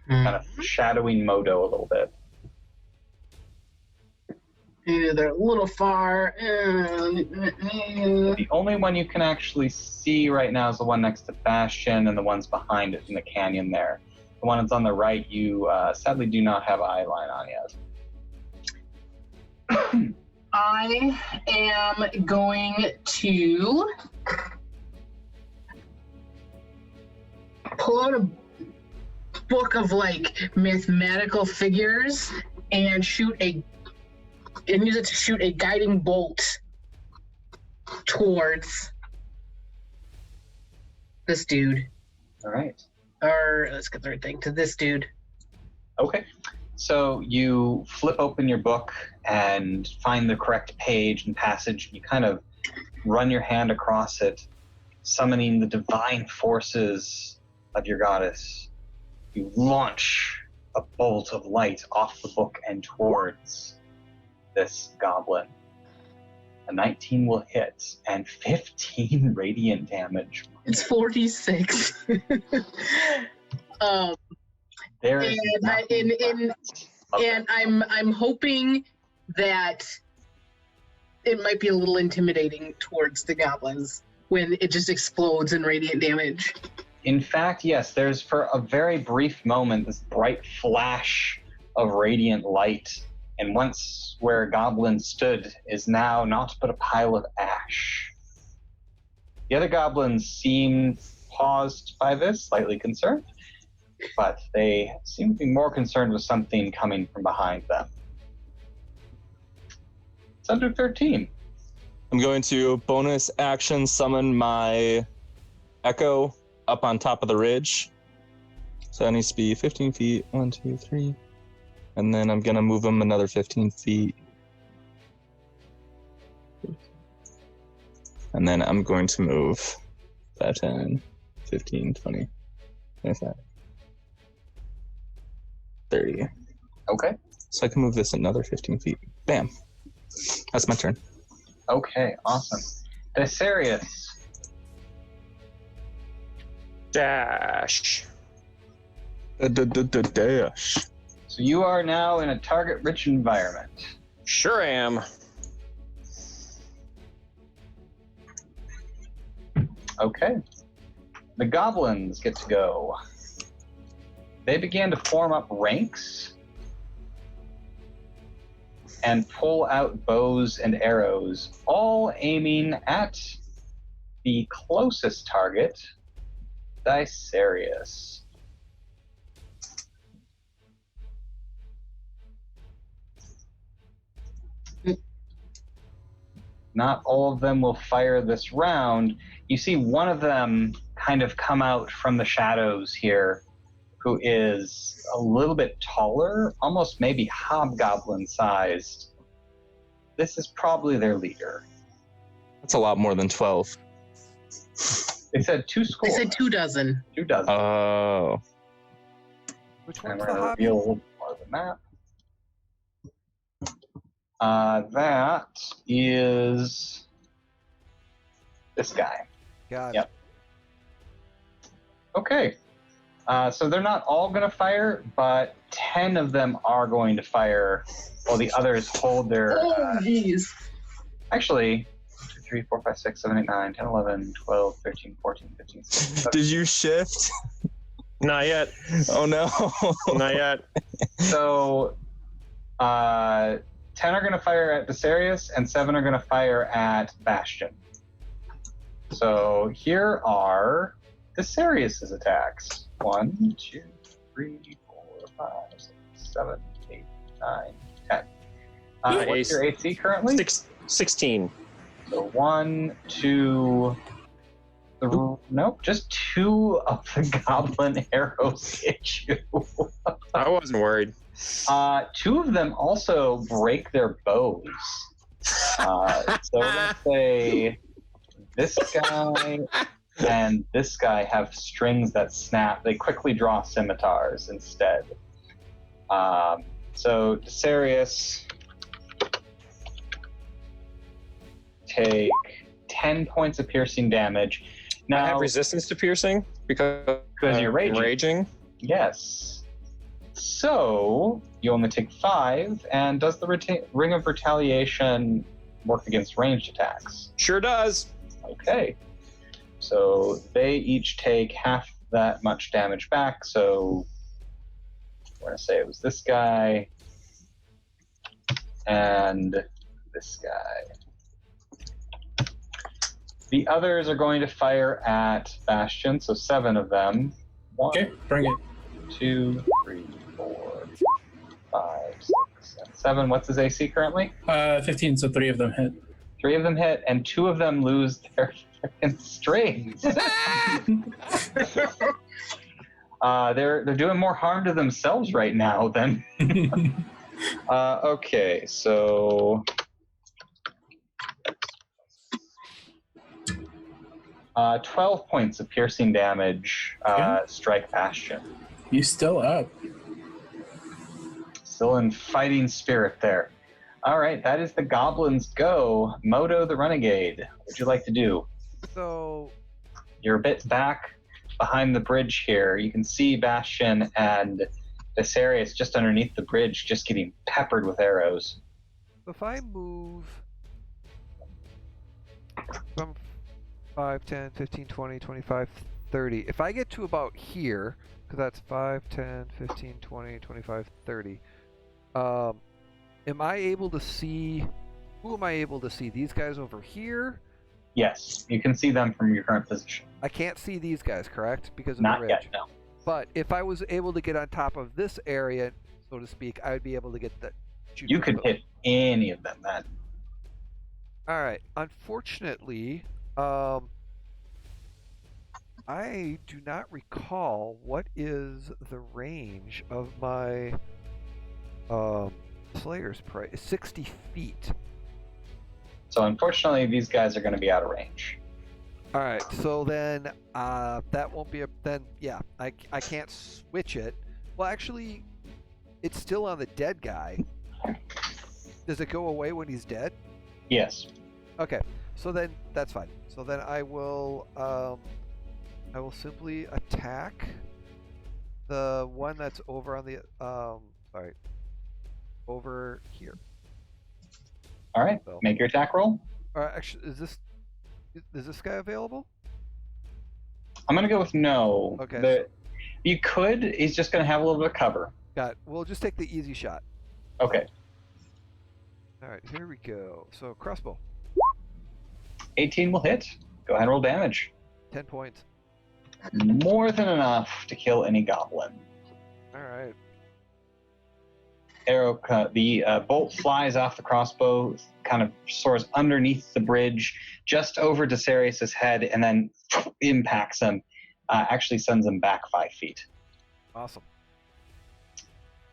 Speaker 1: kind of shadowing Moto a little bit.
Speaker 3: They're a little far.
Speaker 1: The only one you can actually see right now is the one next to Bastion, and the ones behind it in the canyon there. The one that's on the right, you sadly do not have eye line on yet.
Speaker 3: I am going to pull out a book of mathematical figures and use it to shoot a guiding bolt towards this dude.
Speaker 1: All right.
Speaker 3: Or let's get the right thing to this dude.
Speaker 1: Okay. So you flip open your book and find the correct page and passage. You kind of run your hand across it, summoning the divine forces of your goddess. You launch a bolt of light off the book and towards this goblin. A 19 will hit and 15 radiant damage.
Speaker 3: It's 46.
Speaker 1: There is
Speaker 3: and I'm hoping that it might be a little intimidating towards the goblins. when it just explodes in radiant damage?
Speaker 1: In fact, yes, there's for a very brief moment this bright flash of radiant light, and once where Goblin stood is now naught but a pile of ash. The other goblins seem paused by this, slightly concerned, but they seem to be more concerned with something coming from behind them. It's under 13.
Speaker 2: I'm going to bonus action summon my Echo up on top of the ridge. So that needs to be 15 feet. 1, 2, 3. And then I'm going to move him another 15 feet. And then I'm going to move 5, 10, 15, 20, 25, 30.
Speaker 1: Okay.
Speaker 2: So I can move this another 15 feet. Bam. That's my turn.
Speaker 1: Okay, awesome. Desarius.
Speaker 8: Dash.
Speaker 2: Dash.
Speaker 1: So you are now in a target-rich environment.
Speaker 8: Sure am.
Speaker 1: Okay. The goblins get to go. They began to form up ranks and pull out bows and arrows, all aiming at the closest target, Dysarius. Not all of them will fire this round. You see one of them kind of come out from the shadows here, who is a little bit taller, almost maybe hobgoblin-sized. This is probably their leader.
Speaker 2: That's a lot more than 12.
Speaker 1: They said 2 score.
Speaker 3: They said 2 dozen.
Speaker 1: 2 dozen.
Speaker 2: Oh.
Speaker 4: Which
Speaker 1: And
Speaker 4: one's
Speaker 1: we're
Speaker 4: the
Speaker 1: going to
Speaker 4: hobby?
Speaker 1: reveal a little more than that. That is this guy.
Speaker 4: Got it.
Speaker 1: Yep. Okay. So they're not all going to fire, but 10 of them are going to fire while the others hold their...
Speaker 3: Oh, jeez.
Speaker 1: Actually, 2, 3, 4, 5, 6, 7, 8, 9, 10, 11, 12, 13, 14, 15, 16, 17.
Speaker 2: Did you shift?
Speaker 8: Not yet.
Speaker 2: Oh no.
Speaker 8: Not yet.
Speaker 1: So, 10 are going to fire at Desarius, and 7 are going to fire at Bastion. So here are Desarius' attacks. 1, 2, 3, 4, 5, 6, 7, 8, 9, 10. What's your AC currently?
Speaker 8: 16.
Speaker 1: So 1, 2, 3, nope, just 2 of the goblin arrows hit you.
Speaker 8: I wasn't worried.
Speaker 1: 2 of them also break their bows. So let's say this guy and this guy have strings that snap. They quickly draw scimitars instead. So Desarius, take 10 points of piercing damage. Now,
Speaker 8: I have resistance to piercing because
Speaker 1: you're raging.
Speaker 8: Raging.
Speaker 1: Yes. So you only take 5, and does the Ring of Retaliation work against ranged attacks?
Speaker 8: Sure does.
Speaker 1: Okay. So they each take half that much damage back. So we're going to say it was this guy and this guy. The others are going to fire at Bastion, so 7 of them. 1,
Speaker 6: Okay, bring it.
Speaker 1: 2, 3, 4, 5, 6, and 7. What's his AC currently?
Speaker 6: 15, so 3 of them hit.
Speaker 1: 3 of them hit, and 2 of them lose their freaking strings. They're doing more harm to themselves right now than. Okay, so 12 points of piercing damage. Strike Bastion.
Speaker 6: You still up?
Speaker 1: Still in fighting spirit there. All right, that is the goblins' go. Moto the Renegade, what would you like to do?
Speaker 4: So,
Speaker 1: You're a bit back behind the bridge here. You can see Bastion and Desarius just underneath the bridge, just getting peppered with arrows.
Speaker 4: if I move from 5, 10, 15, 20, 25, 30. If I get to about here, because that's 5, 10, 15, 20, 25, 30, am I able to see... Who am I able to see? These guys over here?
Speaker 1: Yes, you can see them from your current position.
Speaker 4: I can't see these guys, correct? Because of
Speaker 1: Not
Speaker 4: the ridge.
Speaker 1: yet, no.
Speaker 4: But if I was able to get on top of this area, so to speak, I would be able to get the...
Speaker 1: You could hit any of them then.
Speaker 4: All right. Unfortunately, I do not recall what is the range of my Slayer's Prey. 60 feet.
Speaker 1: So unfortunately, these guys are going to be out of range.
Speaker 4: All right. So then that won't be a... Then, yeah, I can't switch it. Well, actually, it's still on the dead guy. Does it go away when he's dead?
Speaker 1: Yes.
Speaker 4: Okay. So then that's fine. So then I will simply attack the one that's over on the over here.
Speaker 1: All right.
Speaker 4: So,
Speaker 1: Make your attack roll.
Speaker 4: actually, is this guy available?
Speaker 1: I'm going to go with no.
Speaker 4: Okay.
Speaker 1: You could. He's just going to have a little bit of cover.
Speaker 4: Got it. We'll just take the easy shot.
Speaker 1: Okay.
Speaker 4: All right. Here we go. So crossbow.
Speaker 1: 18 will hit. Go ahead and roll damage.
Speaker 4: 10 points.
Speaker 1: More than enough to kill any goblin.
Speaker 4: All right.
Speaker 1: The bolt flies off the crossbow, kind of soars underneath the bridge, just over Desarius' head, and then impacts him. Actually sends him back 5 feet.
Speaker 4: Awesome.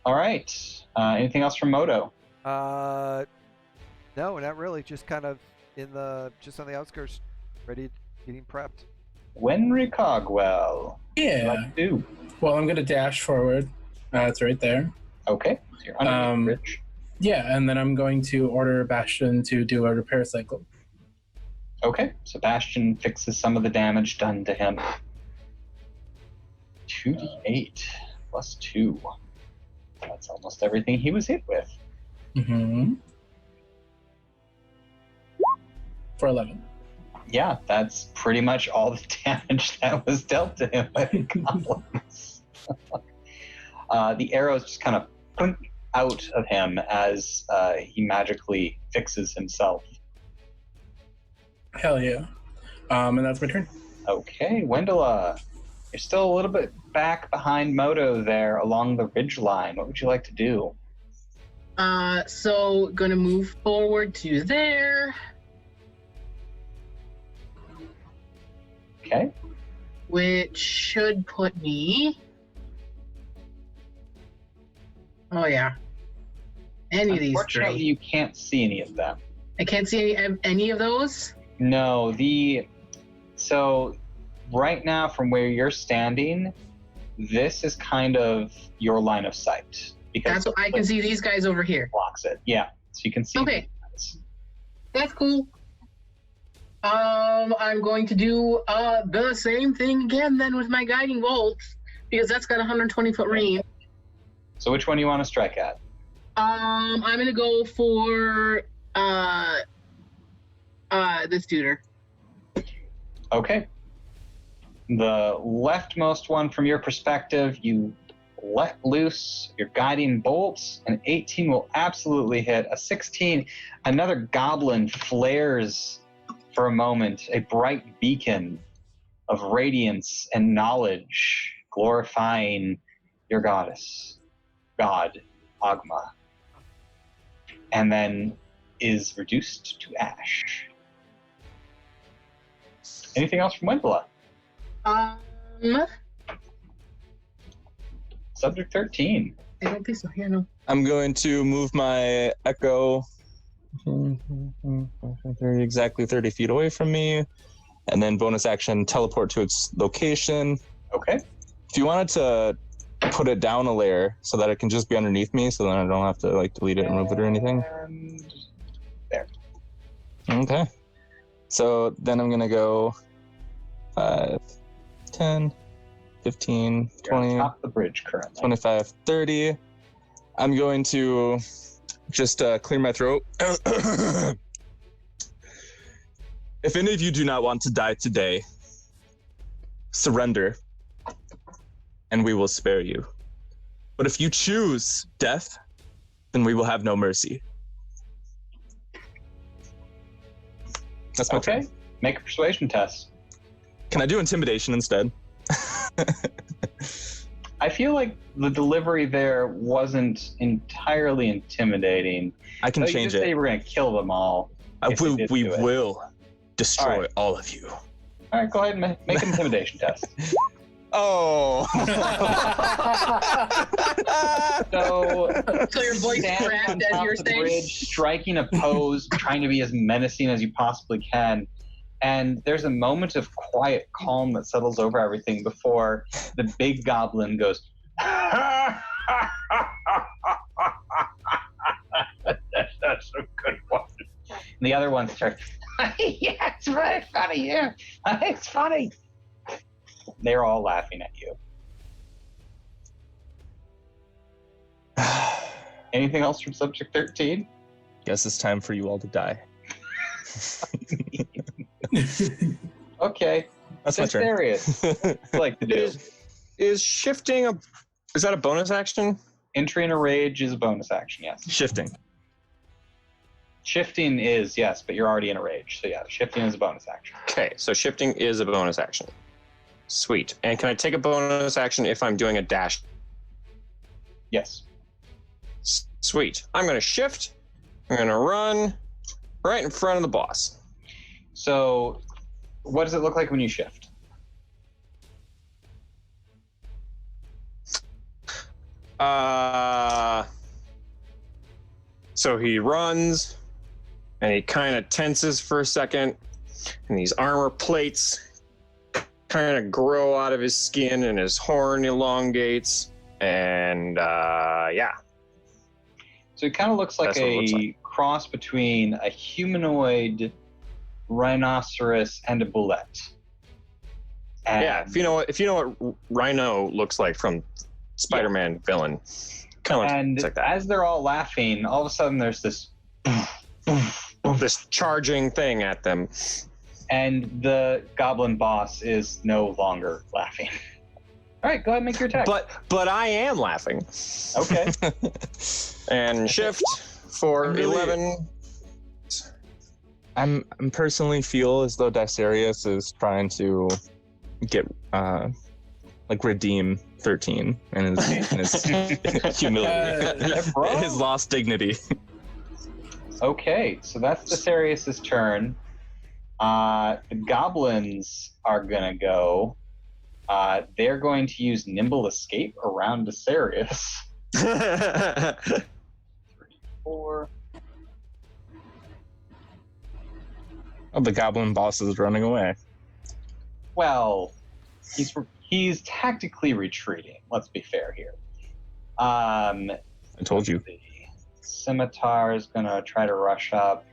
Speaker 1: All right. Anything else from Moto?
Speaker 4: No, not really. Just kind of just on the outskirts, ready, getting prepped.
Speaker 1: Wenry Cogwell.
Speaker 6: Yeah.
Speaker 1: What do you do?
Speaker 6: Well, I'm gonna dash forward. It's right there.
Speaker 1: Okay. So you're underneath the bridge.
Speaker 6: Yeah, and then I'm going to order Bastion to do a repair cycle.
Speaker 1: Okay. So Bastion fixes some of the damage done to him. 2d8 plus 2. That's almost everything he was hit with.
Speaker 6: Mm-hmm. For 11.
Speaker 1: Yeah, that's pretty much all the damage that was dealt to him by the goblins. The arrows just kind of plunk out of him as he magically fixes himself.
Speaker 6: Hell yeah. And that's my turn.
Speaker 1: Okay, Wendela, you're still a little bit back behind Moto there along the ridge line. What would you like to do?
Speaker 3: So gonna move forward to there.
Speaker 1: Okay.
Speaker 3: Which should put me... Oh, yeah. Any of these
Speaker 1: Unfortunately,
Speaker 3: three.
Speaker 1: you can't see any of them.
Speaker 3: I can't see any of those?
Speaker 1: No, so right now from where you're standing, this is kind of your line of sight. Because
Speaker 3: That's what I can see these guys over here.
Speaker 1: blocks it. Yeah, so you can see.
Speaker 3: Okay.
Speaker 1: these guys.
Speaker 3: That's cool. I'm going to do the same thing again then with my guiding bolt, because that's got 120 foot range.
Speaker 1: So which one do you want to strike at?
Speaker 3: I'm gonna go for this tutor.
Speaker 1: Okay. The leftmost one from your perspective, you let loose your guiding bolts. An 18 will absolutely hit. A 16, another goblin flares for a moment, a bright beacon of radiance and knowledge, glorifying your goddess, God, Agma, and then is reduced to ash. Anything else from Wendela? Subject 13.
Speaker 3: I don't think so. Here, no.
Speaker 2: I'm going to move my echo exactly 30 feet away from me, and then bonus action teleport to its location.
Speaker 1: Okay.
Speaker 2: If you wanted to put it down a layer so that it can just be underneath me, so then I don't have to like delete it and move it or anything.
Speaker 1: And there.
Speaker 2: Okay. So then I'm gonna go 5, 10, 15,
Speaker 1: You're on
Speaker 2: 20,
Speaker 1: top of the bridge currently.
Speaker 2: 25, 30. I'm going to just clear my throat. If any of you do not want to die today, surrender, and we will spare you. But if you choose death, then we will have no mercy. That's my turn.
Speaker 1: Make a persuasion test.
Speaker 2: Can I do intimidation instead?
Speaker 1: I feel like the delivery there wasn't entirely intimidating.
Speaker 2: I can
Speaker 1: You
Speaker 2: change
Speaker 1: just say
Speaker 2: it.
Speaker 1: you were going to kill them all.
Speaker 2: We will destroy all of you.
Speaker 1: All right, go ahead and make an intimidation test.
Speaker 2: Oh.
Speaker 1: So
Speaker 3: your voice
Speaker 1: stand on
Speaker 3: cracked as
Speaker 1: top
Speaker 3: you're
Speaker 1: of the
Speaker 3: saying.
Speaker 1: bridge, striking a pose, trying to be as menacing as you possibly can. And there's a moment of quiet calm that settles over everything before the big goblin goes, That's a good one. And the other ones start, yeah, it's very funny, yeah. It's funny. They're all laughing at you. Anything else from subject 13?
Speaker 2: Guess it's time for you all to die.
Speaker 1: Okay.
Speaker 2: That's my turn.
Speaker 1: Serious. Like to do.
Speaker 8: Is shifting is that a bonus action?
Speaker 1: Entry in a rage is a bonus action, yes.
Speaker 2: Shifting.
Speaker 1: Shifting is, yes, but you're already in a rage. So yeah, shifting is a bonus action.
Speaker 8: Okay, so shifting is a bonus action. Sweet. And can I take a bonus action if I'm doing a dash?
Speaker 1: Yes.
Speaker 8: Sweet. I'm going to shift. I'm going to run right in front of the boss.
Speaker 1: So what does it look like when you shift?
Speaker 8: So he runs and he kind of tenses for a second, and these armor plates kind of grow out of his skin and his horn elongates, and yeah.
Speaker 1: So it kind of looks like
Speaker 8: That's what it looks like.
Speaker 1: Cross between a humanoid rhinoceros and a bullet. And
Speaker 8: Yeah, if you know what Rhino looks like from Spider-Man villain, kind of
Speaker 1: and
Speaker 8: looks like that.
Speaker 1: as they're all laughing, all of a sudden there's this
Speaker 8: This charging thing at them.
Speaker 1: and the goblin boss is no longer laughing. All right, go ahead and make your attack.
Speaker 8: But I am laughing.
Speaker 1: Okay.
Speaker 8: And shift for
Speaker 2: I'm really-
Speaker 8: 11.
Speaker 2: I'm personally feel as though Dicerius is trying to get redeem 13 and his humility,
Speaker 1: bro.
Speaker 2: his lost dignity.
Speaker 1: Okay, so that's Dicerius' turn. The goblins are gonna go. They're going to use Nimble Escape around Dicerius. 3, 4.
Speaker 2: Oh, the goblin boss is running away.
Speaker 1: Well, he's tactically retreating. Let's be fair here.
Speaker 2: I told you.
Speaker 1: The Scimitar is gonna try to rush up.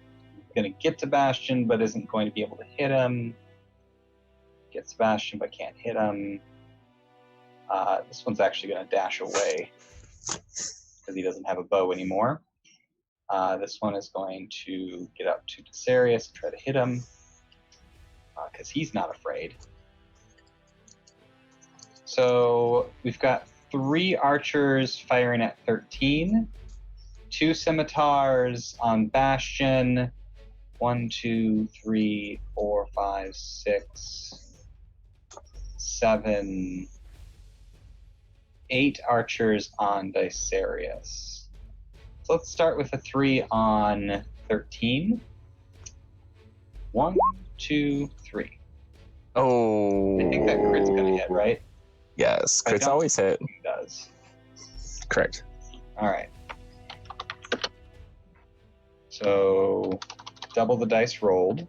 Speaker 1: Gonna get to Bastion, but isn't going to be able to hit him. Gets Bastion, but can't hit him. This one's actually gonna dash away because he doesn't have a bow anymore. This one is going to get up to Dicerius and try to hit him because he's not afraid. So we've got 3 archers firing at 13, 2 scimitars on Bastion, 1, 2, 3, 4, 5, 6, 7, 8 archers on Dicerius. So let's start with a 3 on 13. 1, 2, 3.
Speaker 2: Oh.
Speaker 1: I think that crit's gonna hit, right?
Speaker 2: Yes,
Speaker 1: I
Speaker 2: crits
Speaker 1: don't
Speaker 2: always hit.
Speaker 1: think it does.
Speaker 2: Correct.
Speaker 1: All right. So double the dice rolled.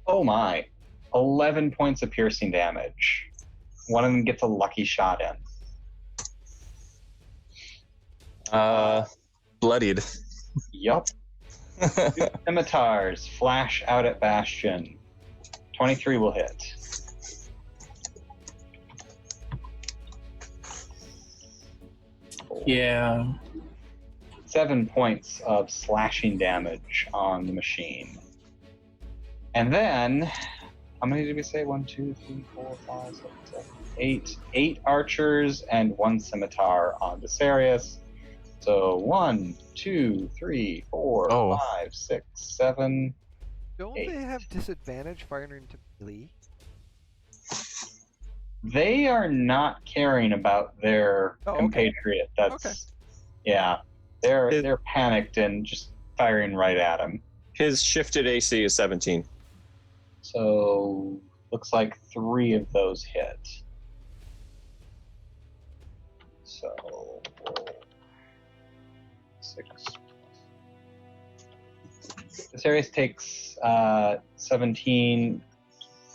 Speaker 1: Oh my. 11 points of piercing damage. One of them gets a lucky shot in.
Speaker 2: Bloodied.
Speaker 1: Yup. 2 scimitars flash out at Bastion. 23 will hit.
Speaker 6: Yeah.
Speaker 1: 7 points of slashing damage on the machine. And then, how many did we say? 1, 2, 3, 4, 5, 6, 7, 8. 8 archers and 1 scimitar on Desarius. So 1, 2, 3, 4, 5, 6, 7.
Speaker 4: Don't
Speaker 1: 8.
Speaker 4: they have disadvantage firing into melee?
Speaker 1: They are not caring about their compatriot. That's yeah. They're panicked and just firing right at him.
Speaker 8: His shifted AC is 17.
Speaker 1: So looks like 3 of those hit. So 6. Desarius takes 17.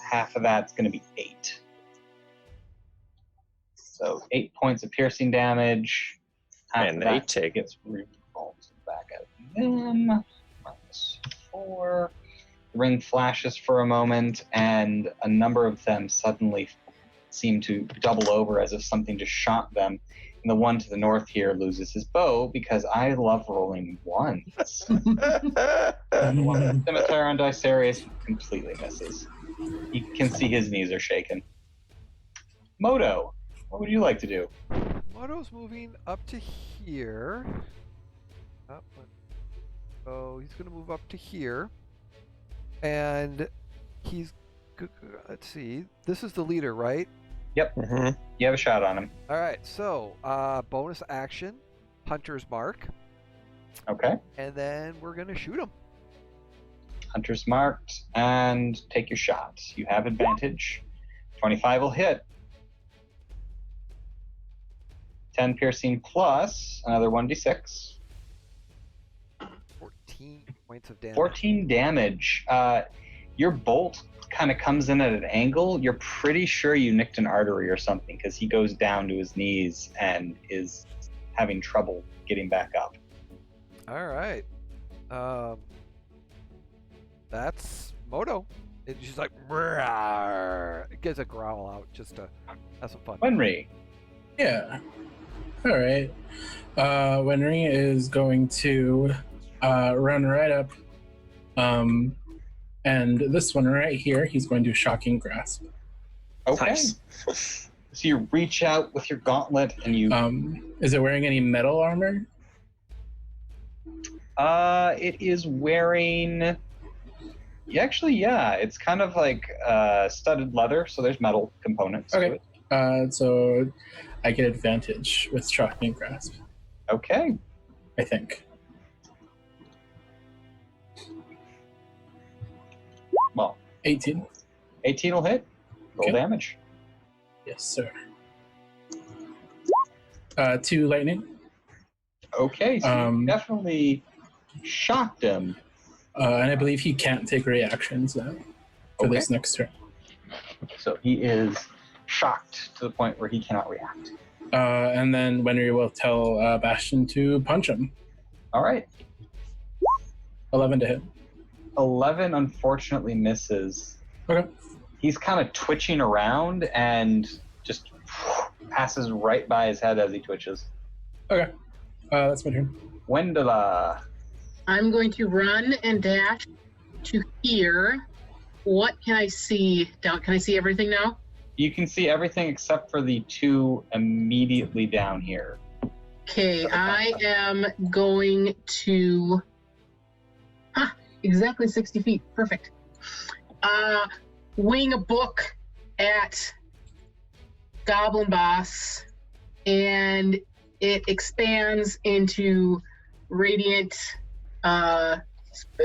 Speaker 1: Half of that's going to be 8. So 8 points of piercing damage.
Speaker 8: And they take
Speaker 1: gets revolved back at them. -4. The ring flashes for a moment, and a number of them suddenly seem to double over as if something just shot them. And the one to the north here loses his bow because I love rolling ones. The one with the scimitar on Dicerius completely misses. You can see his knees are shaking. Moto, what would you like to do?
Speaker 4: Moto's moving up to here. So he's going to move up to here. And he's... Let's see. This is the leader, right?
Speaker 1: Yep.
Speaker 8: Mm-hmm.
Speaker 1: You have a shot on him.
Speaker 4: All right. So, bonus action, Hunter's Mark.
Speaker 1: Okay.
Speaker 4: And then we're going to shoot him.
Speaker 1: Hunter's marked, and take your shot. You have advantage. 25 will hit. 10 piercing plus another 1d6.
Speaker 4: 14 points of damage.
Speaker 1: 14 damage. Your bolt kind of comes in at an angle. You're pretty sure you nicked an artery or something because he goes down to his knees and is having trouble getting back up.
Speaker 4: All right. That's Moto. It's just like, it gives a growl out just to have some fun.
Speaker 1: Wenry.
Speaker 6: Yeah. All right. Wenry is going to run right up. And this one right here, he's going to Shocking Grasp.
Speaker 1: Okay.
Speaker 8: Nice.
Speaker 1: So you reach out with your gauntlet and you...
Speaker 6: Is it wearing any metal armor?
Speaker 1: It is wearing... Actually, yeah. It's kind of like studded leather, so there's metal components to
Speaker 6: Okay.
Speaker 1: it.
Speaker 6: So I get advantage with Shocking Grasp,
Speaker 1: Okay.
Speaker 6: I think.
Speaker 1: Well,
Speaker 6: 18.
Speaker 1: 18 will hit. Roll
Speaker 6: Okay.
Speaker 1: damage.
Speaker 6: Yes, sir. 2 lightning.
Speaker 1: Okay, so you
Speaker 6: Um,
Speaker 1: definitely shocked him.
Speaker 6: And I believe he can't take reactions now for this next turn.
Speaker 1: So he is shocked to the point where he cannot react.
Speaker 6: And then Wenry will tell Bastion to punch him.
Speaker 1: All right.
Speaker 6: 11 to hit.
Speaker 1: 11 unfortunately misses.
Speaker 6: Okay.
Speaker 1: He's kind of twitching around and just passes right by his head as he twitches.
Speaker 6: Okay. That's my turn.
Speaker 1: Wendela.
Speaker 3: I'm going to run and dash to here. What can I see down? Can I see everything now?
Speaker 1: You can see everything except for the 2 immediately down here.
Speaker 3: Okay, I am going to... exactly 60 feet. Perfect. Wing a book at Goblin Boss, and it expands into radiant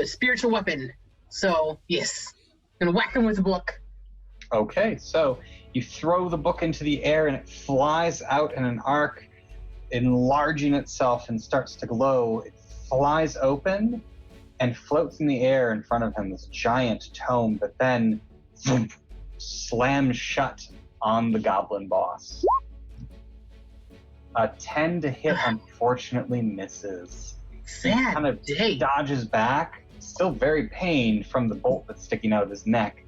Speaker 3: spiritual weapon. So, yes. I'm going to whack him with a book.
Speaker 1: Okay, so you throw the book into the air and it flies out in an arc, enlarging itself and starts to glow. It flies open and floats in the air in front of him, this giant tome, but then slams shut on the goblin boss. A 10 to hit unfortunately misses. He
Speaker 3: Sad
Speaker 1: kind of
Speaker 3: day.
Speaker 1: dodges back, still very pained from the bolt that's sticking out of his neck,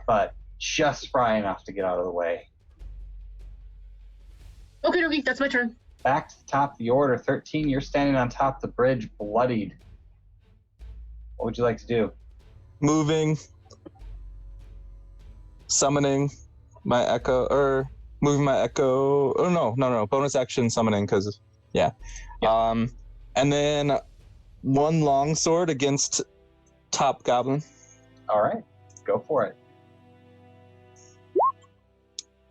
Speaker 1: but just spry enough to get out of the way.
Speaker 3: Okay, that's my turn.
Speaker 1: back to the top of the order. 13, you're standing on top of the bridge, bloodied. What would you like to do?
Speaker 2: Moving, summoning my echo, or moving my echo. Oh no! Bonus action summoning, because yeah. And then one long sword against top goblin.
Speaker 1: All right, go for it.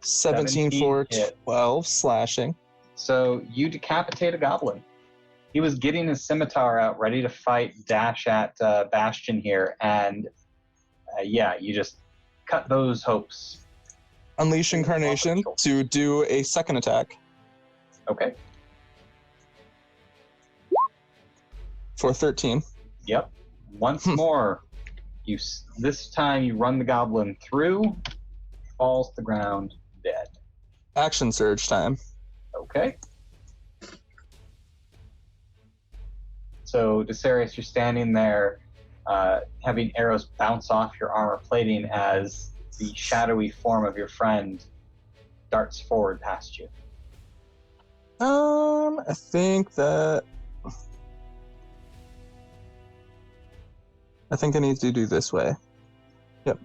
Speaker 2: 17 for
Speaker 1: hit.
Speaker 2: 12 slashing.
Speaker 1: So you decapitate a goblin. He was getting his scimitar out, ready to fight, dash at Bastion here, and you just cut those hopes.
Speaker 2: Unleash Incarnation to do a second attack.
Speaker 1: Okay.
Speaker 2: For 13.
Speaker 1: Yep. Once more, this time you run the goblin through, falls to the ground, dead.
Speaker 2: Action surge time.
Speaker 1: Okay. So, Desarius, you're standing there, having arrows bounce off your armor plating as the shadowy form of your friend darts forward past you.
Speaker 2: I think I need to do this way. Yep.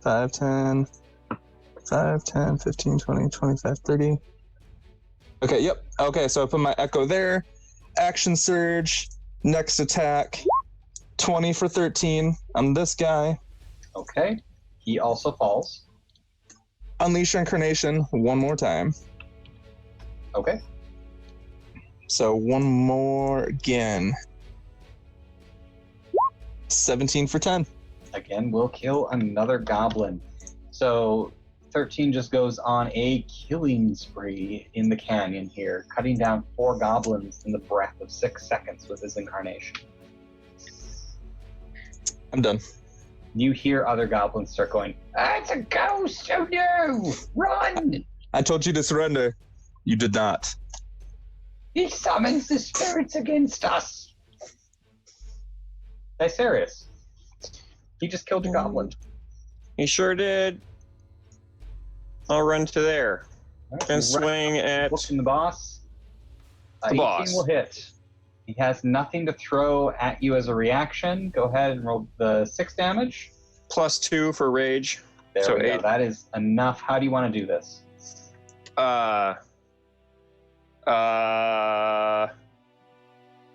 Speaker 2: 5, 10, 15, 20, 25, 30. Okay, yep. Okay, so I put my echo there. Action surge. Next attack. 20 for 13 on this guy.
Speaker 1: Okay. He also falls.
Speaker 2: Unleash Incarnation one more time.
Speaker 1: Okay.
Speaker 2: So one more again. 17 for 10.
Speaker 1: Again, we'll kill another goblin. So 13 just goes on a killing spree in the canyon here, cutting down 4 goblins in the breath of 6 seconds with his incarnation.
Speaker 2: I'm done.
Speaker 1: You hear other goblins start going, "It's a ghost! Oh no! Run!"
Speaker 2: I told you to surrender. You did not.
Speaker 1: He summons the spirits against us. Dysarius. He just killed your goblin.
Speaker 8: He sure did. I'll run to there.
Speaker 1: Right,
Speaker 8: And swing at
Speaker 1: looking the boss.
Speaker 8: the
Speaker 1: 18
Speaker 8: boss.
Speaker 1: will hit. He has nothing to throw at you as a reaction. Go ahead and roll the 6 damage.
Speaker 8: +2 for rage.
Speaker 1: There
Speaker 8: So
Speaker 1: we go.
Speaker 8: 8.
Speaker 1: That is enough. How do you want to do this?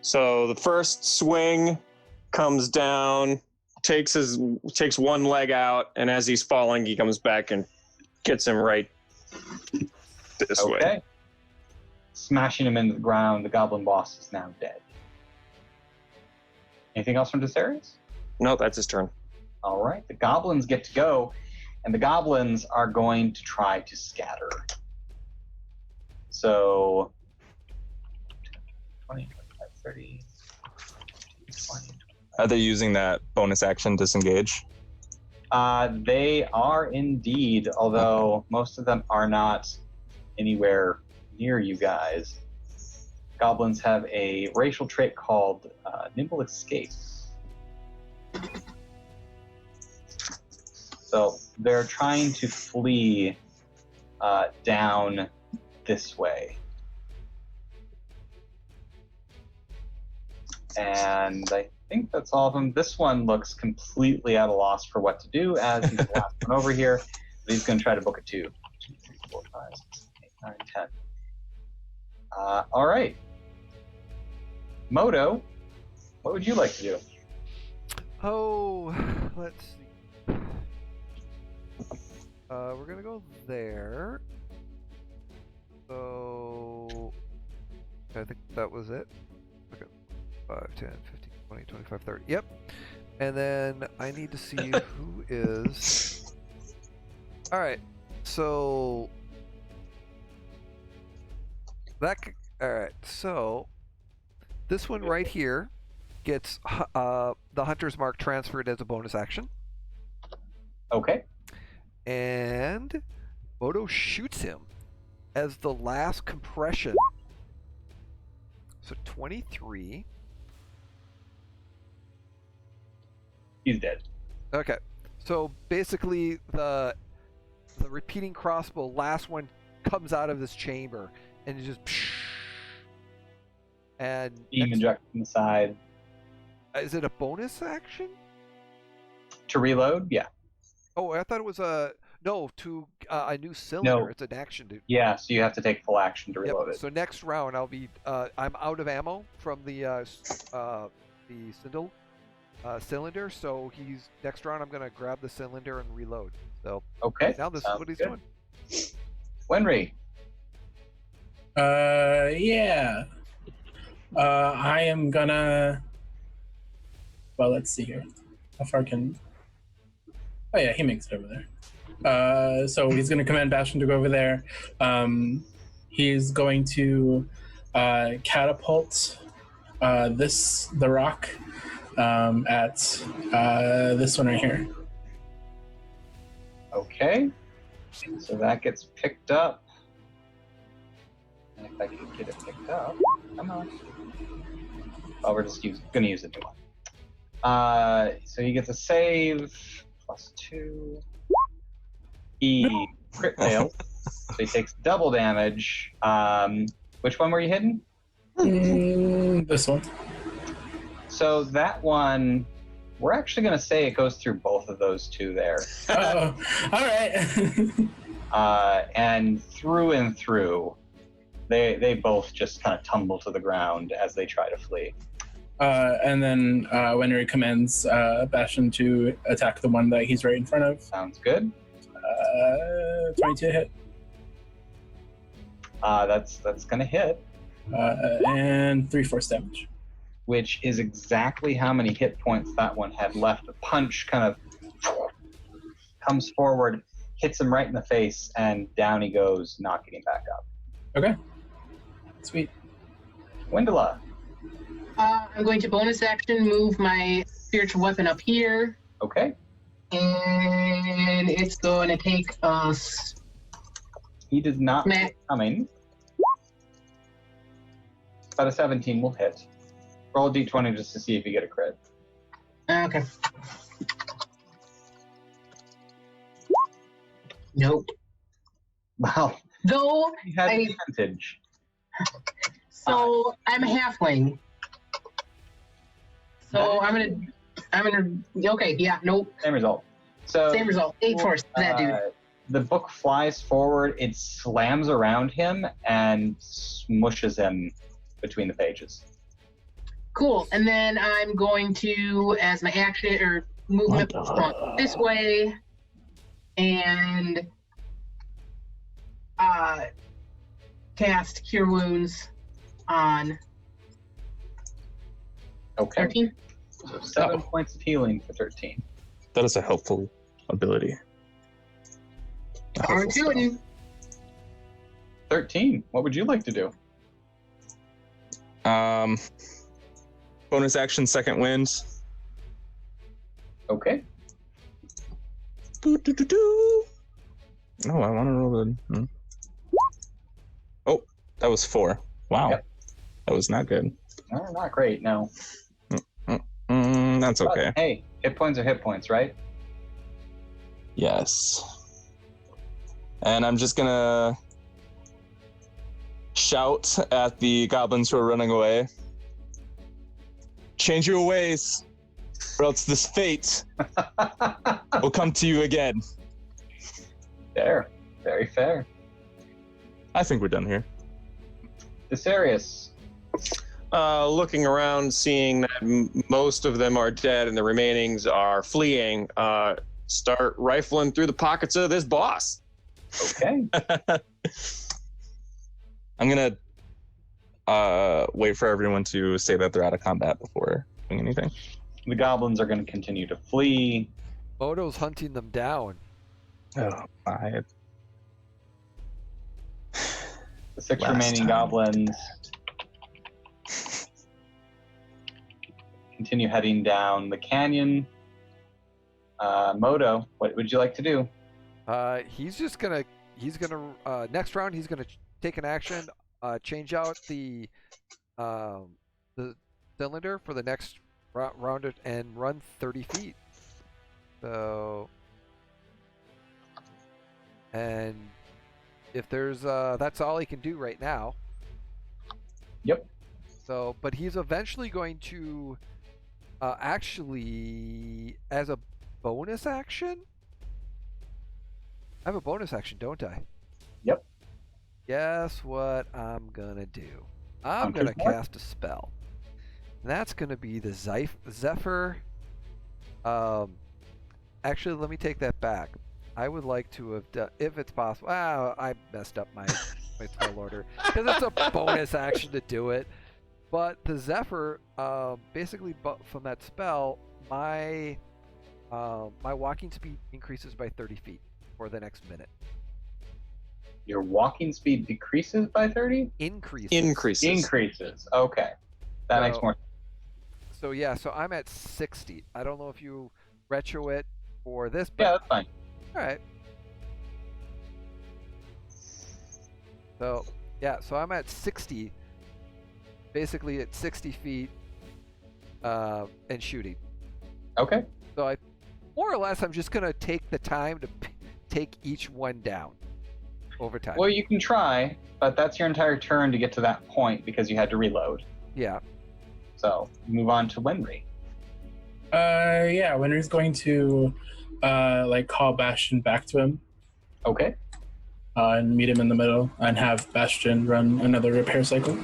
Speaker 8: So the first swing comes down, takes one leg out, and as he's falling, he comes back and gets him right this way.
Speaker 1: Okay. Smashing him into the ground. The goblin boss is now dead. Anything else from Dysarius?
Speaker 8: No, that's his turn.
Speaker 1: All right. The goblins get to go, and the goblins are going to try to scatter. So 20, 25, 30, 20.
Speaker 2: Are they using that bonus action disengage?
Speaker 1: They are indeed, although most of them are not anywhere near you guys. Goblins have a racial trait called nimble escape. So they're trying to flee down this way. And I think that's all of them. This one looks completely at a loss for what to do as he's the last one over here. But he's going to try to book a 2. 2, 3, 4, 5, 6, 8, 9, 10. All right. Moto, what would you like to do?
Speaker 4: Oh, let's see. We're going to go there. So, I think that was it. Okay. 5, 10, 15, 20, 25, 30. Yep. And then I need to see who is... Alright. So... Alright. So... This one right here gets the Hunter's Mark transferred as a bonus action.
Speaker 1: Okay.
Speaker 4: And... Moto shoots him as the last compression. So 23.
Speaker 1: He's dead.
Speaker 4: Okay. So basically the repeating crossbow, last one comes out of this chamber and it just And
Speaker 1: Beam inject from the side.
Speaker 4: is it a bonus action?
Speaker 1: To reload? Yeah.
Speaker 4: Oh, I thought it was a new cylinder.
Speaker 1: No.
Speaker 4: It's an action, dude.
Speaker 1: Yeah, so you have to take full action to reload it.
Speaker 4: So next round I'll be I'm out of ammo from the cylinder. So next round I'm gonna grab the cylinder and reload. So
Speaker 1: Okay.
Speaker 4: now this is what he's doing.
Speaker 1: Wenry.
Speaker 6: Yeah. I am gonna. Well, let's see here. How far can? Oh yeah, he makes it over there. So he's gonna command Bastion to go over there. He's going to catapult the rock at this one right here.
Speaker 1: Okay. So that gets picked up. And if I can get it picked up, come on. Oh, we're just gonna use a new one. So he gets a save +2. He crit fails, so he takes double damage. Which one were you hitting?
Speaker 6: This one.
Speaker 1: So that one, we're actually gonna say it goes through both of those two there.
Speaker 6: Oh, all right.
Speaker 1: And through, they both just kind of tumble to the ground as they try to flee.
Speaker 6: And then Wenry commands Bastion to attack the one that he's right in front of.
Speaker 1: Sounds good.
Speaker 6: 22 hit.
Speaker 1: That's gonna hit.
Speaker 6: And 3 force damage.
Speaker 1: Which is exactly how many hit points that one had left. The punch kind of comes forward, hits him right in the face, and down he goes, knocking him back up.
Speaker 6: Okay. Sweet.
Speaker 1: Wendela.
Speaker 3: I'm going to bonus action move my spiritual weapon up here.
Speaker 1: Okay.
Speaker 3: And it's going to take us.
Speaker 1: He does not see it coming. But a 17 will hit. Roll a d20 just to see if you get a crit.
Speaker 3: Okay. Nope.
Speaker 1: Well,
Speaker 3: Though
Speaker 1: he had advantage.
Speaker 3: So I'm a halfling. So I'm gonna. Okay, yeah, nope.
Speaker 1: Same result. So
Speaker 3: Same result. 8 force. That dude.
Speaker 1: The book flies forward. It slams around him and smushes him between the pages.
Speaker 3: Cool. And then I'm going to, as my action, or movement this way, and cast Cure Wounds on
Speaker 1: Okay.
Speaker 3: 13.
Speaker 1: So 7 points of healing for 13.
Speaker 2: That is a helpful ability. A
Speaker 3: Power
Speaker 2: helpful
Speaker 3: to it.
Speaker 2: spell.
Speaker 1: 13. What would you like to do?
Speaker 2: Bonus action, second wind.
Speaker 1: Okay.
Speaker 2: Oh, I want to roll the. Oh, that was 4. Wow.
Speaker 1: Yep.
Speaker 2: That was not good.
Speaker 1: No, not great, no.
Speaker 2: That's okay.
Speaker 1: But, hey, hit points are hit points, right?
Speaker 2: Yes. And I'm just gonna shout at the goblins who are running away. Change your ways, or else this fate will come to you again.
Speaker 1: Fair. Very fair.
Speaker 2: I think we're done here.
Speaker 1: Desarius.
Speaker 8: Looking around, seeing that most of them are dead and the remainings are fleeing, start rifling through the pockets of this boss.
Speaker 1: Okay.
Speaker 2: I'm gonna wait for everyone to say that they're out of combat before doing anything.
Speaker 1: The goblins are going to continue to flee.
Speaker 4: Odo's hunting them down.
Speaker 2: Oh my!
Speaker 1: The 6
Speaker 2: Last
Speaker 1: remaining
Speaker 2: time.
Speaker 1: goblins continue heading down the canyon. Moto, what would you like to do?
Speaker 4: He's gonna next round he's gonna take an action, change out the cylinder for the next round and run 30 feet. So, and if there's that's all he can do right now.
Speaker 1: Yep.
Speaker 4: So, but he's eventually going to actually, as a bonus action. I have a bonus action, don't I?
Speaker 1: Yep.
Speaker 4: Guess what I'm gonna do? I'm
Speaker 1: Hunter's
Speaker 4: gonna
Speaker 1: Mark?
Speaker 4: cast a spell. And that's gonna be the Zephyr. Actually, let me take that back. I would like to have done, if it's possible. I messed up my spell order because it's a bonus action to do it. But the Zephyr, basically, from that spell, my walking speed increases by 30 feet for the next minute.
Speaker 1: Your walking speed decreases by 30?
Speaker 8: Increases.
Speaker 1: Okay. That makes more sense.
Speaker 4: So yeah, so I'm at 60. I don't know if you retro it for this, but
Speaker 1: Yeah, that's fine.
Speaker 4: all right. So yeah, so I'm at 60. Basically at 60 feet and shooting.
Speaker 1: Okay.
Speaker 4: So I, more or less, I'm just gonna take the time to take each one down over time.
Speaker 1: Well, you can try, but that's your entire turn to get to that point because you had to reload.
Speaker 4: Yeah.
Speaker 1: So move on to Winry.
Speaker 6: Yeah, Winry's going to call Bastion back to him
Speaker 1: Okay.
Speaker 6: and meet him in the middle and have Bastion run another repair cycle.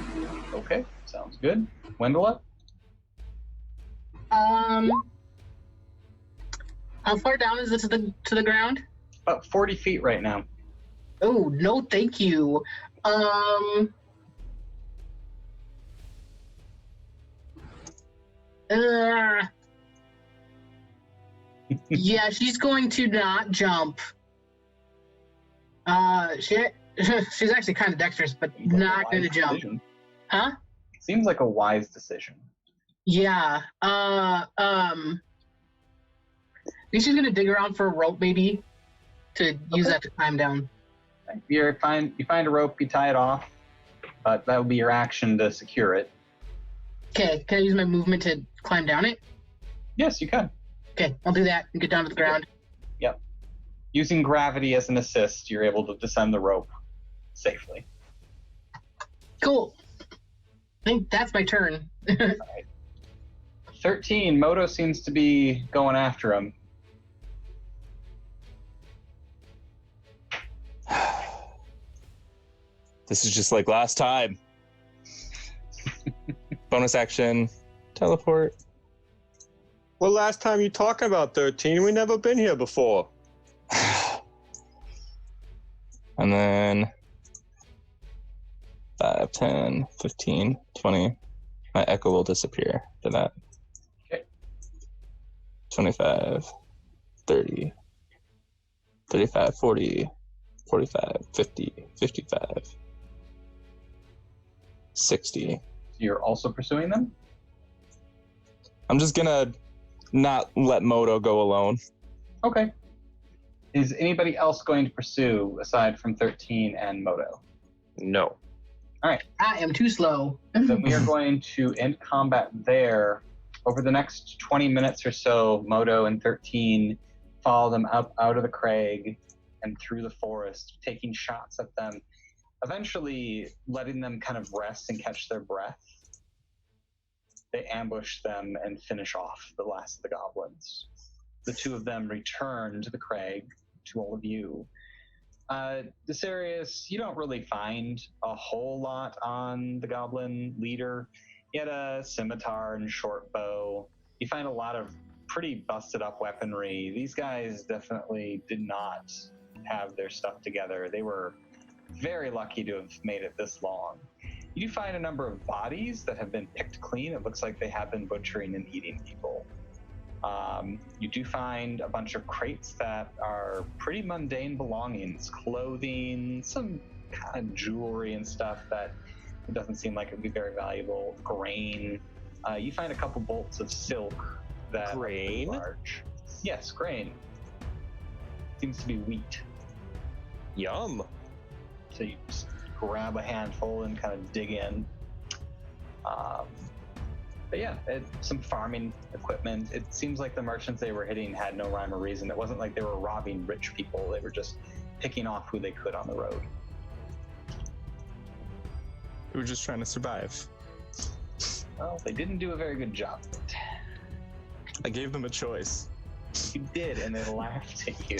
Speaker 1: Okay. Sounds good. Wendela?
Speaker 3: How far down is it to the ground?
Speaker 1: About 40 feet right now.
Speaker 3: Oh, no, thank you. Yeah, she's going to not jump. She's actually kind of dexterous, but
Speaker 1: Seems like a
Speaker 3: not going to
Speaker 1: wise
Speaker 3: jump.
Speaker 1: decision.
Speaker 3: Huh?
Speaker 1: Seems like a wise decision.
Speaker 3: Yeah. She's going to dig around for a rope, maybe, to use that to climb down.
Speaker 1: You find a rope, you tie it off, but that will be your action to secure it.
Speaker 3: Okay, can I use my movement to climb down it?
Speaker 1: Yes, you can.
Speaker 3: Okay, I'll do that and get down to the ground.
Speaker 1: Yep. Using gravity as an assist, you're able to descend the rope safely.
Speaker 3: Cool. I think that's my turn.
Speaker 1: 13, Moto seems to be going after him.
Speaker 2: This is just like last time. Bonus action, teleport.
Speaker 8: Well, last time you talking about 13, we never been here before.
Speaker 2: And then 5, 10, 15, 20. My echo will disappear for that.
Speaker 1: Okay.
Speaker 2: 25, 30, 35, 40, 45, 50, 55, 60.
Speaker 1: You're also pursuing them?
Speaker 2: I'm just gonna not let Moto go alone.
Speaker 1: Okay. Is anybody else going to pursue aside from 13 and Moto?
Speaker 8: No.
Speaker 3: I am too slow.
Speaker 1: Then we are going to end combat there. Over the next 20 minutes or so, Moto and 13 follow them up out of the crag and through the forest, taking shots at them, eventually letting them kind of rest and catch their breath. They ambush them and finish off the last of the goblins. The two of them return to the crag, to all of you. Desarius, you don't really find a whole lot on the goblin leader. He had a scimitar and short bow. You find a lot of pretty busted up weaponry. These guys definitely did not have their stuff together. They were very lucky to have made it this long. You do find a number of bodies that have been picked clean. It looks like they have been butchering and eating people. You do find a bunch of crates that are pretty mundane belongings, clothing, some kind of jewelry and stuff that it doesn't seem like it would be very valuable, grain. You find a couple bolts of silk that
Speaker 8: Grain?
Speaker 1: are large. Yes, grain. Seems to be wheat.
Speaker 8: Yum.
Speaker 1: So you just grab a handful and kind of dig in. But yeah, some farming equipment. It seems like the merchants they were hitting had no rhyme or reason. It wasn't like they were robbing rich people. They were just picking off who they could on the road.
Speaker 2: We were just trying to survive.
Speaker 1: Well, they didn't do a very good job.
Speaker 2: I gave them a choice.
Speaker 1: You did, and they laughed at you.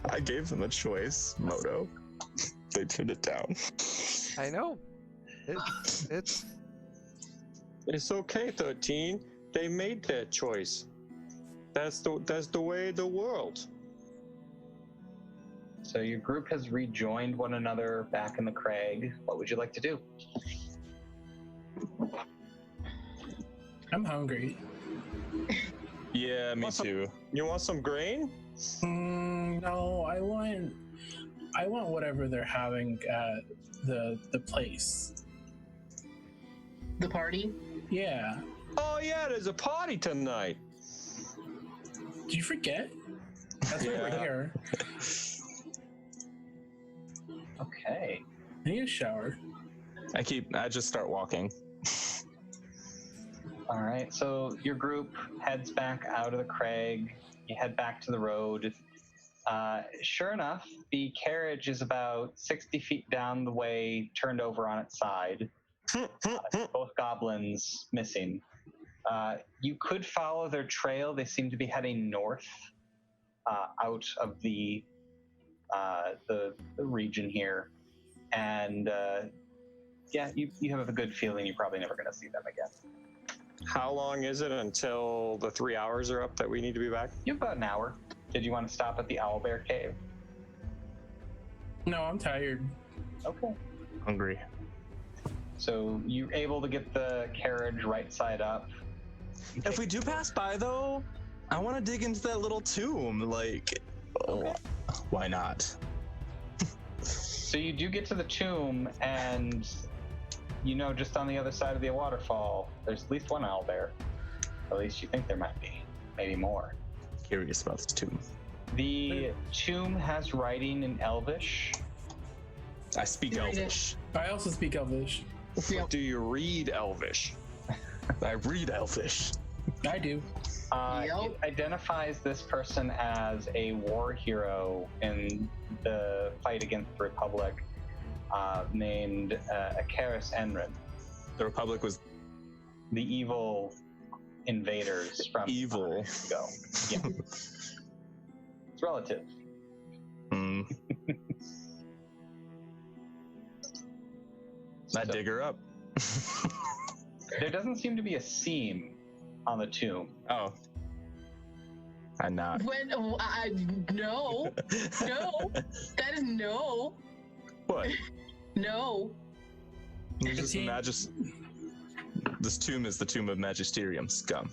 Speaker 2: I gave them a choice, Moto. They turned it down.
Speaker 4: I know. It's
Speaker 8: It's okay, 13. They made their choice. That's the way of the world.
Speaker 1: So your group has rejoined one another back in the crag. What would you like to do?
Speaker 6: I'm hungry.
Speaker 2: Yeah, me too.
Speaker 8: You want some grain?
Speaker 6: No, I want whatever they're having at the place.
Speaker 3: The party?
Speaker 6: Yeah.
Speaker 8: Oh yeah, there's a party tonight.
Speaker 6: Did you forget? That's why we're here.
Speaker 1: Okay.
Speaker 6: I need a shower.
Speaker 2: I just start walking.
Speaker 1: All right. So your group heads back out of the crag. You head back to the road. Sure enough, the carriage is about 60 feet down the way, turned over on its side. Both goblins missing. You could follow their trail. They seem to be heading north out of the region here. And yeah, you have a good feeling you're probably never going to see them again.
Speaker 8: How long is it until the 3 hours are up that we need to be back?
Speaker 1: You have about an hour. Did you want to stop at the Owlbear Cave?
Speaker 6: No, I'm tired.
Speaker 1: Okay.
Speaker 2: Hungry.
Speaker 1: So you're able to get the carriage right side up.
Speaker 2: If we do pass by, though, I want to dig into that little tomb. Like,
Speaker 1: Okay.
Speaker 2: Why not?
Speaker 1: So you do get to the tomb, and you know just on the other side of the waterfall, there's at least one owlbear. At least you think there might be. Maybe more.
Speaker 2: Curious about this tomb.
Speaker 1: The tomb has writing in Elvish.
Speaker 2: I speak Elvish.
Speaker 6: I also speak Elvish.
Speaker 8: Do you read Elvish?
Speaker 2: I read Elvish.
Speaker 6: I do.
Speaker 1: It identifies this person as a war hero in the fight against the Republic, named Akaris Enrin.
Speaker 2: The Republic was
Speaker 1: The evil invaders from
Speaker 2: evil.
Speaker 1: years ago. Yeah. It's relative.
Speaker 2: I dig her up.
Speaker 1: There doesn't seem to be a seam on the tomb.
Speaker 2: Oh. I knock.
Speaker 3: No, no, that is no,
Speaker 2: What?
Speaker 3: no.
Speaker 2: This tomb is the tomb of Magisterium scum.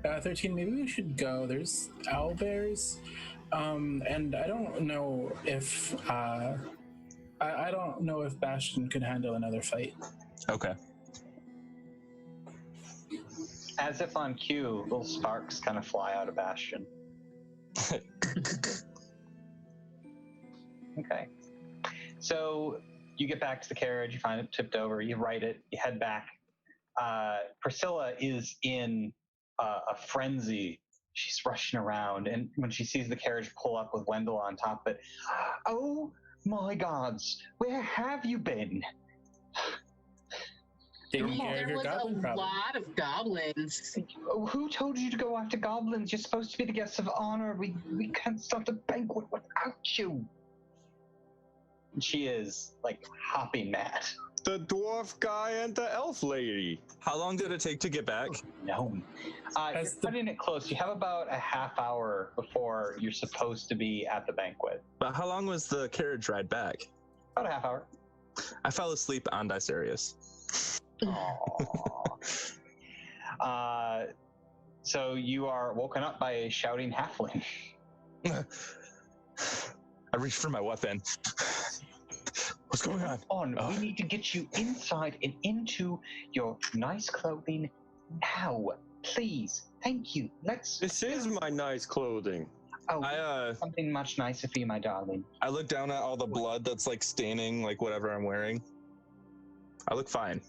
Speaker 6: 13, maybe we should go. There's owlbears. And I don't know if I don't know if Bastion could handle another fight.
Speaker 2: Okay.
Speaker 1: As if on cue, little sparks kind of fly out of Bastion. Okay. So you get back to the carriage, you find it tipped over, you right it, you head back. Priscilla is in a frenzy. She's rushing around, and when she sees the carriage pull up with Wendell on top of it, oh my gods, where have you been?
Speaker 6: Taking care of
Speaker 3: There
Speaker 6: your
Speaker 3: was
Speaker 6: goblin
Speaker 3: a
Speaker 6: problem.
Speaker 3: lot of goblins.
Speaker 1: Oh, who told you to go after goblins? You're supposed to be the guests of honor. We can't start the banquet without you. And she is, like, hopping mad.
Speaker 8: The dwarf guy and the elf lady.
Speaker 2: How long did it take to get back?
Speaker 1: No. You're cutting it close. You have about a half hour before you're supposed to be at the banquet.
Speaker 2: But how long was the carriage ride back?
Speaker 1: About a half hour.
Speaker 2: I fell asleep on Dicerius.
Speaker 1: Aww. So you are woken up by a shouting halfling.
Speaker 2: I reached for my weapon. What's going on?
Speaker 1: We need to get you inside and into your nice clothing now. Please. Thank you.
Speaker 8: This is my nice clothing.
Speaker 1: Oh, something much nicer for you, my darling.
Speaker 2: I look down at all the blood that's like staining like whatever I'm wearing. I look fine.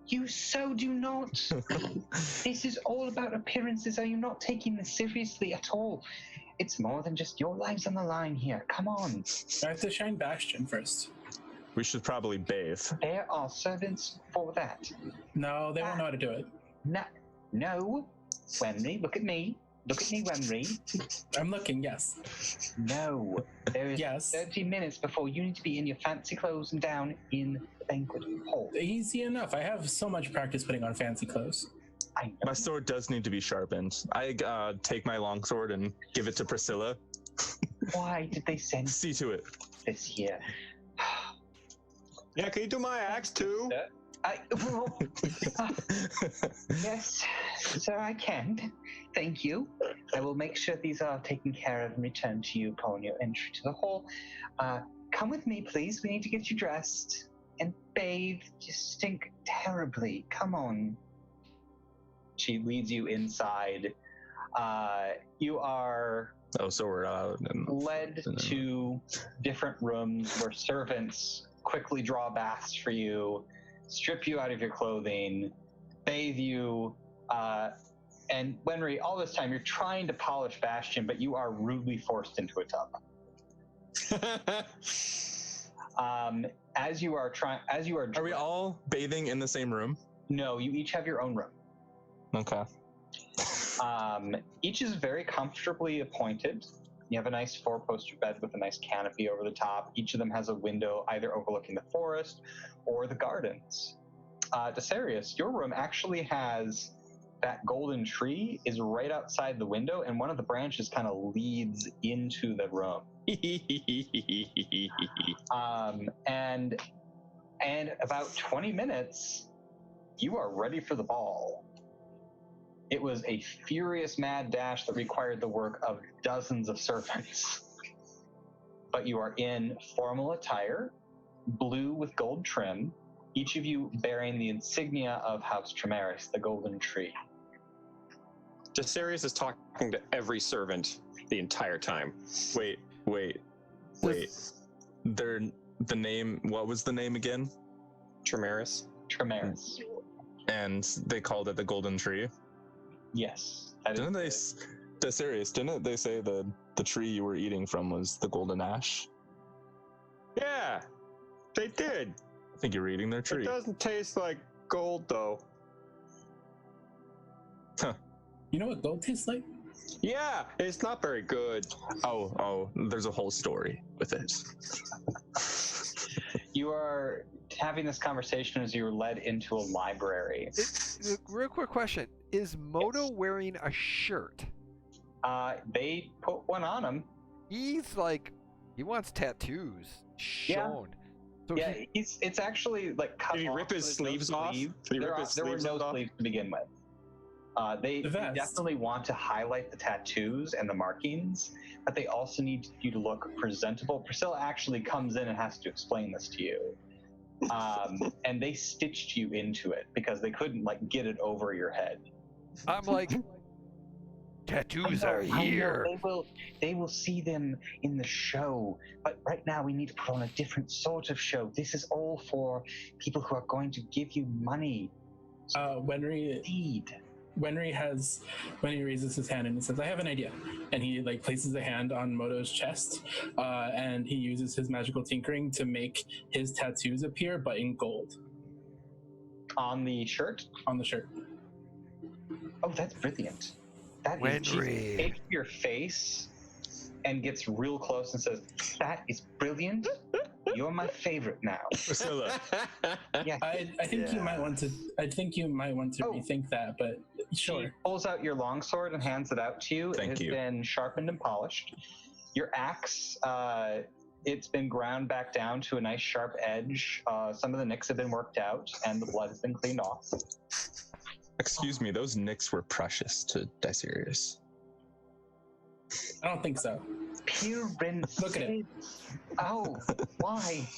Speaker 1: You so do not. This is all about appearances. Are you not taking this seriously at all? It's more than just your lives on the line here. Come on.
Speaker 6: I have to shine Bastion first.
Speaker 2: We should probably bathe.
Speaker 1: There are servants for that.
Speaker 6: No, they won't know how to do it.
Speaker 1: No. Wenry, look at me. Look at me, Wenry.
Speaker 6: I'm looking, yes.
Speaker 1: No. There is
Speaker 6: Yes.
Speaker 1: 30 minutes before you need to be in your fancy clothes and down in the banquet hall.
Speaker 6: Easy enough. I have so much practice putting on fancy clothes.
Speaker 1: I know.
Speaker 2: My sword does need to be sharpened. I take my longsword and give it to Priscilla.
Speaker 1: Why did they send
Speaker 2: See to it.
Speaker 1: this here?
Speaker 8: Yeah, can you do my axe too?
Speaker 1: Yes, sir, I can. Thank you. I will make sure these are taken care of and returned to you upon your entry to the hall. Come with me, please. We need to get you dressed and bathe. You stink terribly. Come on. She leads you inside. You are
Speaker 2: So we're out.
Speaker 1: led to different rooms where servants quickly draw baths for you, strip you out of your clothing, bathe you, and Wenry, all this time you're trying to polish Bastion, but you are rudely forced into a tub. As you are
Speaker 2: Are we all bathing in the same room?
Speaker 1: No, you each have your own room.
Speaker 2: Okay.
Speaker 1: Each is very comfortably appointed. You have a nice 4-poster bed with a nice canopy over the top. Each of them has a window either overlooking the forest or the gardens. Desarius, your room actually has that golden tree is right outside the window, and one of the branches kind of leads into the room. And about 20 minutes, you are ready for the ball. It was a furious mad dash that required the work of dozens of servants. But you are in formal attire, blue with gold trim, each of you bearing the insignia of House Tremaris, the golden tree.
Speaker 8: Desarius is talking to every servant the entire time.
Speaker 2: Wait. The name, what was the name again?
Speaker 8: Tremaris?
Speaker 1: Tremaris.
Speaker 2: And they called it the golden tree?
Speaker 1: Yes.
Speaker 2: Didn't they say the tree you were eating from was the golden ash?
Speaker 8: Yeah, they did.
Speaker 2: I think you're eating their tree.
Speaker 8: It doesn't taste like gold, though.
Speaker 2: Huh.
Speaker 6: You know what gold tastes like?
Speaker 8: Yeah, it's not very good.
Speaker 2: Oh, there's a whole story with it.
Speaker 1: You are having this conversation as you're led into a library.
Speaker 4: Real quick question. Is Moto wearing a shirt?
Speaker 1: They put one on him.
Speaker 4: He's like, he wants tattoos shown. So
Speaker 1: Yeah, it's actually like cut
Speaker 8: Did he
Speaker 1: off,
Speaker 8: rip his
Speaker 1: so there's
Speaker 8: sleeves
Speaker 1: no
Speaker 8: off?
Speaker 1: sleeve.
Speaker 8: Did he rip his
Speaker 1: There were
Speaker 8: sleeves
Speaker 1: no
Speaker 8: off?
Speaker 1: sleeves to begin with. They
Speaker 6: The vest.
Speaker 1: definitely want to highlight the tattoos and the markings, but they also need you to look presentable. Priscilla actually comes in and has to explain this to you. And they stitched you into it because they couldn't like get it over your head.
Speaker 4: I'm like,
Speaker 7: Tattoos
Speaker 1: I
Speaker 7: are
Speaker 1: know,
Speaker 7: here.
Speaker 1: They will see them in the show, but right now we need to put on a different sort of show. This is all for people who are going to give you money.
Speaker 6: Wenry raises his hand and he says, I have an idea. And he like places a hand on Moto's chest, and he uses his magical tinkering to make his tattoos appear, but in gold.
Speaker 1: On the shirt?
Speaker 6: On the shirt.
Speaker 1: Oh, that's brilliant. That is, she
Speaker 7: Wenry.
Speaker 1: takes your face and gets real close and says, that is brilliant. You're my favorite now.
Speaker 2: Priscilla.
Speaker 1: Yeah.
Speaker 6: I think you might want to rethink that, but sure.
Speaker 1: She pulls out your longsword and hands it out to you.
Speaker 2: Thank
Speaker 1: it has
Speaker 2: you.
Speaker 1: been sharpened and polished. Your axe, it's been ground back down to a nice sharp edge. Some of the nicks have been worked out, and the blood has been cleaned off.
Speaker 2: Excuse me, those nicks were precious to Desarius.
Speaker 6: I don't think so.
Speaker 1: Pure rinse.
Speaker 6: Look at it.
Speaker 1: Oh, why?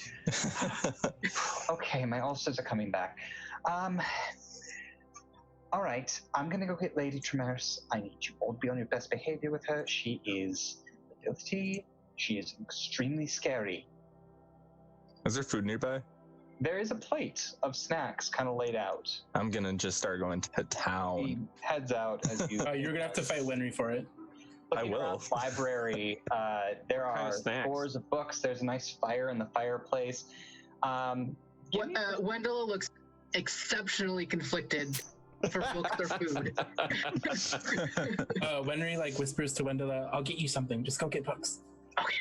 Speaker 1: Okay, my ulcers are coming back. All right, I'm gonna go get Lady Tremaris. I need you all to be on your best behavior with her. She is filthy. She is extremely scary.
Speaker 2: Is there food nearby?
Speaker 1: There is a plate of snacks kind of laid out.
Speaker 2: I'm gonna just start going to
Speaker 1: He
Speaker 2: town.
Speaker 1: heads out as you.
Speaker 6: You're gonna have to fight Wenry for it.
Speaker 1: Looking
Speaker 2: I will.
Speaker 1: around the library, there
Speaker 8: What kind
Speaker 1: are
Speaker 8: of snacks?
Speaker 1: scores of books. There's a nice fire in the fireplace. Give me
Speaker 3: Wendell looks exceptionally conflicted for books or food.
Speaker 6: Wenry like whispers to Wendell, "I'll get you something. Just go get books."
Speaker 3: Okay.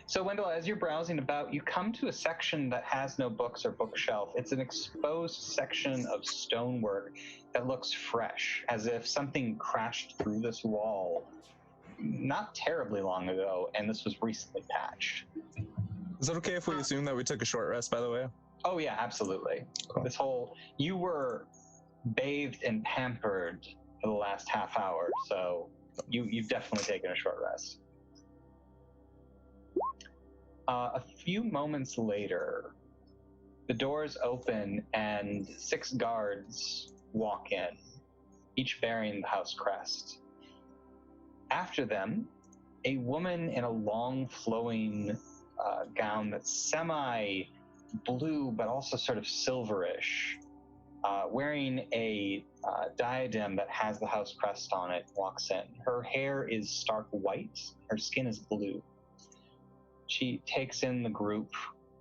Speaker 1: So, Wendell, as you're browsing about, you come to a section that has no books or bookshelf. It's an exposed section of stonework that looks fresh, as if something crashed through this wall not terribly long ago, and this was recently patched.
Speaker 2: Is it okay if we assume that we took a short rest, by the way?
Speaker 1: Oh, yeah, absolutely. Cool. You were bathed and pampered for the last half hour, so you've definitely taken a short rest. A few moments later, the doors open and 6 guards walk in, each bearing the house crest. After them, a woman in a long flowing gown that's semi-blue but also sort of silverish, wearing a diadem that has the house crest on it, walks in. Her hair is stark white, her skin is blue. She takes in the group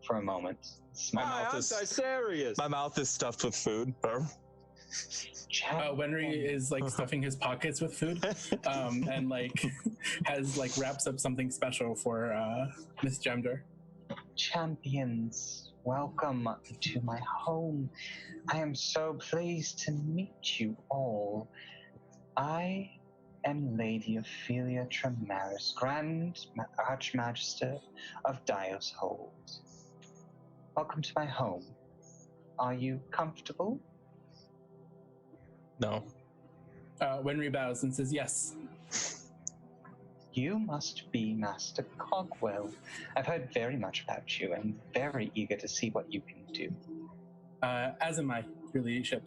Speaker 1: for a moment.
Speaker 8: I'm serious.
Speaker 2: My mouth is stuffed with food.
Speaker 6: Wenry is like stuffing his pockets with food, and like has like wraps up something special for Miss Jamdor.
Speaker 1: Champions, welcome to my home. I am so pleased to meet you all. I am Lady Ophelia Tremaris, Grand Archmagister of Dios Hold. Welcome to my home. Are you comfortable?
Speaker 2: No.
Speaker 6: Wenry bows and says yes.
Speaker 1: You must be Master Cogwell. I've heard very much about you and very eager to see what you can do.
Speaker 6: As am I, your ladyship.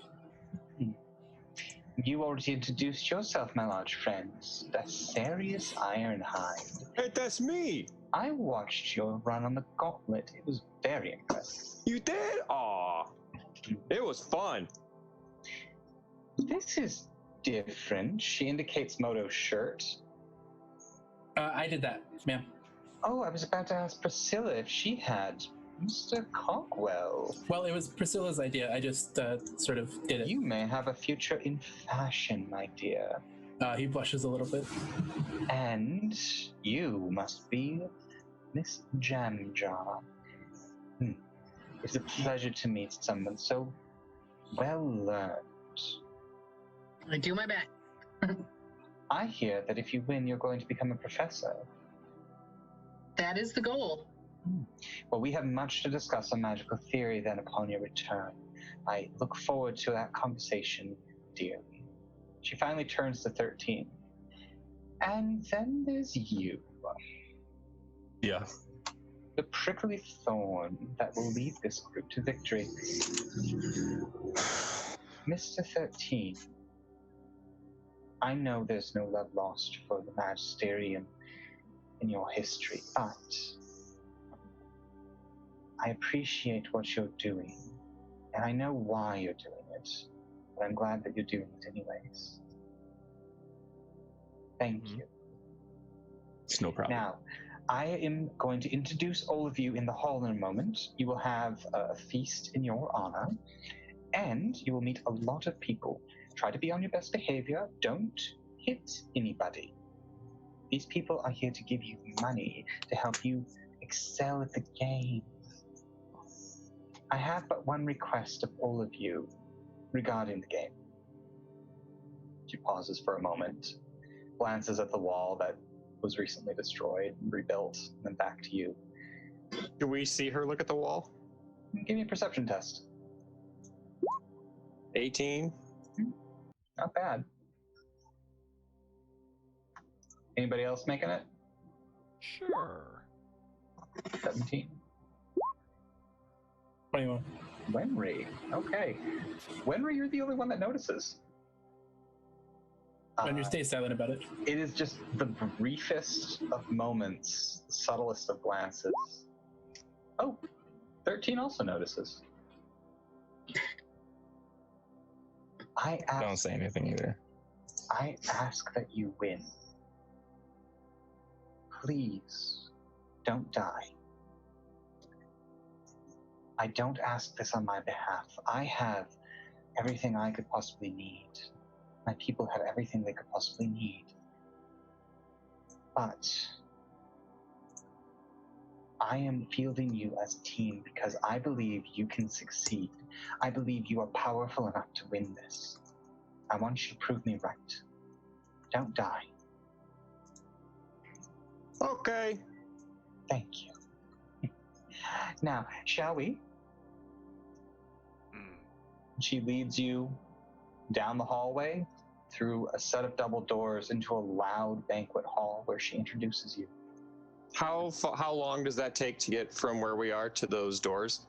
Speaker 1: You already introduced yourself, my large friends. Dasarius Ironhide.
Speaker 8: Hey, that's me.
Speaker 1: I watched your run on the gauntlet. It was very impressive.
Speaker 8: You did? Aw. It was fun.
Speaker 1: This is different. She indicates Moto's shirt.
Speaker 6: I did that, ma'am.
Speaker 1: Oh, I was about to ask Priscilla if she had Mr. Cogwell.
Speaker 6: Well, it was Priscilla's idea. I just sort of did it.
Speaker 1: You may have a future in fashion, my dear.
Speaker 6: He blushes a little bit.
Speaker 1: And you must be Miss Jamjar. It's a pleasure to meet someone so well learned.
Speaker 3: I do my best.
Speaker 1: I hear that if you win, you're going to become a professor.
Speaker 3: That is the goal.
Speaker 1: Well, we have much to discuss on magical theory then upon your return. I look forward to that conversation dearly. She finally turns to 13. And then there's you.
Speaker 2: Yeah.
Speaker 1: The prickly thorn that will lead this group to victory. Mr. 13, I know there's no love lost for the magisterium in your history, but I appreciate what you're doing, and I know why you're doing it, but I'm glad that you're doing it anyways. Thank you.
Speaker 2: It's no problem.
Speaker 1: Now, I am going to introduce all of you in the hall in a moment. You will have a feast in your honor, and you will meet a lot of people. Try to be on your best behavior. Don't hit anybody. These people are here to give you money to help you excel at the game. I have but one request of all of you regarding the game. She pauses for a moment, glances at the wall that was recently destroyed and rebuilt, and then back to you.
Speaker 8: Do we see her look at the wall?
Speaker 1: Give me a perception test.
Speaker 8: 18.
Speaker 1: Not bad. Anybody else making it?
Speaker 4: Sure.
Speaker 1: 17.
Speaker 6: 21.
Speaker 1: Wenry. Okay. Wenry, you're the only one that notices.
Speaker 6: Wenry, stay silent about it.
Speaker 1: It is just the briefest of moments, the subtlest of glances. Oh, 13 also notices.
Speaker 2: Don't say anything either.
Speaker 1: I ask that you win. Please, don't die. I don't ask this on my behalf. I have everything I could possibly need. My people have everything they could possibly need. But I am fielding you as a team because I believe you can succeed. I believe you are powerful enough to win this. I want you to prove me right. Don't die.
Speaker 8: Okay.
Speaker 1: Thank you. Now, shall we? She leads you down the hallway through a set of double doors into a loud banquet hall where she introduces you.
Speaker 8: How long does that take to get from where we are to those doors?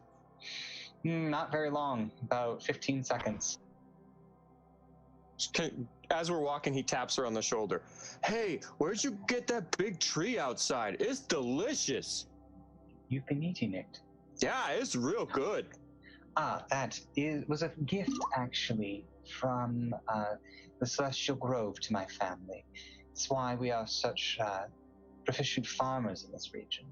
Speaker 1: Not very long, about 15 seconds.
Speaker 8: As we're walking, he taps her on the shoulder. Hey, where'd you get that big tree outside? It's delicious.
Speaker 1: You've been eating it.
Speaker 8: Yeah, it's real good.
Speaker 1: That was a gift, actually, from the Celestial Grove to my family. It's why we are such proficient farmers in this region.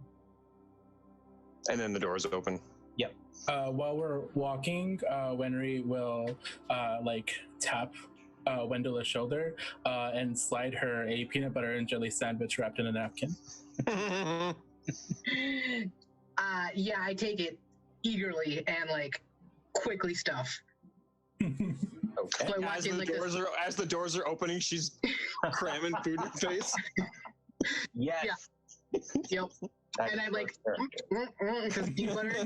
Speaker 8: And then the doors open.
Speaker 1: Yep.
Speaker 6: While we're walking, Wenry will tap Wendela's shoulder and slide her a peanut butter and jelly sandwich wrapped in a napkin.
Speaker 3: Yeah, I take it eagerly and quickly stuff.
Speaker 1: Okay.
Speaker 3: So
Speaker 8: As the doors are opening, she's cramming food in her face.
Speaker 1: Yes.
Speaker 3: Yeah. Yep. And I'm like, because peanut butter.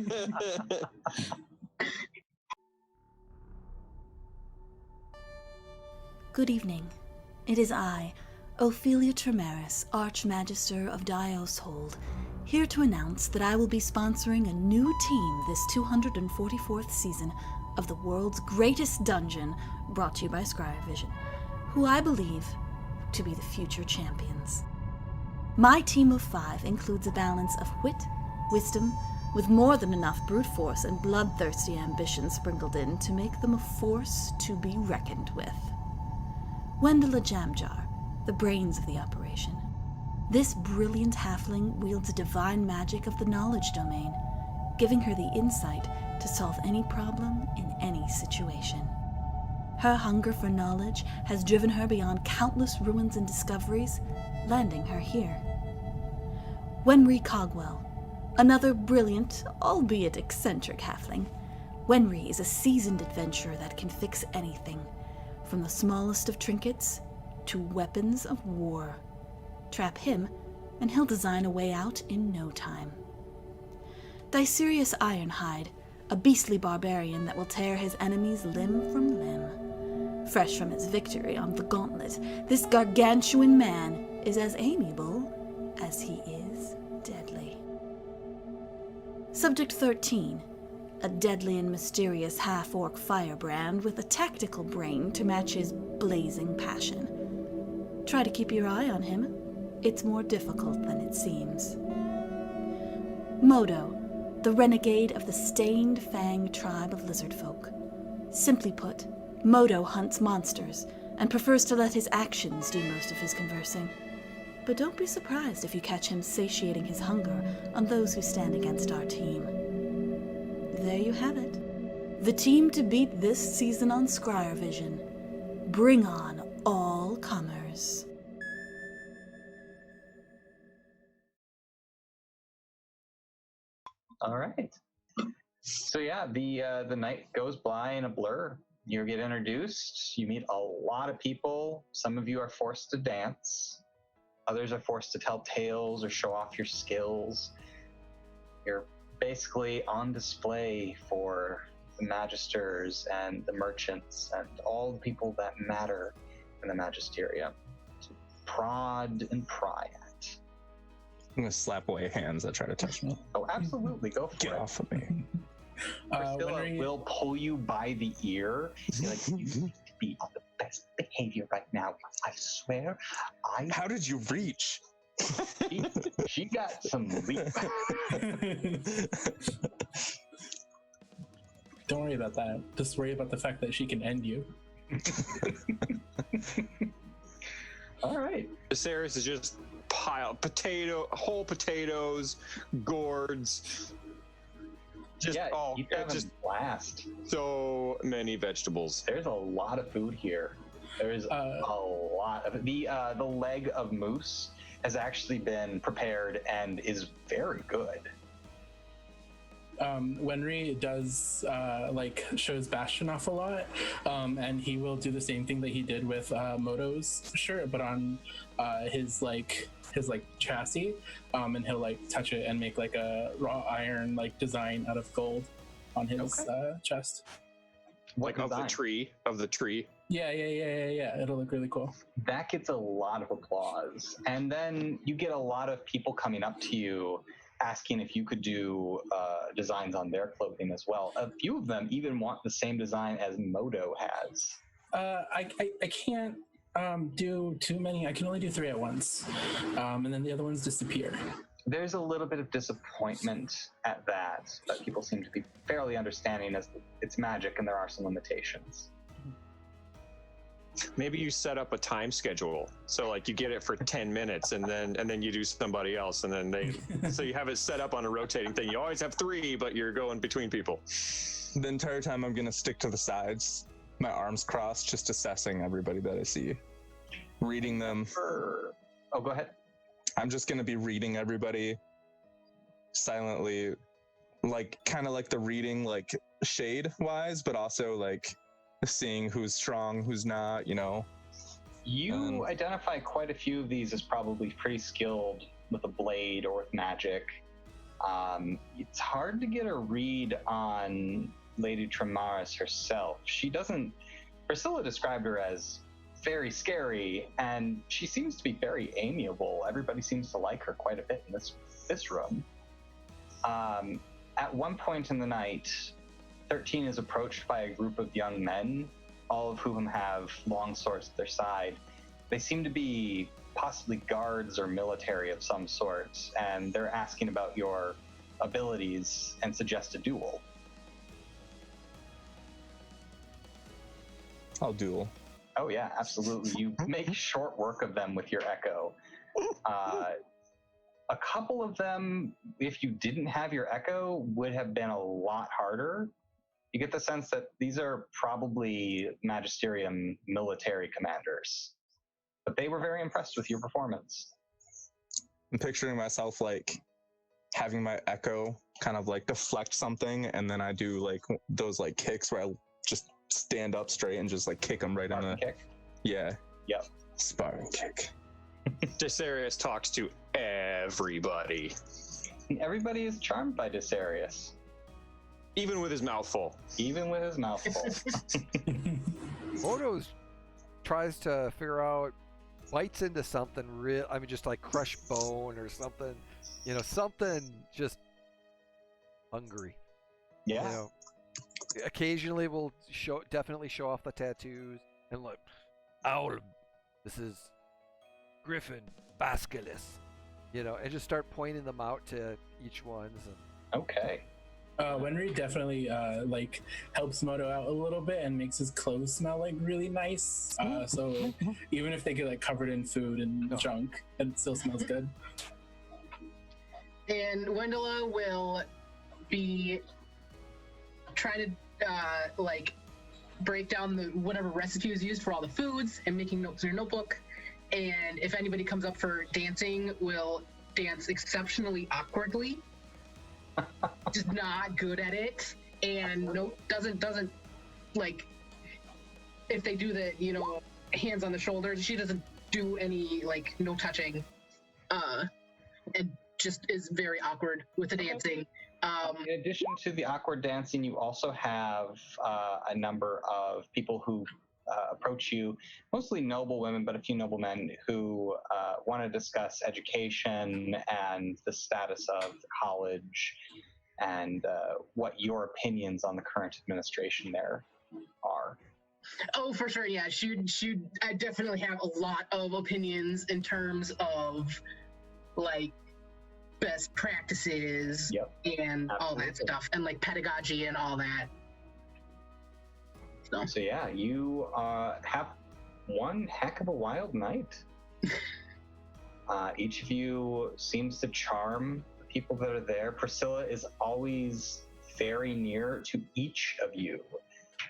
Speaker 9: Good evening. It is I, Ophelia Tremaris, Archmagister of Dios Hold, here to announce that I will be sponsoring a new team this 244th season of the world's greatest dungeon, brought to you by Scryervision, who I believe to be the future champions. My team of 5 includes a balance of wit, wisdom, with more than enough brute force and bloodthirsty ambition sprinkled in to make them a force to be reckoned with. Wendela Jamjar, the brains of the operation. This brilliant halfling wields divine magic of the knowledge domain, giving her the insight to solve any problem in any situation. Her hunger for knowledge has driven her beyond countless ruins and discoveries, landing her here. Wenry Cogwell, another brilliant, albeit eccentric halfling. Wenry is a seasoned adventurer that can fix anything, from the smallest of trinkets to weapons of war. Trap him, and he'll design a way out in no time. Dicerius Ironhide, a beastly barbarian that will tear his enemies limb from limb. Fresh from his victory on the gauntlet, this gargantuan man is as amiable as he is deadly. Subject 13, a deadly and mysterious half-orc firebrand with a tactical brain to match his blazing passion. Try to keep your eye on him. It's more difficult than it seems. Modo, the renegade of the Stained Fang tribe of lizard folk. Simply put, Modo hunts monsters and prefers to let his actions do most of his conversing. But don't be surprised if you catch him satiating his hunger on those who stand against our team. There you have it. The team to beat this season on Scryervision. Bring on all comers.
Speaker 1: All right. So yeah, the night goes by in a blur. You get introduced. You meet a lot of people. Some of you are forced to dance. Others are forced to tell tales or show off your skills. You're basically on display for the magisters and the merchants and all the people that matter in the magisterium to prod and pry at.
Speaker 2: I'm gonna slap away hands that try to touch me.
Speaker 1: Oh, absolutely. Go for
Speaker 2: Get
Speaker 1: it.
Speaker 2: off of me.
Speaker 1: Priscilla will pull you by the ear. Be like, you need to be on the best behavior right now. I swear,
Speaker 2: How did you reach?
Speaker 1: she got some leap.
Speaker 6: Don't worry about that. Just worry about the fact that she can end you.
Speaker 1: All right.
Speaker 8: Viserys is just whole potatoes, gourds,
Speaker 1: Keep having a blast.
Speaker 8: So many vegetables.
Speaker 1: There's a lot of food here. There's a lot of the leg of moose has actually been prepared and is very good.
Speaker 6: Wenry does shows Bastion off a lot, and he will do the same thing that he did with Moto's shirt, but on his chassis, and he'll like touch it and make like a raw iron like design out of gold on his chest.
Speaker 8: Like of the tree.
Speaker 6: Yeah. It'll look really cool.
Speaker 1: That gets a lot of applause. And then you get a lot of people coming up to you asking if you could do designs on their clothing as well. A few of them even want the same design as Moto has.
Speaker 6: I can't do too many. I can only do 3 at once. And then the other ones disappear.
Speaker 1: There's a little bit of disappointment at that, but people seem to be fairly understanding as it's magic and there are some limitations.
Speaker 8: Maybe you set up a time schedule, so like you get it for 10 minutes, and then you do somebody else, and then so you have it set up on a rotating thing. You always have 3, but you're going between people.
Speaker 2: The entire time I'm gonna stick to the sides, my arms crossed, just assessing everybody that I see, reading them.
Speaker 1: Oh, go ahead.
Speaker 2: I'm just gonna be reading everybody silently, like kind of like the reading, like shade wise, but also like seeing who's strong, who's not, you know.
Speaker 1: You identify quite a few of these as probably pretty skilled with a blade or with magic. It's hard to get a read on Lady Tremaris herself. Priscilla described her as very scary, and she seems to be very amiable. Everybody seems to like her quite a bit in this room. At one point in the night, 13 is approached by a group of young men, all of whom have long swords at their side. They seem to be possibly guards or military of some sort, and they're asking about your abilities and suggest a duel.
Speaker 2: I'll duel.
Speaker 1: Oh yeah, absolutely. You make short work of them with your echo. A couple of them, if you didn't have your echo, would have been a lot harder. You get the sense that these are probably Magisterium military commanders, but they were very impressed with your performance.
Speaker 2: I'm picturing myself like having my echo kind of like deflect something, and then I do like those like kicks where I just stand up straight and just like kick them right in the
Speaker 1: kick.
Speaker 2: Yeah.
Speaker 1: Yep.
Speaker 2: Sparring kick.
Speaker 8: Desarius talks to everybody.
Speaker 1: Everybody is charmed by Desarius.
Speaker 8: Even with his mouth full.
Speaker 4: Moto tries to figure out, bites into something real. I mean, just like crushed bone or something. You know, something just hungry.
Speaker 1: Yeah.
Speaker 4: You know, occasionally we'll definitely show off the tattoos and look,
Speaker 7: Owl. This is Griffin Basculus.
Speaker 4: You know, and just start pointing them out to each one's.
Speaker 1: Okay.
Speaker 6: Wenry definitely like helps Moto out a little bit and makes his clothes smell like really nice. So even if they get like covered in food and junk, it still smells good.
Speaker 3: And Wendela will be trying to like break down whatever recipes used for all the foods and making notes in her notebook. And if anybody comes up for dancing, will dance exceptionally awkwardly. Just not good at it, and doesn't like, if they do the hands on the shoulders, she doesn't do any like no touching, and just is very awkward with the dancing.
Speaker 1: In addition to the awkward dancing, you also have a number of people who approach you, mostly noble women, but a few noblemen who want to discuss education and the status of the college and what your opinions on the current administration there are.
Speaker 3: Oh, for sure, yeah. I definitely have a lot of opinions in terms of like best practices and all that stuff, and like pedagogy and all that.
Speaker 1: So yeah, you have one heck of a wild night. Each of you seems to charm the people that are there. Priscilla is always very near to each of you.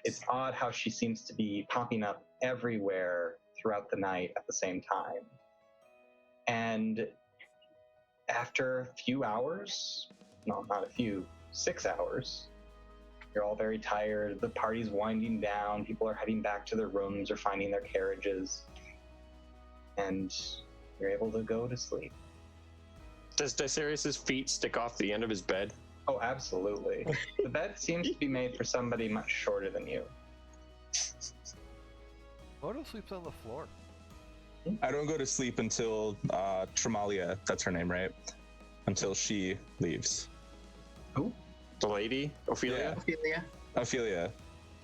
Speaker 1: It's odd how she seems to be popping up everywhere throughout the night at the same time. And after a few hours, no, not a few, 6 hours, you're all very tired. The party's winding down. People are heading back to their rooms or finding their carriages. And you're able to go to sleep.
Speaker 8: Does Dysarius's feet stick off the end of his bed?
Speaker 1: Oh, absolutely. The bed seems to be made for somebody much shorter than you.
Speaker 4: Moto sleeps on the floor.
Speaker 2: I don't go to sleep until Tremalia, that's her name, right? Until she leaves.
Speaker 1: Who?
Speaker 8: The lady? Ophelia?
Speaker 3: Ophelia.
Speaker 2: Ophelia.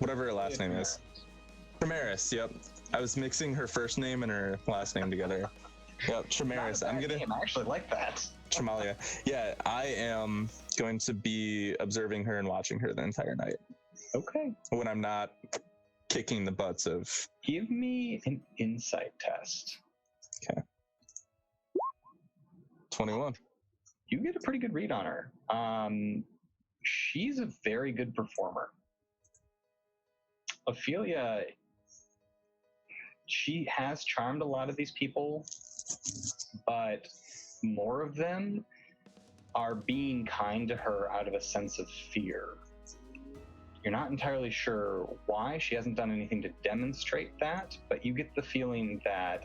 Speaker 2: Whatever her last name is. Tremaris, yep. I was mixing her first name and her last name together. Yep, Tremaris.
Speaker 1: I actually like that.
Speaker 2: Tremalia. Yeah, I am going to be observing her and watching her the entire night.
Speaker 1: Okay.
Speaker 2: When I'm not kicking the butts of...
Speaker 1: Give me an insight test.
Speaker 2: Okay. 21.
Speaker 1: You get a pretty good read on her. She's a very good performer. Ophelia, she has charmed a lot of these people, but more of them are being kind to her out of a sense of fear. You're not entirely sure why. She hasn't done anything to demonstrate that, but you get the feeling that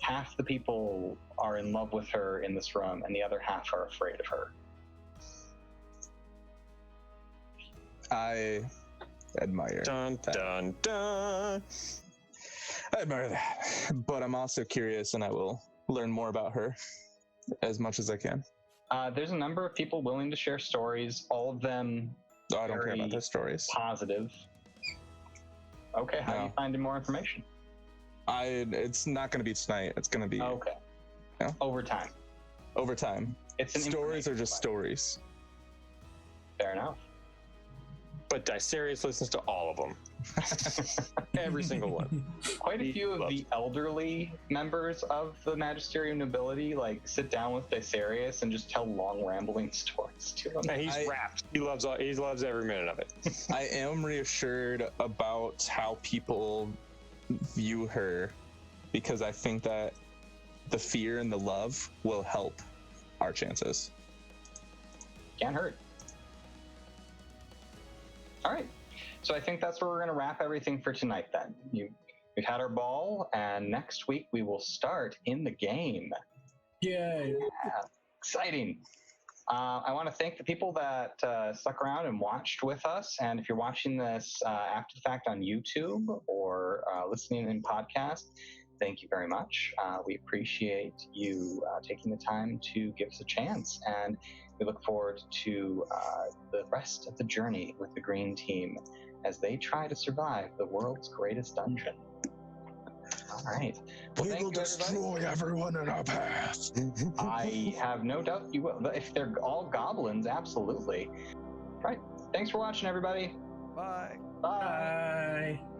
Speaker 1: half the people are in love with her in this room and the other half are afraid of her.
Speaker 2: I admire
Speaker 8: Dun,
Speaker 2: that.
Speaker 8: dun, dun.
Speaker 2: I admire that. But I'm also curious, and I will learn more about her as much as I can.
Speaker 1: There's a number of people willing to share stories, all of them
Speaker 2: I don't care about their stories.
Speaker 1: positive. Okay, how are you finding more information?
Speaker 2: It's not going to be tonight. It's going to be
Speaker 1: okay.
Speaker 2: Yeah.
Speaker 1: Over time.
Speaker 2: Over time.
Speaker 1: It's an
Speaker 2: stories are just stories.
Speaker 1: Fair enough.
Speaker 8: But Dysarius listens to all of them. Every single one.
Speaker 1: Quite a few of the elderly members of the magisterial nobility sit down with Dysarius and just tell long rambling stories to him.
Speaker 8: And he's wrapped. He loves every minute of it.
Speaker 2: I am reassured about how people view her, because I think that the fear and the love will help our chances.
Speaker 1: Can't hurt. All right. So I think that's where we're going to wrap everything for tonight then. We've had our ball, and next week we will start in the game.
Speaker 6: Yay.
Speaker 1: Yeah, exciting. I want to thank the people that stuck around and watched with us. And if you're watching this after the fact on YouTube or listening in podcast, thank you very much. We appreciate you taking the time to give us a chance. And we look forward to the rest of the journey with the Green Team as they try to survive the world's greatest dungeon. All right. Well,
Speaker 5: we will destroy everyone in our path.
Speaker 1: I have no doubt you will. If they're all goblins, absolutely. All right. Thanks for watching, everybody.
Speaker 4: Bye.
Speaker 1: Bye.
Speaker 6: Bye.